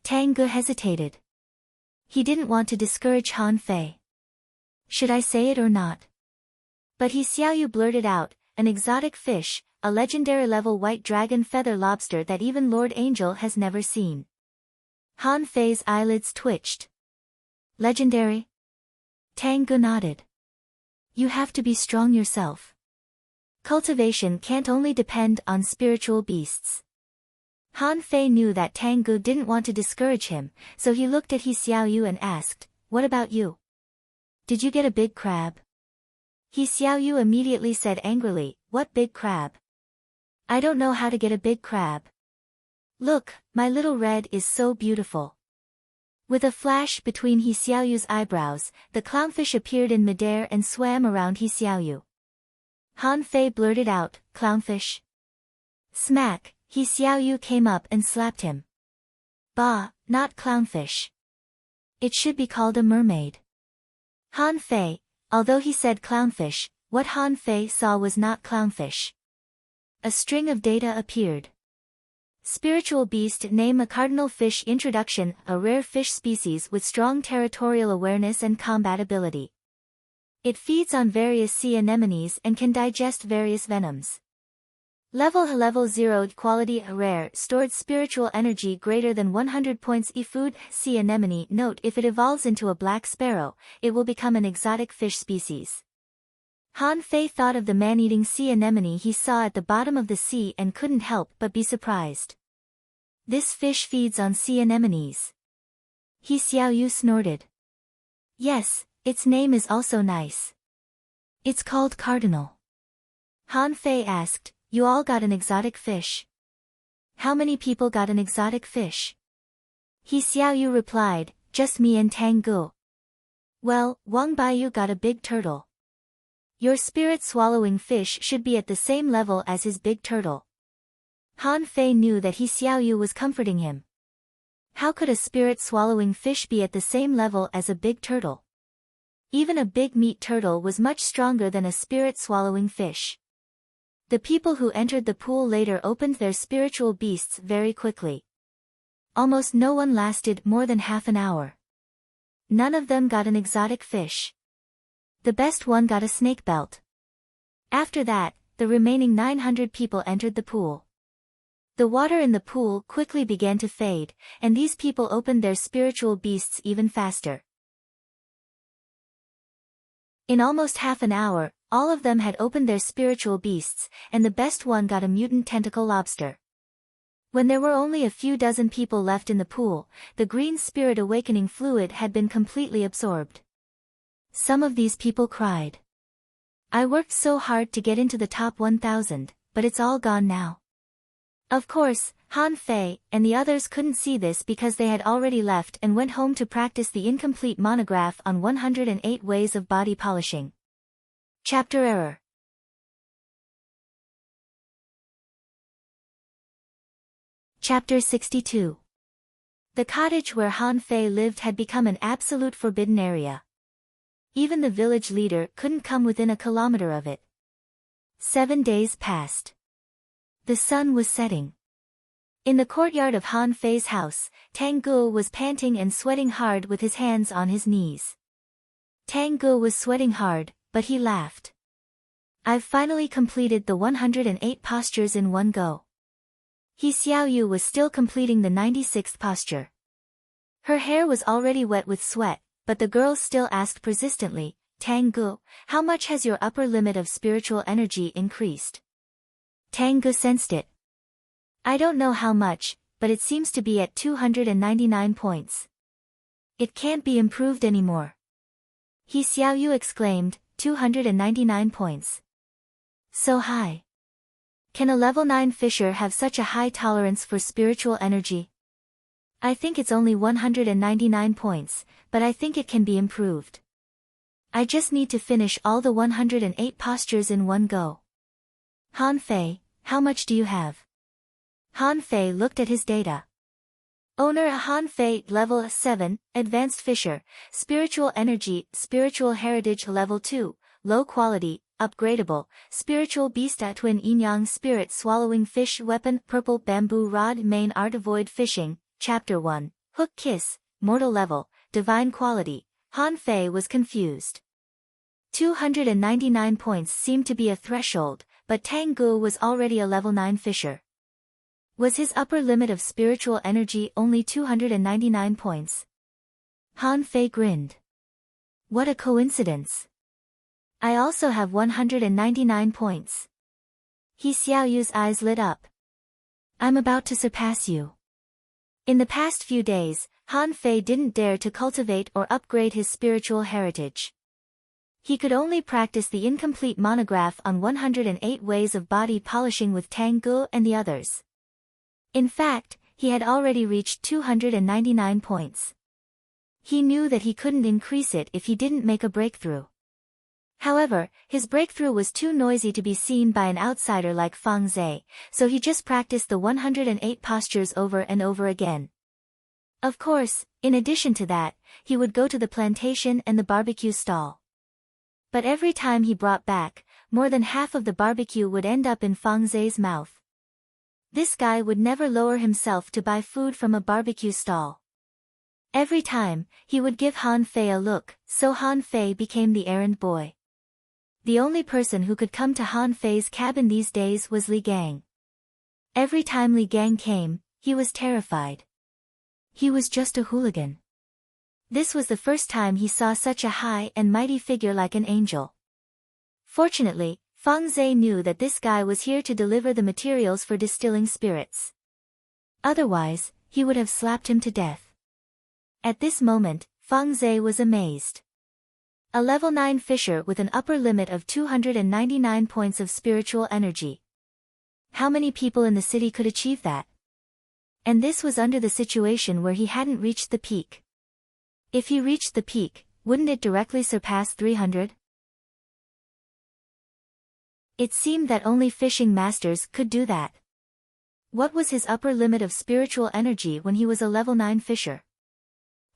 Tang Gu hesitated. He didn't want to discourage Han Fei. Should I say it or not? But He Xiaoyu blurted out, an exotic fish, a legendary level white dragon feather lobster that even Lord Angel has never seen. Han Fei's eyelids twitched. Legendary? Tang Gu nodded. You have to be strong yourself. Cultivation can't only depend on spiritual beasts. Han Fei knew that Tang Gu didn't want to discourage him, so he looked at He Xiaoyu and asked, what about you? Did you get a big crab? He Xiaoyu immediately said angrily, what big crab? I don't know how to get a big crab. Look, my little red is so beautiful. With a flash between He Xiaoyu's eyebrows, the clownfish appeared in midair and swam around He Xiaoyu. Han Fei blurted out, clownfish. Smack, He Xiaoyu came up and slapped him. Bah, not clownfish. It should be called a mermaid. Han Fei, although he said clownfish, what Han Fei saw was not clownfish. A string of data appeared. Spiritual beast, name a cardinal fish. Introduction, a rare fish species with strong territorial awareness and combat ability. It feeds on various sea anemones and can digest various venoms. Level 0, quality rare, stored spiritual energy greater than 100 points. Food, sea anemone. Note, if it evolves into a black sparrow, it will become an exotic fish species. Han Fei thought of the man-eating sea anemone he saw at the bottom of the sea and couldn't help but be surprised. This fish feeds on sea anemones. He Xiaoyu snorted. Yes, its name is also nice. It's called cardinal. Han Fei asked, you all got an exotic fish? How many people got an exotic fish? He Xiaoyu replied, just me and Tang Gu. Well, Wang Baiyu got a big turtle. Your spirit-swallowing fish should be at the same level as his big turtle. Han Fei knew that He Xiaoyu was comforting him. How could a spirit-swallowing fish be at the same level as a big turtle? Even a big meat turtle was much stronger than a spirit-swallowing fish. The people who entered the pool later opened their spiritual beasts very quickly. Almost no one lasted more than half an hour. None of them got an exotic fish. The best one got a snake belt. After that, the remaining 900 people entered the pool. The water in the pool quickly began to fade, and these people opened their spiritual beasts even faster. In almost half an hour, all of them had opened their spiritual beasts, and the best one got a mutant tentacle lobster. When there were only a few dozen people left in the pool, the green spirit awakening fluid had been completely absorbed. Some of these people cried. I worked so hard to get into the top 1,000, but it's all gone now. Of course, Han Fei and the others couldn't see this because they had already left and went home to practice the incomplete monograph on 108 ways of body polishing. Chapter Error. Chapter 62. The cottage where Han Fei lived had become an absolute forbidden area. Even the village leader couldn't come within a kilometer of it. 7 days passed. The sun was setting. In the courtyard of Han Fei's house, Tang Gu was panting and sweating hard with his hands on his knees. Tang Gu was sweating hard, but he laughed. I've finally completed the 108 postures in one go. He Xiaoyu was still completing the 96th posture. Her hair was already wet with sweat, but the girl still asked persistently, Tang Gu, how much has your upper limit of spiritual energy increased? Tang Gu sensed it. I don't know how much, but it seems to be at 299 points. It can't be improved anymore. He Xiaoyu exclaimed, 299 points. So high. Can a level 9 fisher have such a high tolerance for spiritual energy? I think it's only 199 points, but I think it can be improved. I just need to finish all the 108 postures in one go. Han Fei, how much do you have? Han Fei looked at his data. Owner Han Fei, level 7, advanced fisher, spiritual energy, spiritual heritage level 2, low quality, upgradable, spiritual beast twin yin-yang spirit swallowing fish weapon purple bamboo rod main art avoid fishing, chapter 1, hook kiss, mortal level, divine quality. Han Fei was confused. 299 points seemed to be a threshold, but Tang Gu was already a level 9 fisher. Was his upper limit of spiritual energy only 299 points? Han Fei grinned. What a coincidence. I also have 199 points. He Xiaoyu's eyes lit up. I'm about to surpass you. In the past few days, Han Fei didn't dare to cultivate or upgrade his spiritual heritage. He could only practice the incomplete monograph on 108 ways of body polishing with Tang Gu and the others. In fact, he had already reached 299 points. He knew that he couldn't increase it if he didn't make a breakthrough. However, his breakthrough was too noisy to be seen by an outsider like Fang Zhe, so he just practiced the 108 postures over and over again. Of course, in addition to that, he would go to the plantation and the barbecue stall. But every time he brought back, more than half of the barbecue would end up in Fang Zai's mouth. This guy would never lower himself to buy food from a barbecue stall. Every time, he would give Han Fei a look, so Han Fei became the errand boy. The only person who could come to Han Fei's cabin these days was Li Gang. Every time Li Gang came, he was terrified. He was just a hooligan. This was the first time he saw such a high and mighty figure like an angel. Fortunately, Fang Zai knew that this guy was here to deliver the materials for distilling spirits. Otherwise, he would have slapped him to death. At this moment, Fang Zai was amazed. A level 9 fisher with an upper limit of 299 points of spiritual energy. How many people in the city could achieve that? And this was under the situation where he hadn't reached the peak. If he reached the peak, wouldn't it directly surpass 300? It seemed that only fishing masters could do that. What was his upper limit of spiritual energy when he was a level 9 fisher?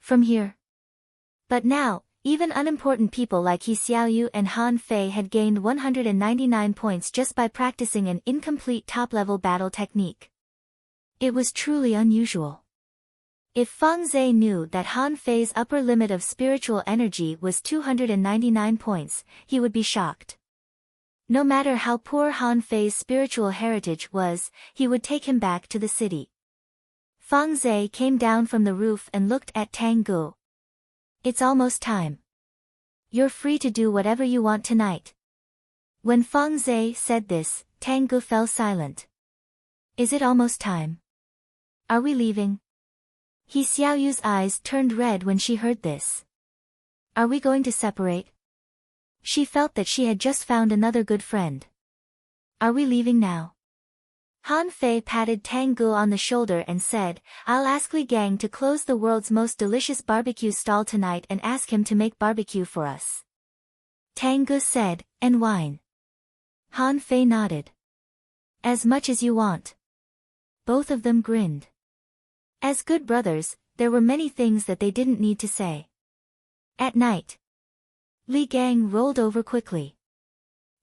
From here. But now, even unimportant people like He Xiaoyu and Han Fei had gained 199 points just by practicing an incomplete top-level battle technique. It was truly unusual. If Fang Zai knew that Han Fei's upper limit of spiritual energy was 299 points, he would be shocked. No matter how poor Han Fei's spiritual heritage was, he would take him back to the city. Fang Zai came down from the roof and looked at Tang Gu. It's almost time. You're free to do whatever you want tonight. When Fang Zai said this, Tang Gu fell silent. Is it almost time? Are we leaving? He Xiaoyu's eyes turned red when she heard this. Are we going to separate? She felt that she had just found another good friend. Are we leaving now? Han Fei patted Tang Gu on the shoulder and said, I'll ask Li Gang to close the world's most delicious barbecue stall tonight and ask him to make barbecue for us. Tang Gu said, and wine. Han Fei nodded. As much as you want. Both of them grinned. As good brothers, there were many things that they didn't need to say. At night, Li Gang rolled over quickly.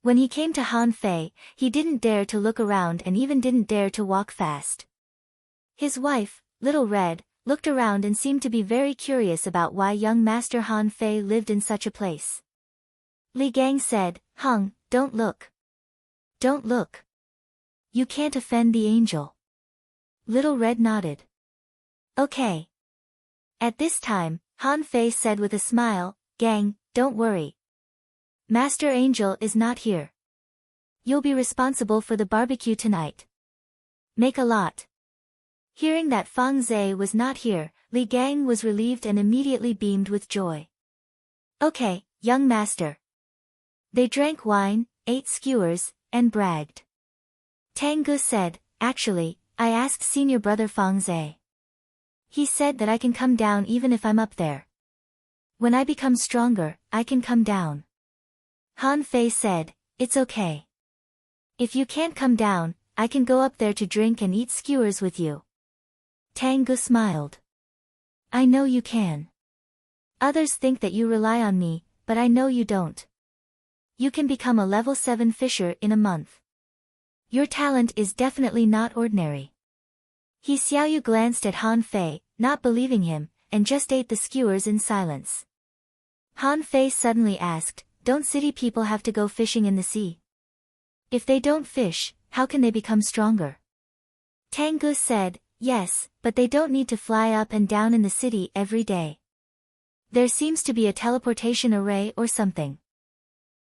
When he came to Han Fei, he didn't dare to look around and even didn't dare to walk fast. His wife, Little Red, looked around and seemed to be very curious about why young Master Han Fei lived in such a place. Li Gang said, Hung, don't look. Don't look. You can't offend the angel. Little Red nodded. Okay. At this time, Han Fei said with a smile, Gang, don't worry. Master Angel is not here. You'll be responsible for the barbecue tonight. Make a lot. Hearing that Fang Zai was not here, Li Gang was relieved and immediately beamed with joy. Okay, young master. They drank wine, ate skewers, and bragged. Tang Gu said, actually, I asked senior brother Fang Zai. He said that I can come down even if I'm up there. When I become stronger, I can come down. Han Fei said, it's okay. If you can't come down, I can go up there to drink and eat skewers with you. Tang Gu smiled. I know you can. Others think that you rely on me, but I know you don't. You can become a level 7 fisher in a month. Your talent is definitely not ordinary. He Xiaoyu glanced at Han Fei, not believing him, and just ate the skewers in silence. Han Fei suddenly asked, don't city people have to go fishing in the sea? If they don't fish, how can they become stronger? Tang Gu said, yes, but they don't need to fly up and down in the city every day. There seems to be a teleportation array or something.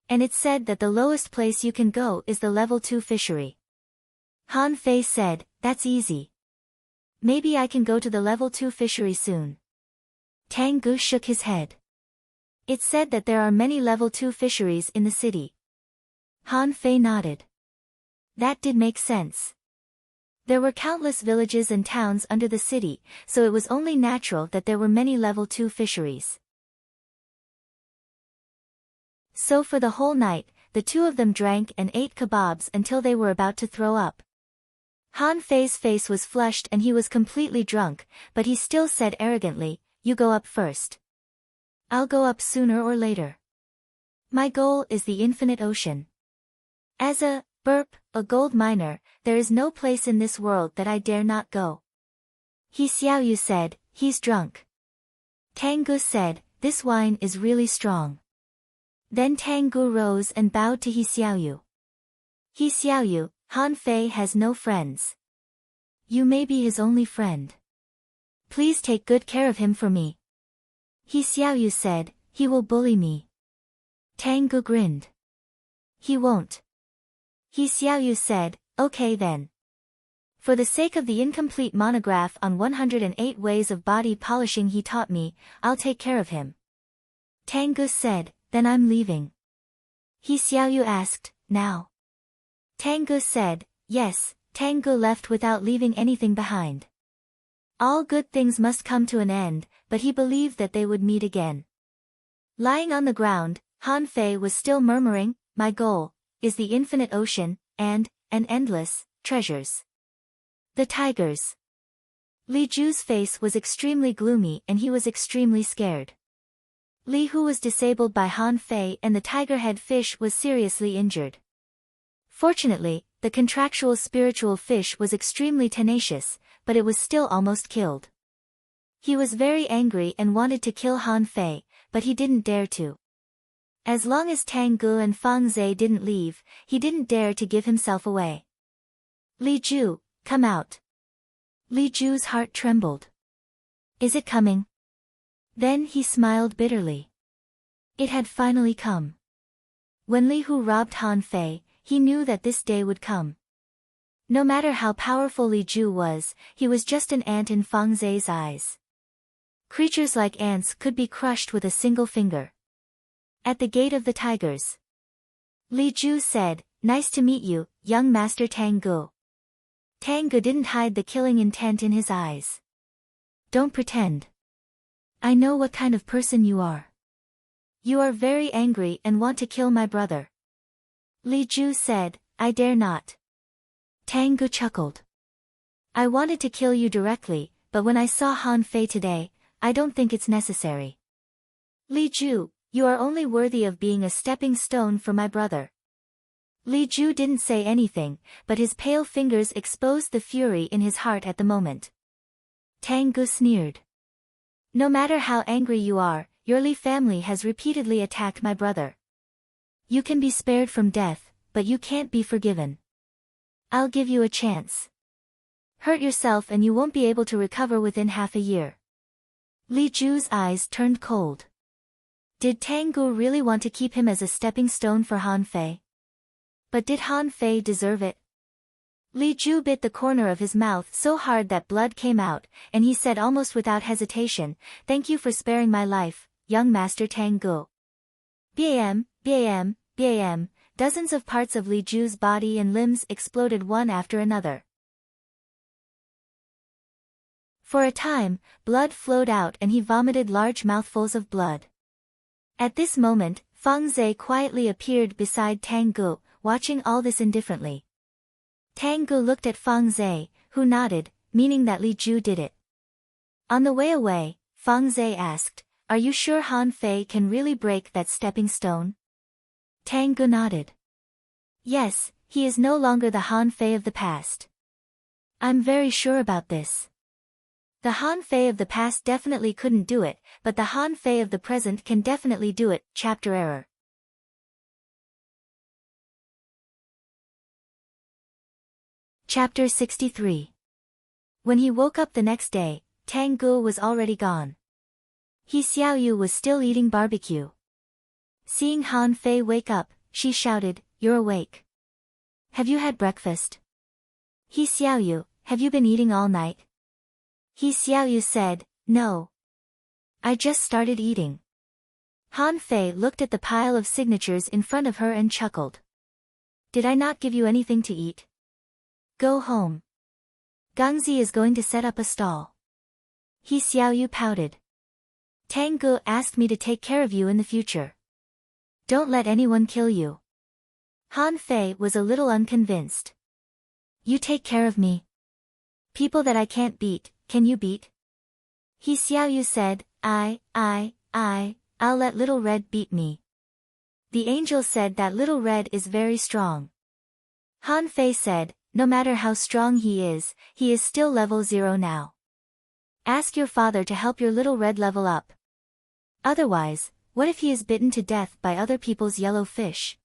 And it's said that the lowest place you can go is the level 2 fishery. Han Fei said, that's easy. Maybe I can go to the level 2 fishery soon. Tang Gu shook his head. It's said that there are many level 2 fisheries in the city. Han Fei nodded. That did make sense. There were countless villages and towns under the city, so it was only natural that there were many level 2 fisheries. So for the whole night, the two of them drank and ate kebabs until they were about to throw up. Han Fei's face was flushed and he was completely drunk, but he still said arrogantly, "You go up first. I'll go up sooner or later. My goal is the infinite ocean. As a gold miner, there is no place in this world that I dare not go." He Xiaoyu said, "He's drunk." Tang Gu said, "This wine is really strong." Then Tang Gu rose and bowed to He Xiaoyu. "He Xiaoyu, Han Fei has no friends. You may be his only friend. Please take good care of him for me." He Xiaoyu said, "He will bully me." Tang Gu grinned. "He won't." He Xiaoyu said, "Okay then. For the sake of the incomplete monograph on 108 ways of body polishing he taught me, I'll take care of him." Tang Gu said, "Then I'm leaving." He Xiaoyu asked, "Now?" Tang Gu said, "Yes." Tang Gu left without leaving anything behind. All good things must come to an end, but he believed that they would meet again. Lying on the ground, Han Fei was still murmuring, "My goal is the infinite ocean, and endless treasures." The tigers. Li Ju's face was extremely gloomy and he was extremely scared. Li Hu was disabled by Han Fei and the tiger-head fish was seriously injured. Fortunately, the contractual spiritual fish was extremely tenacious, but it was still almost killed. He was very angry and wanted to kill Han Fei, but he didn't dare to. As long as Tang Gu and Fang Zhe didn't leave, he didn't dare to give himself away. "Li Ju, come out." Li Ju's heart trembled. "Is it coming?" Then he smiled bitterly. It had finally come. When Li Hu robbed Han Fei, he knew that this day would come. No matter how powerful Li Ju was, he was just an ant in Fang Zhe's eyes. Creatures like ants could be crushed with a single finger. At the gate of the tigers, Li Ju said, "Nice to meet you, young Master Tang Gu." Tang Gu didn't hide the killing intent in his eyes. "Don't pretend. I know what kind of person you are. You are very angry and want to kill my brother." Li Ju said, "I dare not." Tang Gu chuckled. "I wanted to kill you directly, but when I saw Han Fei today, I don't think it's necessary. Li Ju, you are only worthy of being a stepping stone for my brother." Li Ju didn't say anything, but his pale fingers exposed the fury in his heart at the moment. Tang Gu sneered. "No matter how angry you are, your Li family has repeatedly attacked my brother. You can be spared from death, but you can't be forgiven. I'll give you a chance. Hurt yourself and you won't be able to recover within half a year." Li Ju's eyes turned cold. Did Tang Gu really want to keep him as a stepping stone for Han Fei? But did Han Fei deserve it? Li Ju bit the corner of his mouth so hard that blood came out, and he said almost without hesitation, "Thank you for sparing my life, young Master Tang Gu." Bam, bam, bam, dozens of parts of Li Ju's body and limbs exploded one after another. For a time, blood flowed out and he vomited large mouthfuls of blood. At this moment, Fang Zhe quietly appeared beside Tang Gu, watching all this indifferently. Tang Gu looked at Fang Zhe, who nodded, meaning that Li Ju did it. On the way away, Fang Zhe asked, "Are you sure Han Fei can really break that stepping stone?" Tang Gu nodded. "Yes, he is no longer the Han Fei of the past. I'm very sure about this. The Han Fei of the past definitely couldn't do it, but the Han Fei of the present can definitely do it." Chapter error. Chapter 63. When he woke up the next day, Tang Gu was already gone. He Xiaoyu was still eating barbecue. Seeing Han Fei wake up, she shouted, "You're awake. Have you had breakfast?" He Xiaoyu, "Have you been eating all night?" He Xiaoyu said, "No. I just started eating." Han Fei looked at the pile of signatures in front of her and chuckled. "Did I not give you anything to eat? Go home. Gangzi is going to set up a stall." He Xiaoyu pouted. "Tang Gu asked me to take care of you in the future. Don't let anyone kill you." Han Fei was a little unconvinced. You take care of me. People that I can't beat, can you beat? He Xiaoyu said, I'll let Little Red beat me. The angel said that Little Red is very strong. Han Fei said, no matter how strong he is still level 0 now. Ask your father to help your Little Red level up. Otherwise, what if he is bitten to death by other people's yellow fish?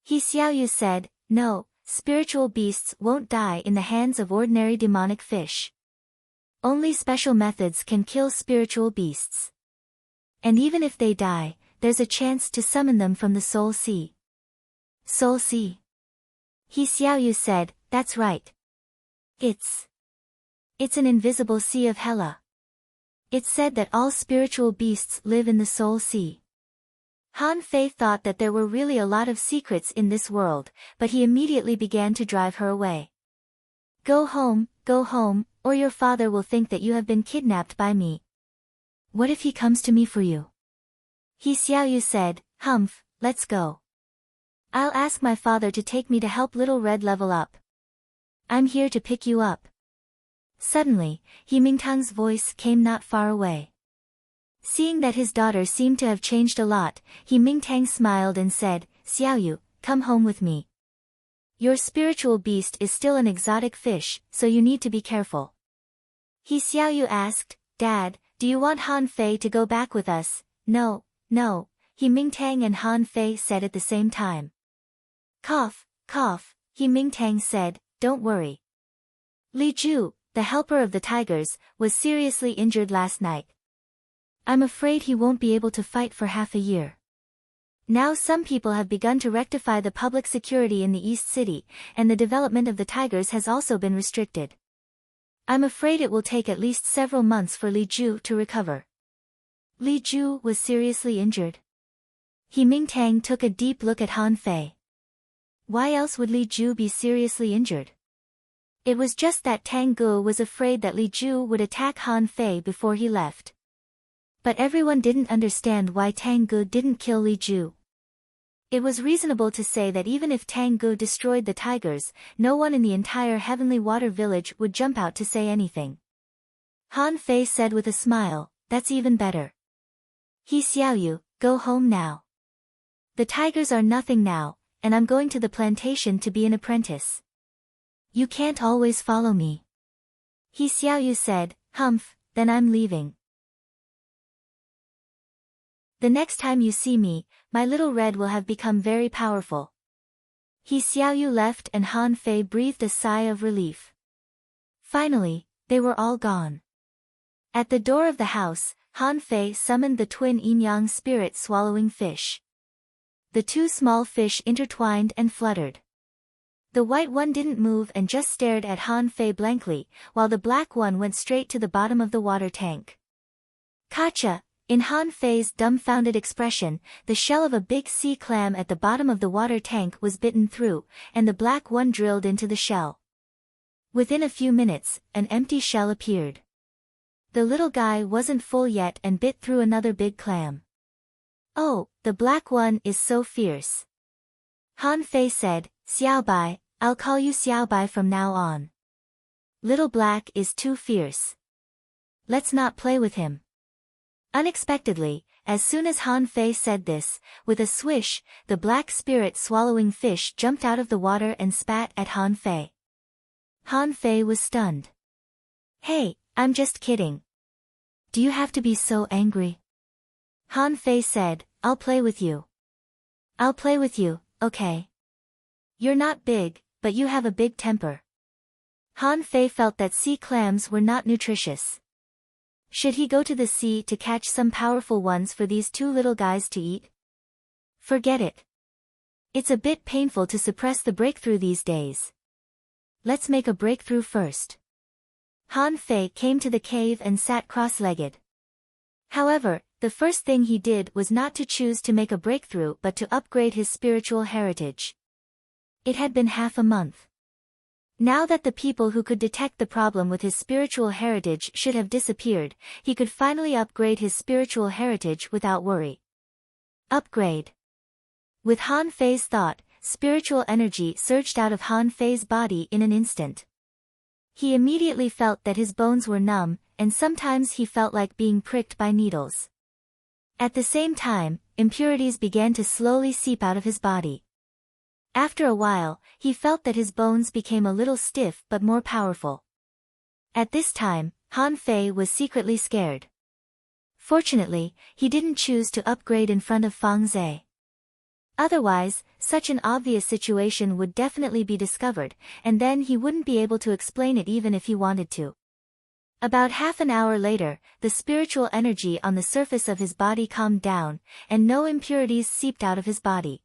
He Xiaoyu said, no, spiritual beasts won't die in the hands of ordinary demonic fish. Only special methods can kill spiritual beasts. And even if they die, there's a chance to summon them from the Soul Sea. Soul Sea? He Xiaoyu said, that's right. It's an invisible sea of Hela. It's said that all spiritual beasts live in the Soul Sea. Han Fei thought that there were really a lot of secrets in this world, but he immediately began to drive her away. Go home, or your father will think that you have been kidnapped by me. What if he comes to me for you? He Xiaoyu said, Humph, let's go. I'll ask my father to take me to help Little Red level up. I'm here to pick you up. Suddenly, He Mingtang's voice came not far away. Seeing that his daughter seemed to have changed a lot, He Mingtang smiled and said, Xiaoyu, come home with me. Your spiritual beast is still an exotic fish, so you need to be careful. He Xiaoyu asked, Dad, do you want Han Fei to go back with us? No, He Mingtang and Han Fei said at the same time. Cough, He Mingtang said, don't worry. Li Ju, the helper of the tigers, was seriously injured last night. I'm afraid he won't be able to fight for half a year. Now some people have begun to rectify the public security in the East City, and the development of the tigers has also been restricted. I'm afraid it will take at least several months for Li Ju to recover. Li Ju was seriously injured. He Mingtang took a deep look at Han Fei. Why else would Li Ju be seriously injured? It was just that Tang Gu was afraid that Li Ju would attack Han Fei before he left. But everyone didn't understand why Tang Gu didn't kill Li Ju. It was reasonable to say that even if Tang Gu destroyed the tigers, no one in the entire Heavenly Water Village would jump out to say anything. Han Fei said with a smile, that's even better. He Xiaoyu, go home now. The tigers are nothing now, and I'm going to the plantation to be an apprentice. You can't always follow me. He Xiaoyu said, Humph, then I'm leaving. The next time you see me, my Little Red will have become very powerful. He Xiaoyu left and Han Fei breathed a sigh of relief. Finally, they were all gone. At the door of the house, Han Fei summoned the twin yin-yang spirit swallowing fish. The two small fish intertwined and fluttered. The white one didn't move and just stared at Han Fei blankly, while the black one went straight to the bottom of the water tank. Kacha! In Han Fei's dumbfounded expression, the shell of a big sea clam at the bottom of the water tank was bitten through, and the black one drilled into the shell. Within a few minutes, an empty shell appeared. The little guy wasn't full yet and bit through another big clam. Oh, the black one is so fierce. Han Fei said, Xiaobai, I'll call you Xiaobai from now on. Little Black is too fierce. Let's not play with him. Unexpectedly, as soon as Han Fei said this, with a swish, the black spirit swallowing fish jumped out of the water and spat at Han Fei. Han Fei was stunned. Hey, I'm just kidding. Do you have to be so angry? Han Fei said, I'll play with you. I'll play with you, okay. You're not big, but you have a big temper. Han Fei felt that sea clams were not nutritious. Should he go to the sea to catch some powerful ones for these two little guys to eat? Forget it. It's a bit painful to suppress the breakthrough these days. Let's make a breakthrough first. Han Fei came to the cave and sat cross-legged. However, the first thing he did was not to choose to make a breakthrough but to upgrade his spiritual heritage. It had been half a month. Now that the people who could detect the problem with his spiritual heritage should have disappeared, he could finally upgrade his spiritual heritage without worry. Upgrade. With Han Fei's thought, spiritual energy surged out of Han Fei's body in an instant. He immediately felt that his bones were numb, and sometimes he felt like being pricked by needles. At the same time, impurities began to slowly seep out of his body. After a while, he felt that his bones became a little stiff but more powerful. At this time, Han Fei was secretly scared. Fortunately, he didn't choose to upgrade in front of Fang Zhe. Otherwise, such an obvious situation would definitely be discovered, and then he wouldn't be able to explain it even if he wanted to. About half an hour later, the spiritual energy on the surface of his body calmed down, and no impurities seeped out of his body.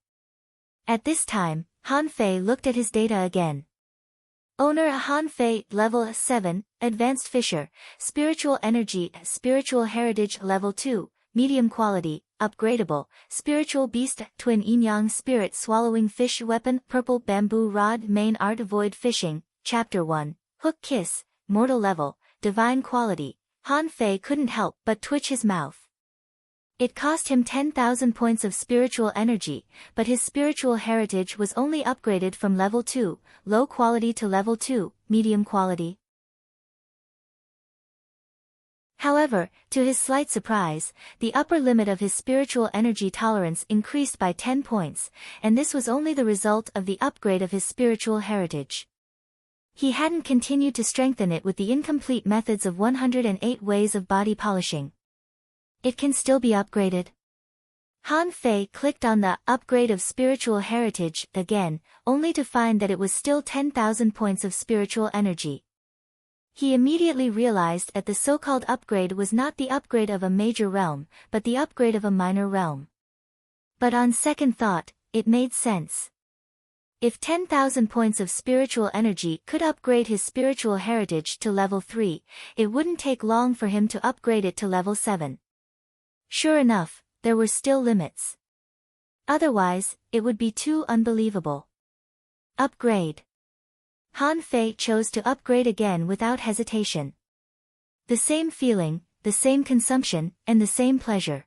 At this time, Han Fei looked at his data again. Owner Han Fei, Level 7, Advanced Fisher, Spiritual Energy, Spiritual Heritage Level 2, Medium Quality, Upgradable, Spiritual Beast, Twin Yin-Yang Spirit Swallowing Fish Weapon, Purple Bamboo Rod Main Art Avoid Fishing, Chapter 1, Hook Kiss, Mortal Level, Divine Quality. Han Fei couldn't help but twitch his mouth. It cost him 10,000 points of spiritual energy, but his spiritual heritage was only upgraded from level 2, low quality to level 2, medium quality. However, to his slight surprise, the upper limit of his spiritual energy tolerance increased by 10 points, and this was only the result of the upgrade of his spiritual heritage. He hadn't continued to strengthen it with the incomplete methods of 108 ways of body polishing. It can still be upgraded. Han Fei clicked on the upgrade of spiritual heritage again, only to find that it was still 10,000 points of spiritual energy. He immediately realized that the so-called upgrade was not the upgrade of a major realm, but the upgrade of a minor realm. But on second thought, it made sense. If 10,000 points of spiritual energy could upgrade his spiritual heritage to level 3, it wouldn't take long for him to upgrade it to level 7. Sure enough, there were still limits. Otherwise, it would be too unbelievable. Upgrade. Han Fei chose to upgrade again without hesitation. The same feeling, the same consumption, and the same pleasure.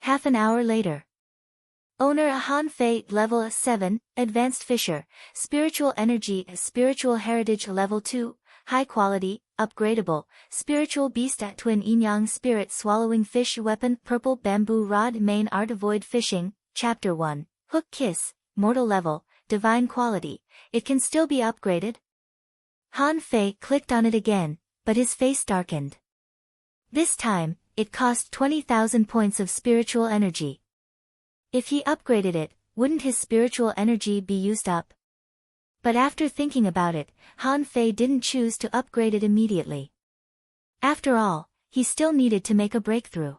Half an hour later. Owner Han Fei, Level 7, Advanced Fisher, Spiritual Energy, Spiritual Heritage Level 2, High Quality, Upgradable, Spiritual Beast, Twin Yin-Yang Spirit Swallowing Fish Weapon, Purple Bamboo Rod Main Art Avoid Fishing, Chapter 1, Hook Kiss, Mortal Level, Divine Quality. It can still be upgraded? Han Fei clicked on it again, but his face darkened. This time, it cost 20,000 points of spiritual energy. If he upgraded it, wouldn't his spiritual energy be used up? But after thinking about it, Han Fei didn't choose to upgrade it immediately. After all, he still needed to make a breakthrough.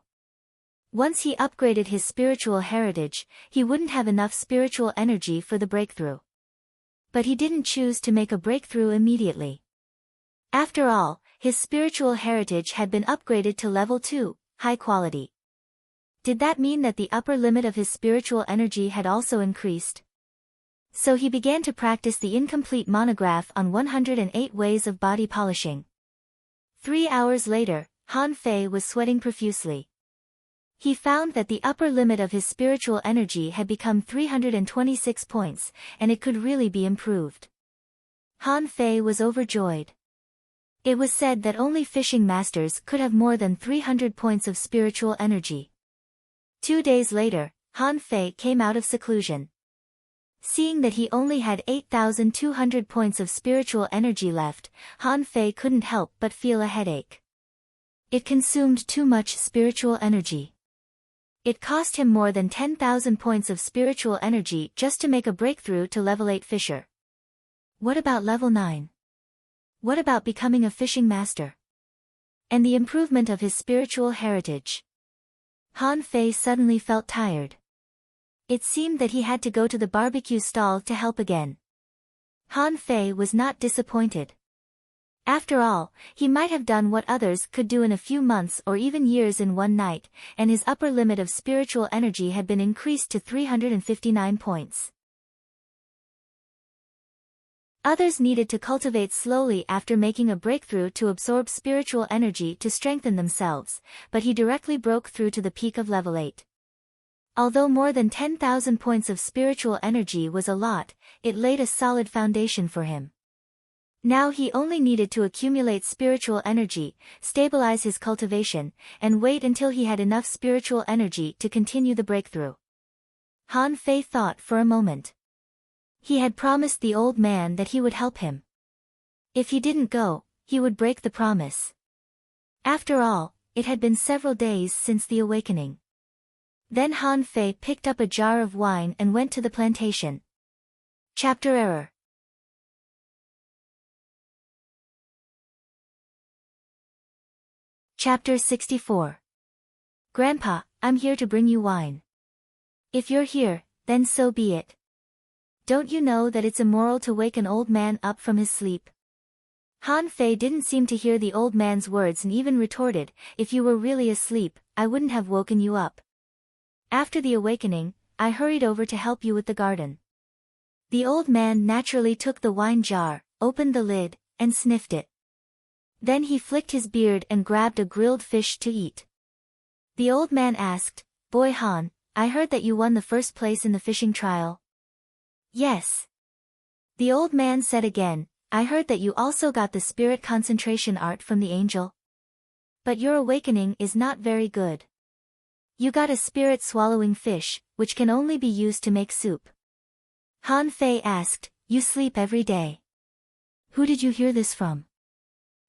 Once he upgraded his spiritual heritage, he wouldn't have enough spiritual energy for the breakthrough. But he didn't choose to make a breakthrough immediately. After all, his spiritual heritage had been upgraded to level 2, high quality. Did that mean that the upper limit of his spiritual energy had also increased? So he began to practice the incomplete monograph on 108 ways of body polishing. 3 hours later, Han Fei was sweating profusely. He found that the upper limit of his spiritual energy had become 326 points, and it could really be improved. Han Fei was overjoyed. It was said that only fishing masters could have more than 300 points of spiritual energy. 2 days later, Han Fei came out of seclusion. Seeing that he only had 8,200 points of spiritual energy left, Han Fei couldn't help but feel a headache. It consumed too much spiritual energy. It cost him more than 10,000 points of spiritual energy just to make a breakthrough to level 8 fisher. What about level 9? What about becoming a fishing master? And the improvement of his spiritual heritage? Han Fei suddenly felt tired. It seemed that he had to go to the barbecue stall to help again. Han Fei was not disappointed. After all, he might have done what others could do in a few months or even years in one night, and his upper limit of spiritual energy had been increased to 359 points. Others needed to cultivate slowly after making a breakthrough to absorb spiritual energy to strengthen themselves, but he directly broke through to the peak of level 8. Although more than 10,000 points of spiritual energy was a lot, it laid a solid foundation for him. Now he only needed to accumulate spiritual energy, stabilize his cultivation, and wait until he had enough spiritual energy to continue the breakthrough. Han Fei thought for a moment. He had promised the old man that he would help him. If he didn't go, he would break the promise. After all, it had been several days since the awakening. Then Han Fei picked up a jar of wine and went to the plantation. Chapter Error. Chapter 64. Grandpa, I'm here to bring you wine. If you're here, then so be it. Don't you know that it's immoral to wake an old man up from his sleep? Han Fei didn't seem to hear the old man's words and even retorted, if you were really asleep, I wouldn't have woken you up. After the awakening, I hurried over to help you with the garden. The old man naturally took the wine jar, opened the lid, and sniffed it. Then he flicked his beard and grabbed a grilled fish to eat. The old man asked, Boy Han, I heard that you won the first place in the fishing trial. Yes. The old man said again, I heard that you also got the spirit concentration art from the angel. But your awakening is not very good. You got a spirit swallowing fish, which can only be used to make soup. Han Fei asked, You sleep every day. Who did you hear this from?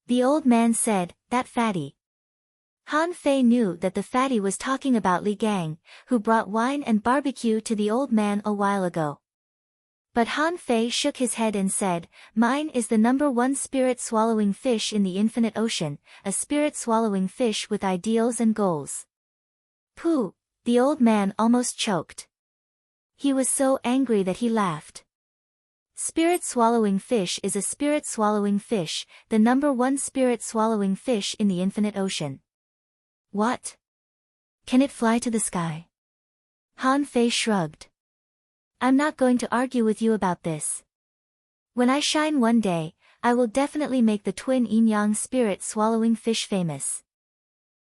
The old man said, That fatty. Han Fei knew that the fatty was talking about Li Gang, who brought wine and barbecue to the old man a while ago. But Han Fei shook his head and said, Mine is the #1 spirit-swallowing fish in the infinite ocean, a spirit-swallowing fish with ideals and goals. Pooh, the old man almost choked. He was so angry that he laughed. Spirit-swallowing fish is a spirit-swallowing fish, the #1 spirit-swallowing fish in the infinite ocean. What? Can it fly to the sky? Han Fei shrugged. I'm not going to argue with you about this. When I shine one day, I will definitely make the twin yin-yang spirit-swallowing fish famous.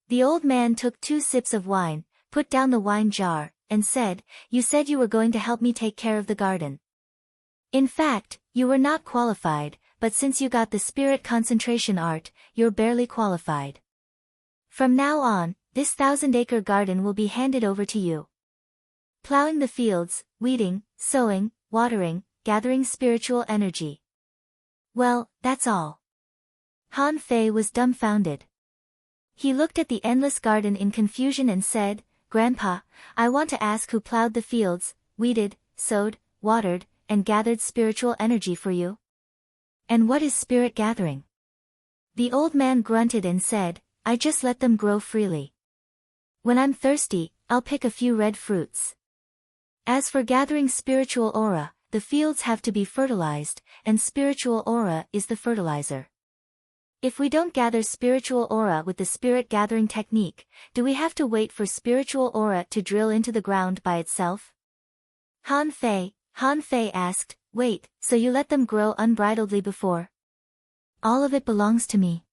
The old man took 2 sips of wine, put down the wine jar, and said, You said you were going to help me take care of the garden. In fact, you were not qualified, but since you got the spirit concentration art, you're barely qualified. From now on, this 1,000-acre garden will be handed over to you. Plowing the fields, weeding, sowing, watering, gathering spiritual energy. Well, that's all. Han Fei was dumbfounded. He looked at the endless garden in confusion and said, Grandpa, I want to ask who plowed the fields, weeded, sowed, watered, and gathered spiritual energy for you? And what is spirit gathering? The old man grunted and said, I just let them grow freely. When I'm thirsty, I'll pick a few red fruits. As for gathering spiritual aura, the fields have to be fertilized, and spiritual aura is the fertilizer. If we don't gather spiritual aura with the spirit gathering technique, do we have to wait for spiritual aura to drill into the ground by itself? Han Fei asked, Wait, so you let them grow unbridledly before? All of it belongs to me.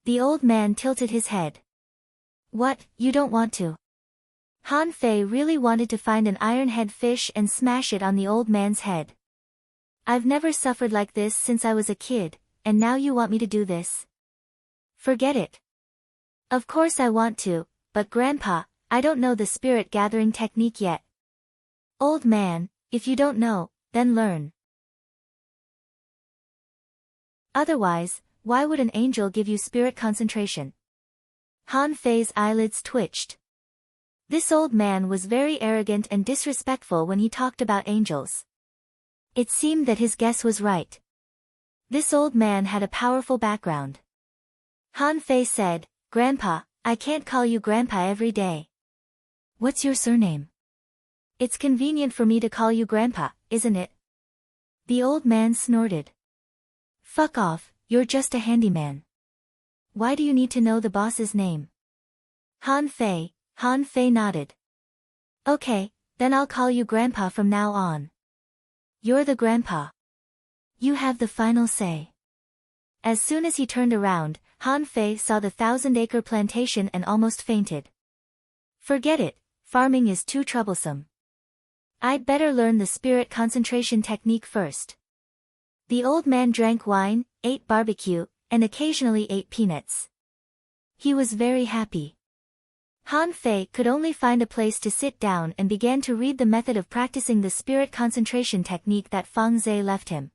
The old man tilted his head. What, you don't want to? Han Fei really wanted to find an ironhead fish and smash it on the old man's head. I've never suffered like this since I was a kid, and now you want me to do this? Forget it. Of course I want to, but Grandpa, I don't know the spirit gathering technique yet. Old man, if you don't know, then learn. Otherwise, why would an angel give you spirit concentration? Han Fei's eyelids twitched. This old man was very arrogant and disrespectful when he talked about angels. It seemed that his guess was right. This old man had a powerful background. Han Fei said, Grandpa, I can't call you Grandpa every day. What's your surname? It's convenient for me to call you Grandpa, isn't it? The old man snorted. Fuck off, you're just a handyman. Why do you need to know the boss's name? Han Fei nodded. Okay, then I'll call you Grandpa from now on. You're the grandpa. You have the final say. As soon as he turned around, Han Fei saw the 1,000-acre plantation and almost fainted. Forget it, farming is too troublesome. I'd better learn the spirit concentration technique first. The old man drank wine, ate barbecue, and occasionally ate peanuts. He was very happy. Han Fei could only find a place to sit down and began to read the method of practicing the spirit concentration technique that Feng Zhe left him.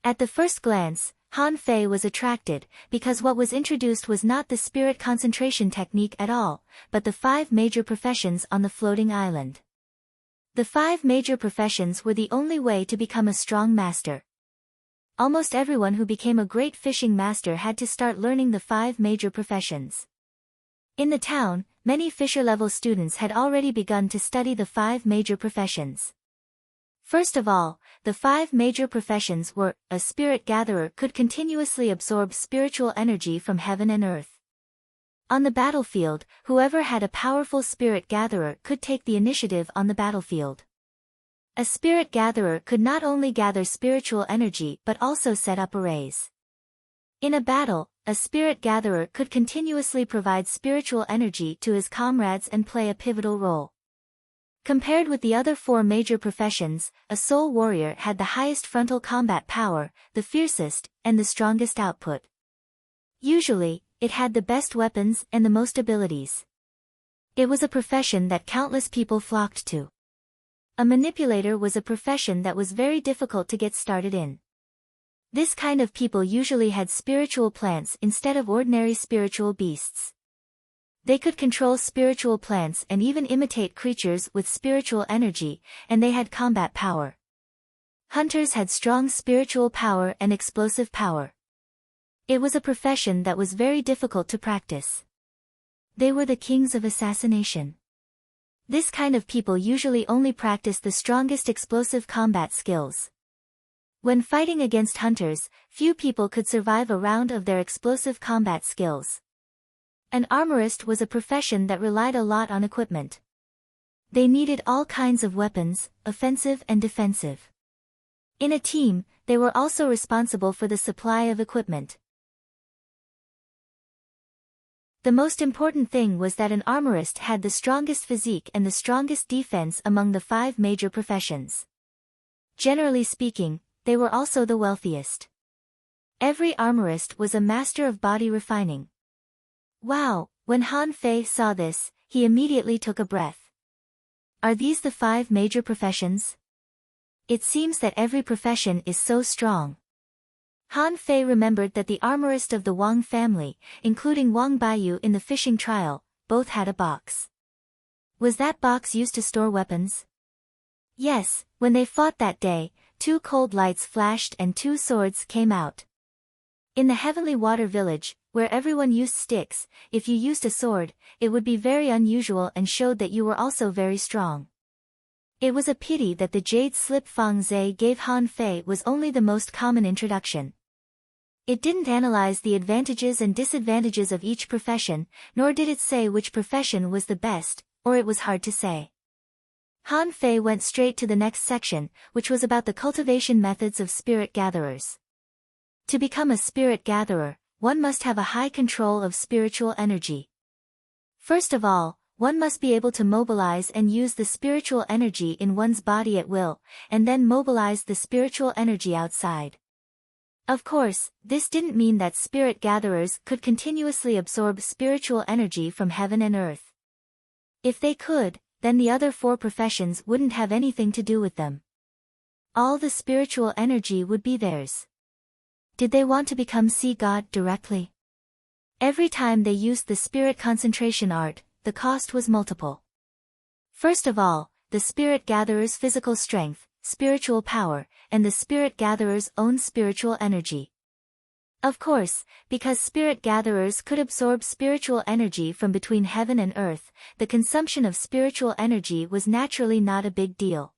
At the first glance, Han Fei was attracted, because what was introduced was not the spirit concentration technique at all, but the 5 major professions on the floating island. The 5 major professions were the only way to become a strong master. Almost everyone who became a great fishing master had to start learning the 5 major professions. In the town, many fisher-level students had already begun to study the 5 major professions. First of all, the 5 major professions were, a spirit gatherer could continuously absorb spiritual energy from heaven and earth. On the battlefield, whoever had a powerful spirit gatherer could take the initiative on the battlefield. A spirit gatherer could not only gather spiritual energy but also set up arrays. In a battle, a spirit gatherer could continuously provide spiritual energy to his comrades and play a pivotal role. Compared with the other 4 major professions, a soul warrior had the highest frontal combat power, the fiercest, and the strongest output. Usually, it had the best weapons and the most abilities. It was a profession that countless people flocked to. A manipulator was a profession that was very difficult to get started in. This kind of people usually had spiritual plants instead of ordinary spiritual beasts. They could control spiritual plants and even imitate creatures with spiritual energy, and they had combat power. Hunters had strong spiritual power and explosive power. It was a profession that was very difficult to practice. They were the kings of assassination. This kind of people usually only practice the strongest explosive combat skills. When fighting against hunters, few people could survive a round of their explosive combat skills. An armorist was a profession that relied a lot on equipment. They needed all kinds of weapons, offensive and defensive. In a team, they were also responsible for the supply of equipment. The most important thing was that an armorist had the strongest physique and the strongest defense among the 5 major professions. Generally speaking, they were also the wealthiest. Every armorist was a master of body refining. Wow, when Han Fei saw this, he immediately took a breath. Are these the 5 major professions? It seems that every profession is so strong. Han Fei remembered that the armorist of the Wang family, including Wang Baiyu in the fishing trial, both had a box. Was that box used to store weapons? Yes, when they fought that day, 2 cold lights flashed and 2 swords came out. In the Heavenly Water Village, where everyone used sticks, if you used a sword, it would be very unusual and showed that you were also very strong. It was a pity that the jade slip Feng Zhe gave Han Fei was only the most common introduction. It didn't analyze the advantages and disadvantages of each profession, nor did it say which profession was the best, or it was hard to say. Han Fei went straight to the next section, which was about the cultivation methods of spirit gatherers. To become a spirit gatherer, one must have a high control of spiritual energy. First of all, one must be able to mobilize and use the spiritual energy in one's body at will, and then mobilize the spiritual energy outside. Of course, this didn't mean that spirit gatherers could continuously absorb spiritual energy from heaven and earth. If they could, then the other 4 professions wouldn't have anything to do with them. All the spiritual energy would be theirs. Did they want to become sea god directly? Every time they used the spirit concentration art, the cost was multiple. First of all, the spirit gatherer's physical strength, spiritual power, and the spirit gatherer's own spiritual energy. Of course, because spirit gatherers could absorb spiritual energy from between heaven and earth, the consumption of spiritual energy was naturally not a big deal.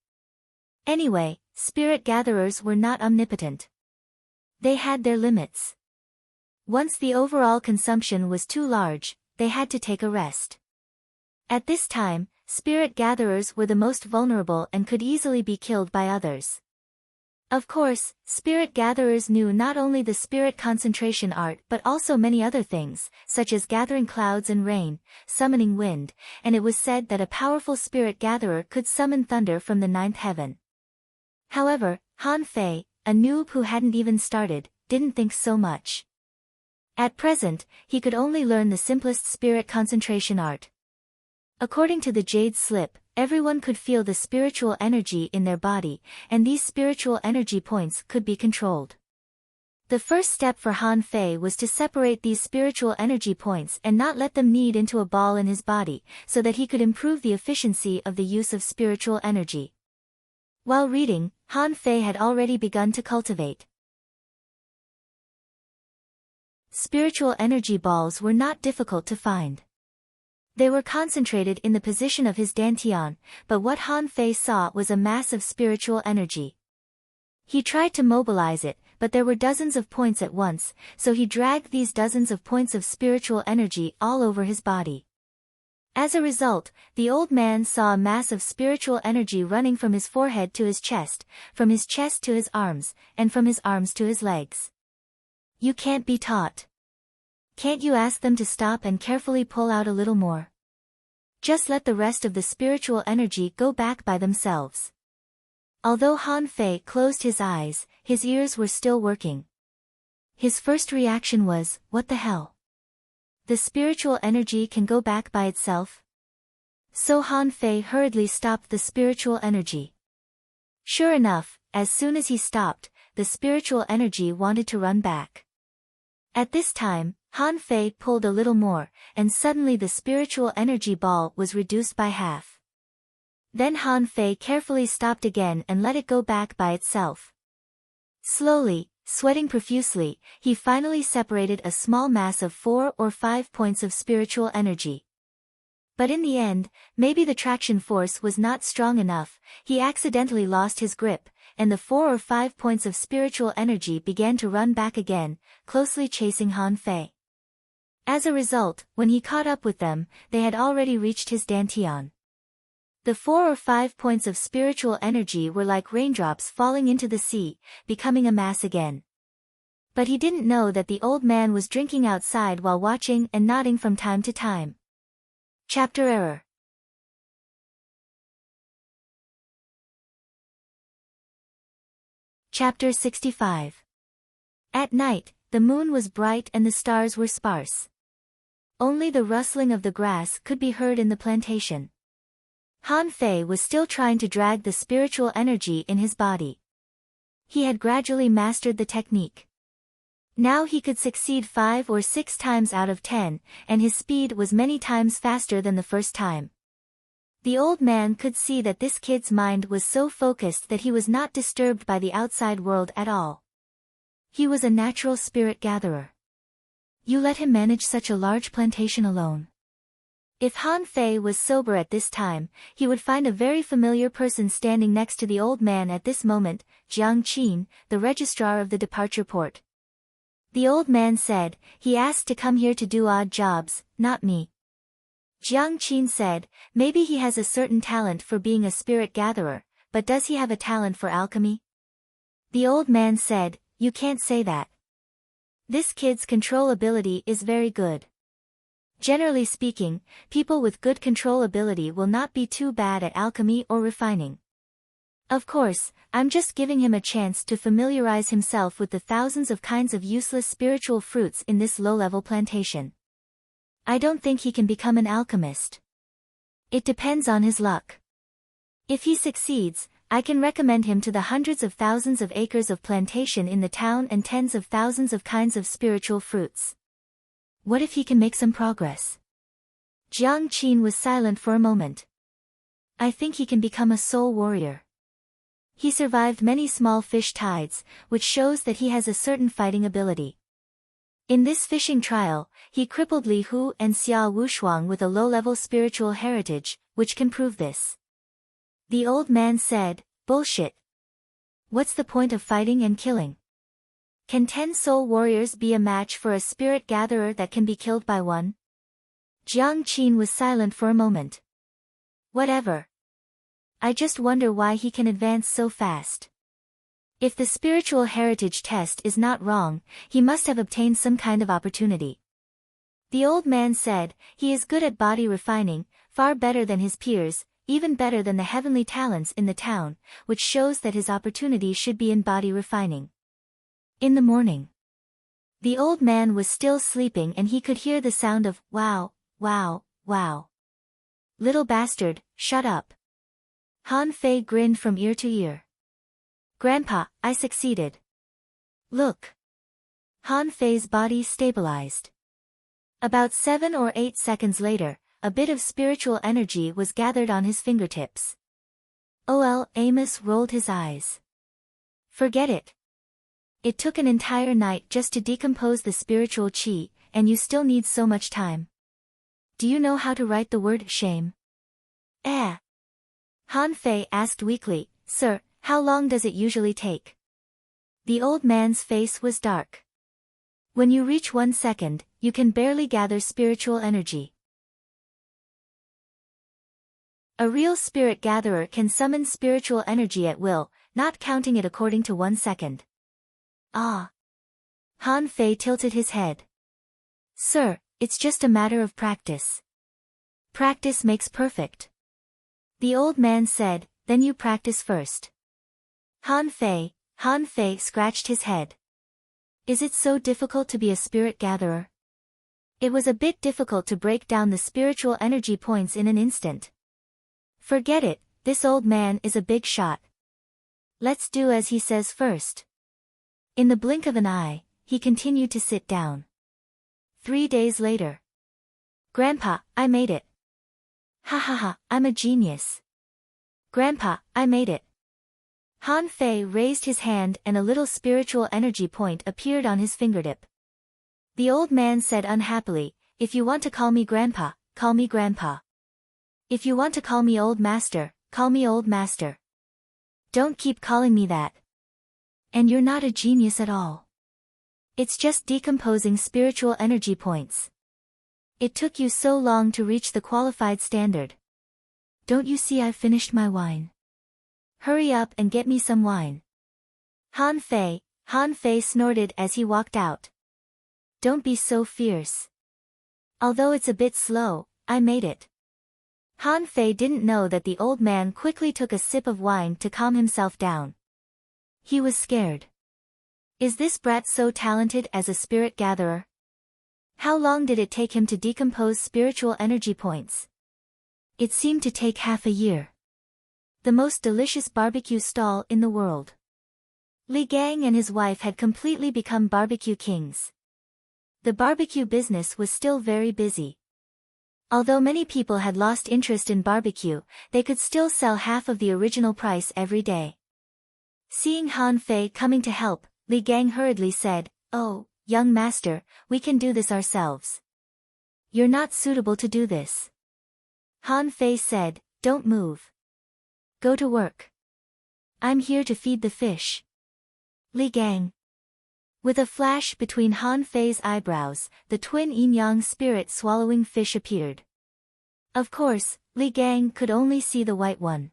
Anyway, spirit gatherers were not omnipotent. They had their limits. Once the overall consumption was too large, they had to take a rest. At this time, spirit gatherers were the most vulnerable and could easily be killed by others. Of course, spirit gatherers knew not only the spirit concentration art but also many other things, such as gathering clouds and rain, summoning wind, and it was said that a powerful spirit gatherer could summon thunder from the ninth heaven. However, Han Fei, a noob who hadn't even started, didn't think so much. At present, he could only learn the simplest spirit concentration art. According to the Jade Slip, everyone could feel the spiritual energy in their body, and these spiritual energy points could be controlled. The first step for Han Fei was to separate these spiritual energy points and not let them knead into a ball in his body, so that he could improve the efficiency of the use of spiritual energy. While reading, Han Fei had already begun to cultivate. Spiritual energy balls were not difficult to find. They were concentrated in the position of his dantian, but what Han Fei saw was a mass of spiritual energy. He tried to mobilize it, but there were dozens of points at once, so he dragged these dozens of points of spiritual energy all over his body. As a result, the old man saw a mass of spiritual energy running from his forehead to his chest, from his chest to his arms, and from his arms to his legs. You can't be taught. Can't you ask them to stop and carefully pull out a little more? Just let the rest of the spiritual energy go back by themselves. Although Han Fei closed his eyes, his ears were still working. His first reaction was, what the hell? The spiritual energy can go back by itself? So Han Fei hurriedly stopped the spiritual energy. Sure enough, as soon as he stopped, the spiritual energy wanted to run back. At this time, Han Fei pulled a little more, and suddenly the spiritual energy ball was reduced by half. Then Han Fei carefully stopped again and let it go back by itself. Slowly, sweating profusely, he finally separated a small mass of 4 or 5 points of spiritual energy. But in the end, maybe the traction force was not strong enough, he accidentally lost his grip, and the 4 or 5 points of spiritual energy began to run back again, closely chasing Han Fei. As a result, when he caught up with them, they had already reached his dantian. The 4 or 5 points of spiritual energy were like raindrops falling into the sea, becoming a mass again. But he didn't know that the old man was drinking outside while watching and nodding from time to time. Chapter Error. Chapter 65. At night, the moon was bright and the stars were sparse. Only the rustling of the grass could be heard in the plantation. Han Fei was still trying to drag the spiritual energy in his body. He had gradually mastered the technique. Now he could succeed 5 or 6 times out of 10, and his speed was many times faster than the first time. The old man could see that this kid's mind was so focused that he was not disturbed by the outside world at all. He was a natural spirit gatherer. You let him manage such a large plantation alone. If Han Fei was sober at this time, he would find a very familiar person standing next to the old man at this moment, Jiang Qin, the registrar of the departure port. The old man said, he asked to come here to do odd jobs, not me. Jiang Qin said, maybe he has a certain talent for being a spirit gatherer, but does he have a talent for alchemy? The old man said, you can't say that. This kid's control ability is very good. Generally speaking, people with good control ability will not be too bad at alchemy or refining. Of course, I'm just giving him a chance to familiarize himself with the thousands of kinds of useless spiritual fruits in this low-level plantation. I don't think he can become an alchemist. It depends on his luck. If he succeeds, I can recommend him to the hundreds of thousands of acres of plantation in the town and tens of thousands of kinds of spiritual fruits. What if he can make some progress? Jiang Qin was silent for a moment. I think he can become a soul warrior. He survived many small fish tides, which shows that he has a certain fighting ability. In this fishing trial, he crippled Li Hu and Xia Wushuang with a low-level spiritual heritage, which can prove this. The old man said, bullshit. What's the point of fighting and killing? Can 10 soul warriors be a match for a spirit gatherer that can be killed by one? Jiang Qin was silent for a moment. Whatever. I just wonder why he can advance so fast. If the spiritual heritage test is not wrong, he must have obtained some kind of opportunity. The old man said, he is good at body refining, far better than his peers, even better than the heavenly talents in the town, which shows that his opportunity should be in body refining. In the morning, the old man was still sleeping and he could hear the sound of, wow, wow, wow. Little bastard, shut up. Han Fei grinned from ear to ear. Grandpa, I succeeded. Look. Han Fei's body stabilized. About 7 or 8 seconds later, a bit of spiritual energy was gathered on his fingertips. Amos rolled his eyes. Forget it. It took an entire night just to decompose the spiritual qi, and you still need so much time. Do you know how to write the word shame? Han Fei asked weakly, Sir, how long does it usually take? The old man's face was dark. When you reach 1 second, you can barely gather spiritual energy. A real spirit gatherer can summon spiritual energy at will, not counting it according to 1 second. Ah. Han Fei tilted his head. Sir, it's just a matter of practice. Practice makes perfect. The old man said, then you practice first. Han Fei scratched his head. Is it so difficult to be a spirit gatherer? It was a bit difficult to break down the spiritual energy points in an instant. Forget it, this old man is a big shot. Let's do as he says first. In the blink of an eye, he continued to sit down. 3 days later. Grandpa, I made it. Ha ha ha, I'm a genius. Grandpa, I made it. Han Fei raised his hand and a little spiritual energy point appeared on his fingertip. The old man said unhappily, if you want to call me Grandpa, call me Grandpa. If you want to call me Old Master, call me Old Master. Don't keep calling me that. And you're not a genius at all. It's just decomposing spiritual energy points. It took you so long to reach the qualified standard. Don't you see I've finished my wine? Hurry up and get me some wine. Han Fei snorted as he walked out. Don't be so fierce. Although it's a bit slow, I made it. Han Fei didn't know that the old man quickly took a sip of wine to calm himself down. He was scared. Is this brat so talented as a spirit gatherer? How long did it take him to decompose spiritual energy points? It seemed to take half a year. The most delicious barbecue stall in the world. Li Gang and his wife had completely become barbecue kings. The barbecue business was still very busy. Although many people had lost interest in barbecue, they could still sell half of the original price every day. Seeing Han Fei coming to help, Li Gang hurriedly said, Oh, young master, we can do this ourselves. You're not suitable to do this. Han Fei said, Don't move. Go to work. I'm here to feed the fish. Li Gang. With a flash between Han Fei's eyebrows, the twin yin-yang spirit swallowing fish appeared. Of course, Li Gang could only see the white one.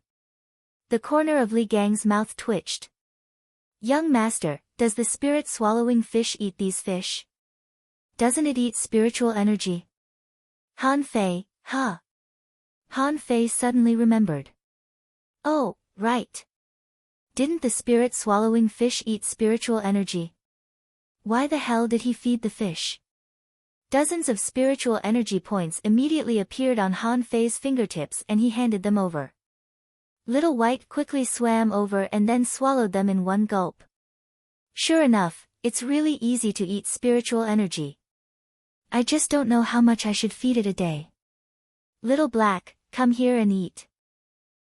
The corner of Li Gang's mouth twitched. Young master, does the spirit swallowing fish eat these fish? Doesn't it eat spiritual energy? Han Fei suddenly remembered. Oh, right. Didn't the spirit swallowing fish eat spiritual energy? Why the hell did he feed the fish? Dozens of spiritual energy points immediately appeared on Han Fei's fingertips and he handed them over. Little White quickly swam over and then swallowed them in one gulp. Sure enough, it's really easy to eat spiritual energy. I just don't know how much I should feed it a day. Little Black, come here and eat.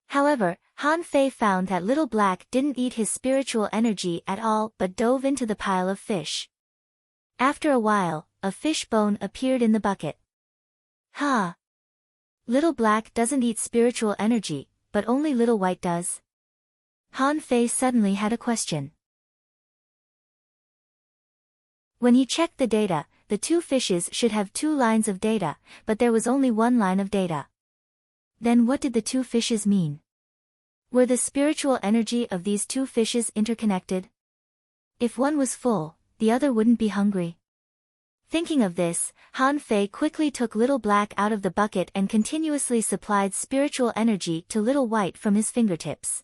However, Han Fei found that Little Black didn't eat his spiritual energy at all but dove into the pile of fish. After a while, a fish bone appeared in the bucket. Little Black doesn't eat spiritual energy, but only Little White does. Han Fei suddenly had a question. When he checked the data, the 2 fishes should have 2 lines of data, but there was only 1 line of data. Then what did the 2 fishes mean? Were the spiritual energy of these two fishes interconnected? If one was full, the other wouldn't be hungry. Thinking of this, Han Fei quickly took Little Black out of the bucket and continuously supplied spiritual energy to Little White from his fingertips.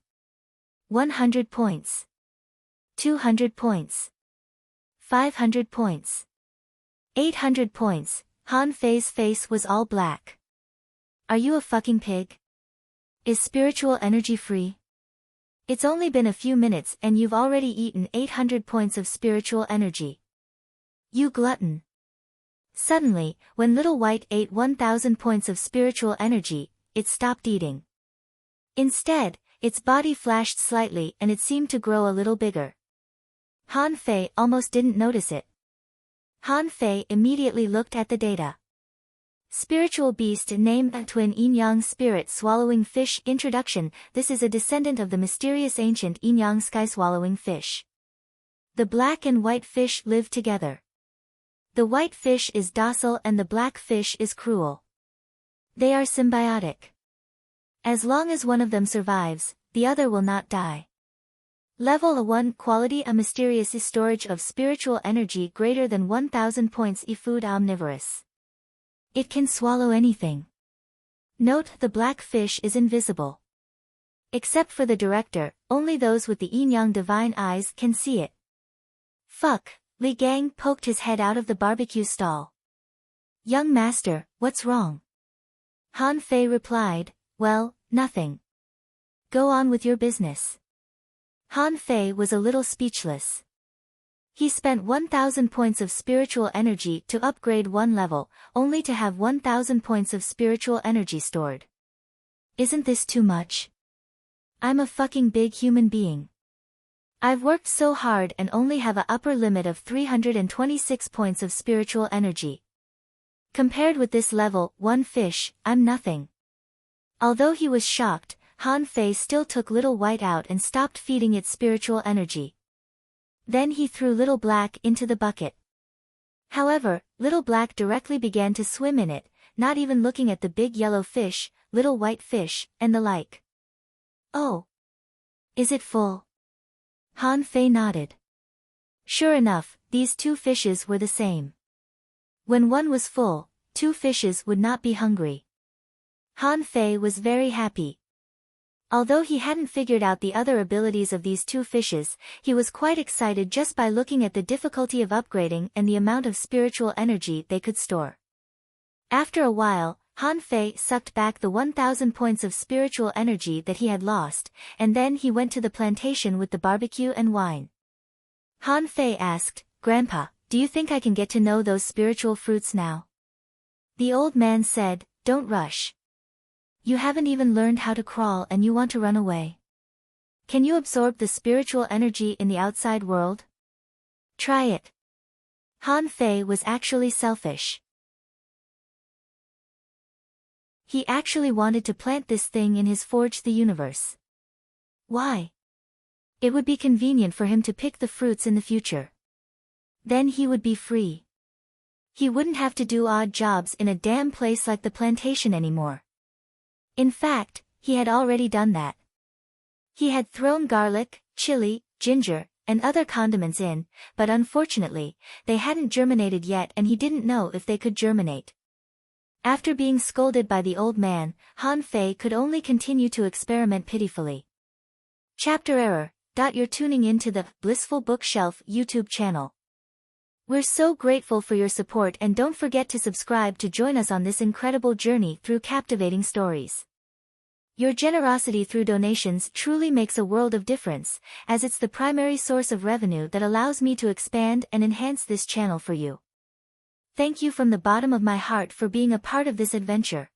100 points. 200 points. 500 points. 800 points. Han Fei's face was all black. Are you a fucking pig? Is spiritual energy free? It's only been a few minutes and you've already eaten 800 points of spiritual energy. You glutton. Suddenly, when Little White ate 1,000 points of spiritual energy, it stopped eating. Instead, its body flashed slightly and it seemed to grow a little bigger. Han Fei almost didn't notice it. Han Fei immediately looked at the data. Spiritual beast named a twin yin-yang spirit swallowing fish. Introduction. This is a descendant of the mysterious ancient yin-yang sky-swallowing fish. The black and white fish live together. The white fish is docile and the black fish is cruel. They are symbiotic. As long as one of them survives, the other will not die. Level 1 Quality A mysterious storage of spiritual energy greater than 1,000 points. Food omnivorous. It can swallow anything. Note: the black fish is invisible. Except for the director, only those with the yin-yang divine eyes can see it. Fuck, Li Gang poked his head out of the barbecue stall. Young master, what's wrong? Han Fei replied, well, nothing. Go on with your business. Han Fei was a little speechless. He spent 1,000 points of spiritual energy to upgrade one level, only to have 1,000 points of spiritual energy stored. Isn't this too much? I'm a fucking big human being. I've worked so hard and only have an upper limit of 326 points of spiritual energy. Compared with this level 1 fish, I'm nothing. Although he was shocked, Han Fei still took Little White out and stopped feeding it spiritual energy. Then he threw Little Black into the bucket. However, Little Black directly began to swim in it, not even looking at the big yellow fish, little white fish, and the like. Oh. Is it full? Han Fei nodded. Sure enough, these two fishes were the same. When one was full, two fishes would not be hungry. Han Fei was very happy. Although he hadn't figured out the other abilities of these two fishes, he was quite excited just by looking at the difficulty of upgrading and the amount of spiritual energy they could store. After a while, Han Fei sucked back the 1,000 points of spiritual energy that he had lost, and then he went to the plantation with the barbecue and wine. Han Fei asked, Grandpa, do you think I can get to know those spiritual fruits now? The old man said, don't rush. You haven't even learned how to crawl and you want to run away. Can you absorb the spiritual energy in the outside world? Try it. Han Fei was actually selfish. He actually wanted to plant this thing in his Forge the Universe. Why? It would be convenient for him to pick the fruits in the future. Then he would be free. He wouldn't have to do odd jobs in a damn place like the plantation anymore. In fact, he had already done that. He had thrown garlic, chili, ginger, and other condiments in, but unfortunately, they hadn't germinated yet and he didn't know if they could germinate. After being scolded by the old man, Han Fei could only continue to experiment pitifully. Chapter error. You're tuning into the Blissful Bookshelf YouTube channel. We're so grateful for your support and don't forget to subscribe to join us on this incredible journey through captivating stories. Your generosity through donations truly makes a world of difference, as it's the primary source of revenue that allows me to expand and enhance this channel for you. Thank you from the bottom of my heart for being a part of this adventure.